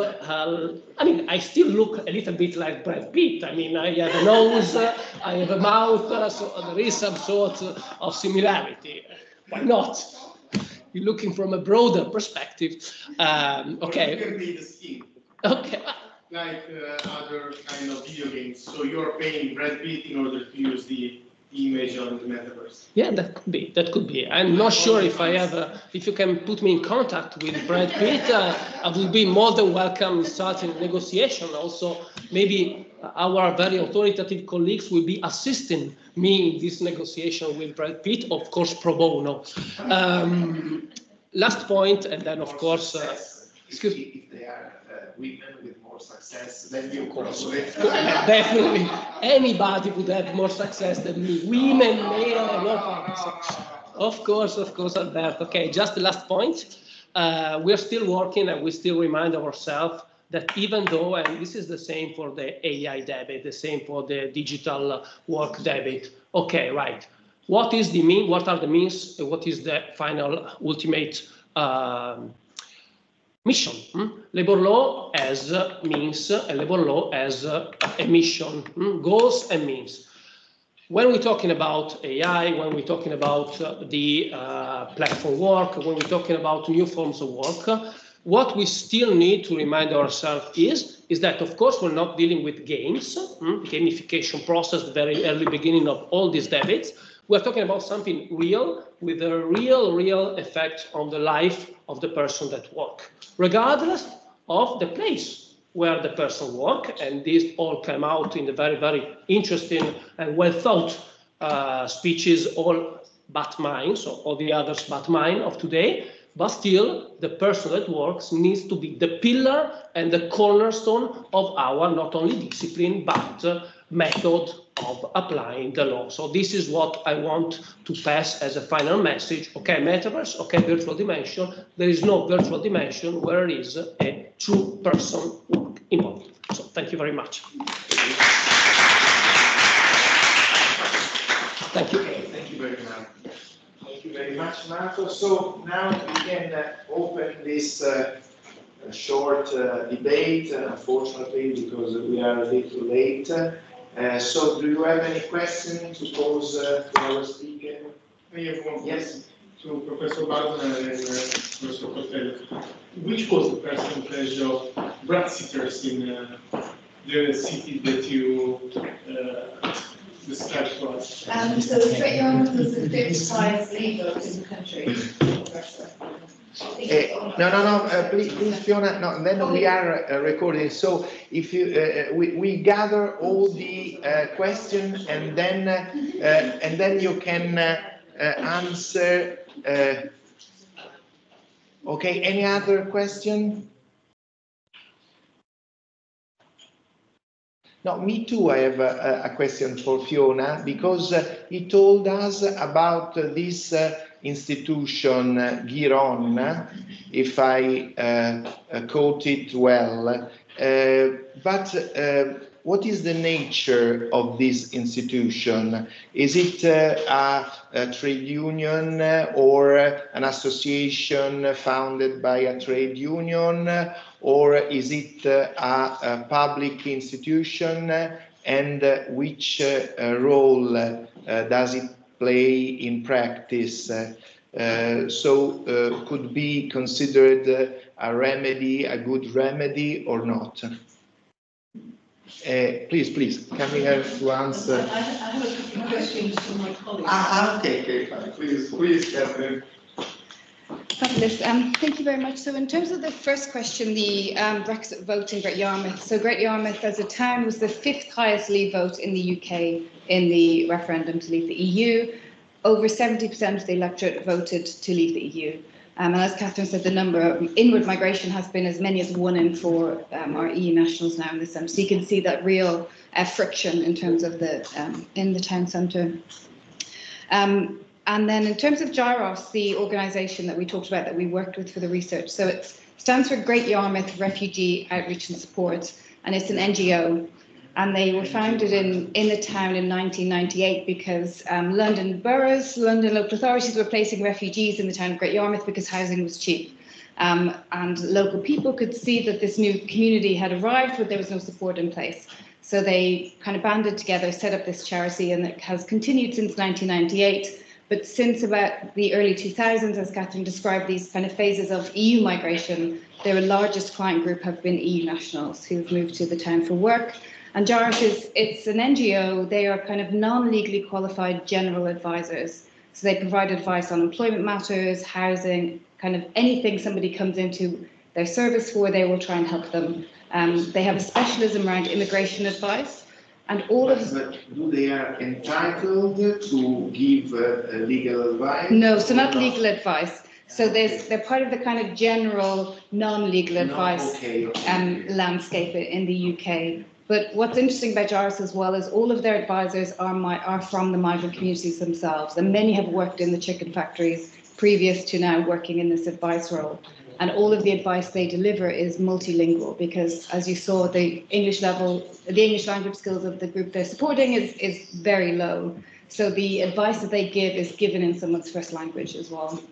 I mean, I still look a little bit like Brad Pitt. I mean, I have a nose, I have a mouth, so there is some sort of similarity. Why not? You're looking from a broader perspective. Okay. You can be the skin. Okay. Like other kind of video games. So you're paying Brad Pitt in order to use the image on the metaverse. Yeah, that could be. That could be. I'm not sure if I have. If you can put me in contact with Brad Pitt, I will be more than welcome starting negotiation. Also, maybe our very authoritative colleagues will be assisting me in this negotiation with Brad Pitt, of course, pro bono. Last point, and then of course, excuse me. If they are women with more success than you, of course. Definitely, anybody would have more success than me. Women, male, and all. Of course, Alberto. Okay, just the last point. We are still working, and we still remind ourselves that even though, and this is the same for the AI debit, the same for the digital work debit. Okay, right. What is the mean? What are the means? What is the final ultimate mission? Labor law as means, labor law as a mission, goals and means. When we're talking about AI, when we're talking about the platform work, when we're talking about new forms of work, what we still need to remind ourselves is that, of course, we're not dealing with games, gamification process, the very early beginning of all these debits. We're talking about something real, with a real effect on the life of the person that works, regardless of the place where the person works. And these all came out in the very interesting and well thought speeches, all but mine, so all the others but mine of today. But still, the person that works needs to be the pillar and the cornerstone of our not only discipline, but method of applying the law. So this is what I want to pass as a final message. Okay, metaverse, okay, virtual dimension. There is no virtual dimension where there is a true person work involved. So thank you very much. Thank you. Okay, thank you very much. Thank you very much, Marco. So now we can open this short debate, unfortunately, because we are a little late. So do you have any questions to pose to our speaker? I have one Yes. To Professor Bardner and Professor Costello. Which was the percentage of Brexiters in the city that you described to us? So Great Yarmouth was the fifth highest league vote in the country. No, please, Fiona. No, then we are recording. So if you, we gather all the questions, and then you can answer. Okay. Any other question? No, me too. I have a question for Fiona, because he told us about this institution, Giron, if I quote it well. But what is the nature of this institution? Is it a trade union or an association founded by a trade union? Or is it a public institution, and which role does it play in practice? So could be considered a remedy, a good remedy, or not? Please, come here to answer. I have a couple of questions from my colleagues. Okay, fine. Please, Catherine. Fabulous. Thank you very much. So in terms of the first question, the Brexit vote in Great Yarmouth. So Great Yarmouth as a town was the fifth highest leave vote in the UK in the referendum to leave the EU. Over 70% of the electorate voted to leave the EU. And as Catherine said, the number of inward migration has been as many as 1 in 4 our EU nationals now in the centre. So you can see that real friction in terms of the in the town centre. And then in terms of GYROS, the organisation that we talked about that we worked with for the research, so it stands for Great Yarmouth Refugee Outreach and Support, and it's an NGO. And they were founded in the town in 1998 because London boroughs, London local authorities were placing refugees in the town of Great Yarmouth because housing was cheap. And local people could see that this new community had arrived, but there was no support in place. So they kind of banded together, set up this charity, and it has continued since 1998. But since about the early 2000s, as Catherine described, these kind of phases of EU migration, their largest client group have been EU nationals who've moved to the town for work. And JARIS it's an NGO. They are kind of non-legally qualified general advisors. So they provide advice on employment matters, housing, kind of anything somebody comes into their service for, they will try and help them. They have a specialism around immigration advice, and all of. But do they are entitled to give legal advice? No, so not legal advice. So they're part of the kind of general non-legal advice landscape in the UK. But what's interesting about JARIS as well is all of their advisors are from the migrant communities themselves, and many have worked in the chicken factories previous to now working in this advice role. And all of the advice they deliver is multilingual because, as you saw, the English language skills of the group they're supporting is very low. So the advice that they give is given in someone's first language as well.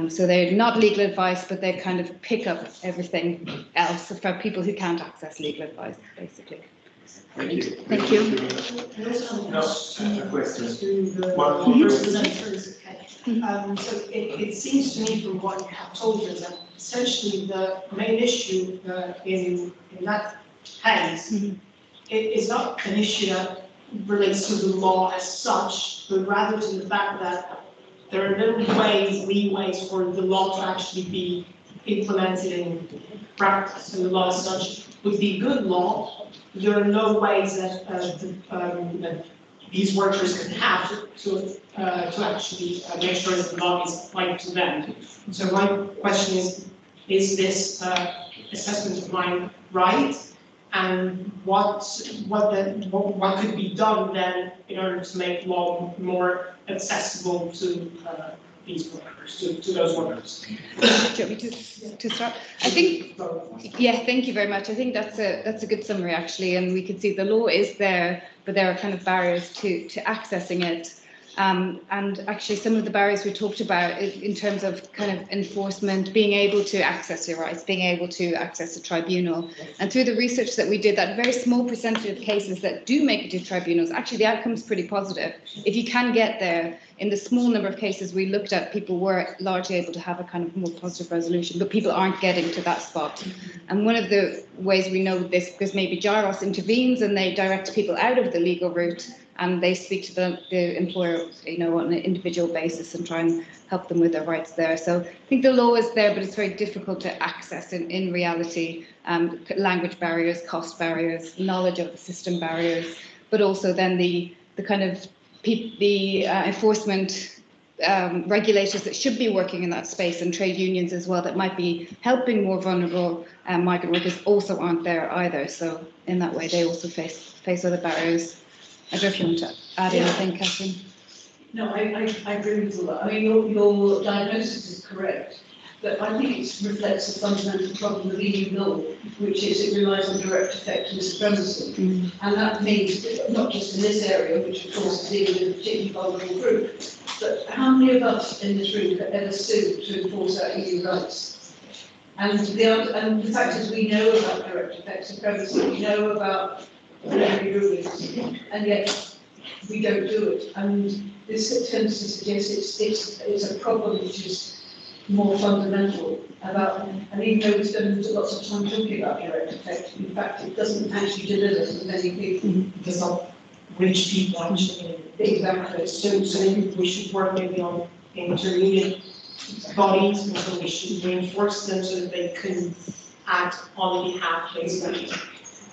So they're not legal advice, but they kind of pick up everything else for people who can't access legal advice, basically. Thank you. Thank you. No, questions. So it seems to me from what you have told us that essentially the main issue in that case is not an issue that relates to the law as such, but rather to the fact that there are little leeways for the law to actually be implemented in practice. And the law as such would be good law. There are no ways that these workers can have to actually make sure that the law is applied to them. So my question is this assessment of mine right? And what could be done then in order to make law more accessible to these workers, to those workers? Do you want me to start? I think, yeah, thank you very much. I think that's a good summary actually, and we can see the law is there, but there are kind of barriers to accessing it. And actually some of the barriers we talked about in terms of kind of enforcement, being able to access your rights, being able to access a tribunal. And through the research that we did, that very small percentage of cases that do make it to tribunals, actually the outcome is pretty positive. If you can get there, in the small number of cases we looked at, people were largely able to have a kind of more positive resolution, but people aren't getting to that spot. And one of the ways we know this, because maybe JARIS intervenes and they direct people out of the legal route, and they speak to the employer, on an individual basis and try and help them with their rights there. So I think the law is there, but it's very difficult to access in reality. Language barriers, cost barriers, knowledge of the system barriers, but also then the kind of enforcement regulators that should be working in that space, and trade unions as well that might be helping more vulnerable migrant workers also aren't there either. So in that way, they also face other barriers. I don't know if you want to add anything, Catherine. No, I agree with all that. I mean, your diagnosis is correct, but I think it reflects a fundamental problem with EU law, which is it relies on direct effect and supremacy. And that means, not just in this area, which of course is dealing with a particularly vulnerable group, but how many of us in this room have ever sued to enforce our EU rights? And the fact is we know about direct effect supremacy, we know about plenary rulings, and yet we don't do it. And this tends to suggest it's a problem which is more fundamental about, and even though we spend lots of time talking about direct effect, in fact it doesn't actually deliver for many people. Because of rich people actually. Exactly. So maybe we should work maybe on intermediate bodies, and so we should reinforce them so that they can act on behalf basically.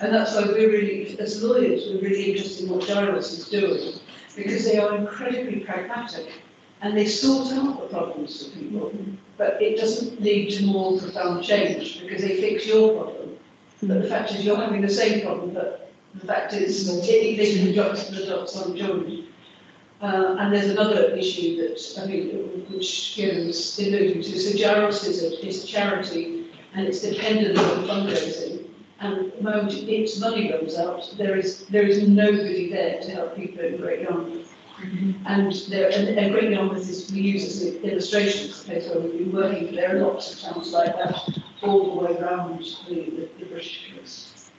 And that's why we're really, as lawyers, we're really interested in what JARIS is doing, because they are incredibly pragmatic and they sort out the problems for people, but it doesn't lead to more profound change because they fix your problem. But the fact is you're having the same problem, but the fact is the dots aren't joined. And there's another issue that I think which Kieran was alluding to. So JARIS is a charity and it's dependent on fundraising. And the moment its money runs out, there is nobody there to help people in Great Yarmouth. And Great Yarmouth we use as an illustration of the place where we've been working. There are lots of towns like that all the way around the British coast.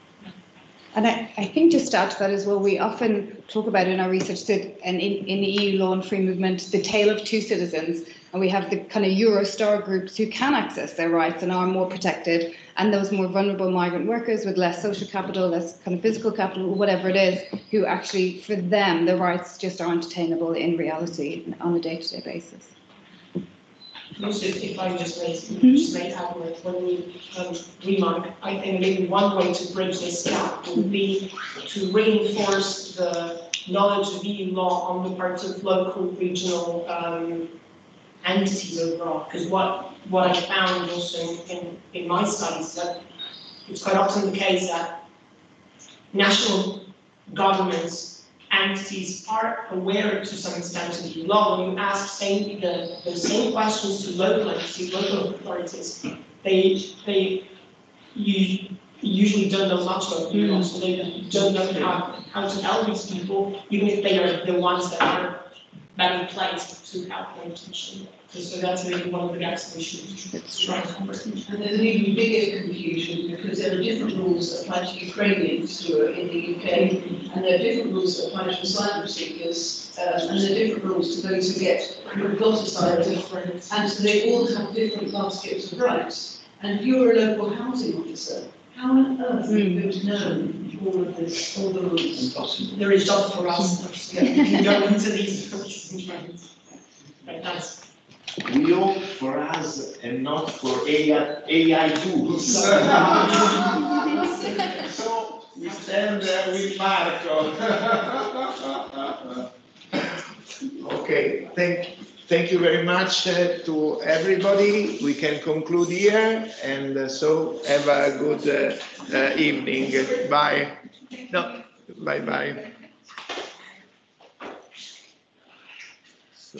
And I think just to add to that as well, we often talk about in our research that, and in the EU law and free movement, the tale of two citizens, and we have the kind of Eurostar groups who can access their rights and are more protected, and those more vulnerable migrant workers with less social capital, less kind of physical capital, whatever it is, who actually, for them, the rights just aren't attainable in reality on a day-to-day basis. Also, if I just may add one remark, I think maybe one way to bridge this gap would be to reinforce the knowledge of EU law on the part of local, regional entities overall. Because what I found also in my studies is that it's quite often the case that national governments entities are aware to some extent of the law. When you ask the same questions to local entities, local authorities, they usually don't know much about the law, so they don't know how to help these people, even if they are the ones that are better placed to help them teach. So that's maybe one of the gaps we should try to cover. And there's an even bigger confusion because there are different rules that apply to Ukrainians who are in the UK, and there are different rules that apply to asylum seekers, and there are different rules to those who've got asylum, and so they all have different baskets of rights. And if you're a local housing officer, how on earth are you going to know all of this, all the rules? Impossible. There is job for us. We can go into these things. Right, thanks. We hope for us and not for AI tools. So we stand with Marco. Okay, thank you very much to everybody. We can conclude here, and so have a good evening. Bye. No, bye. So.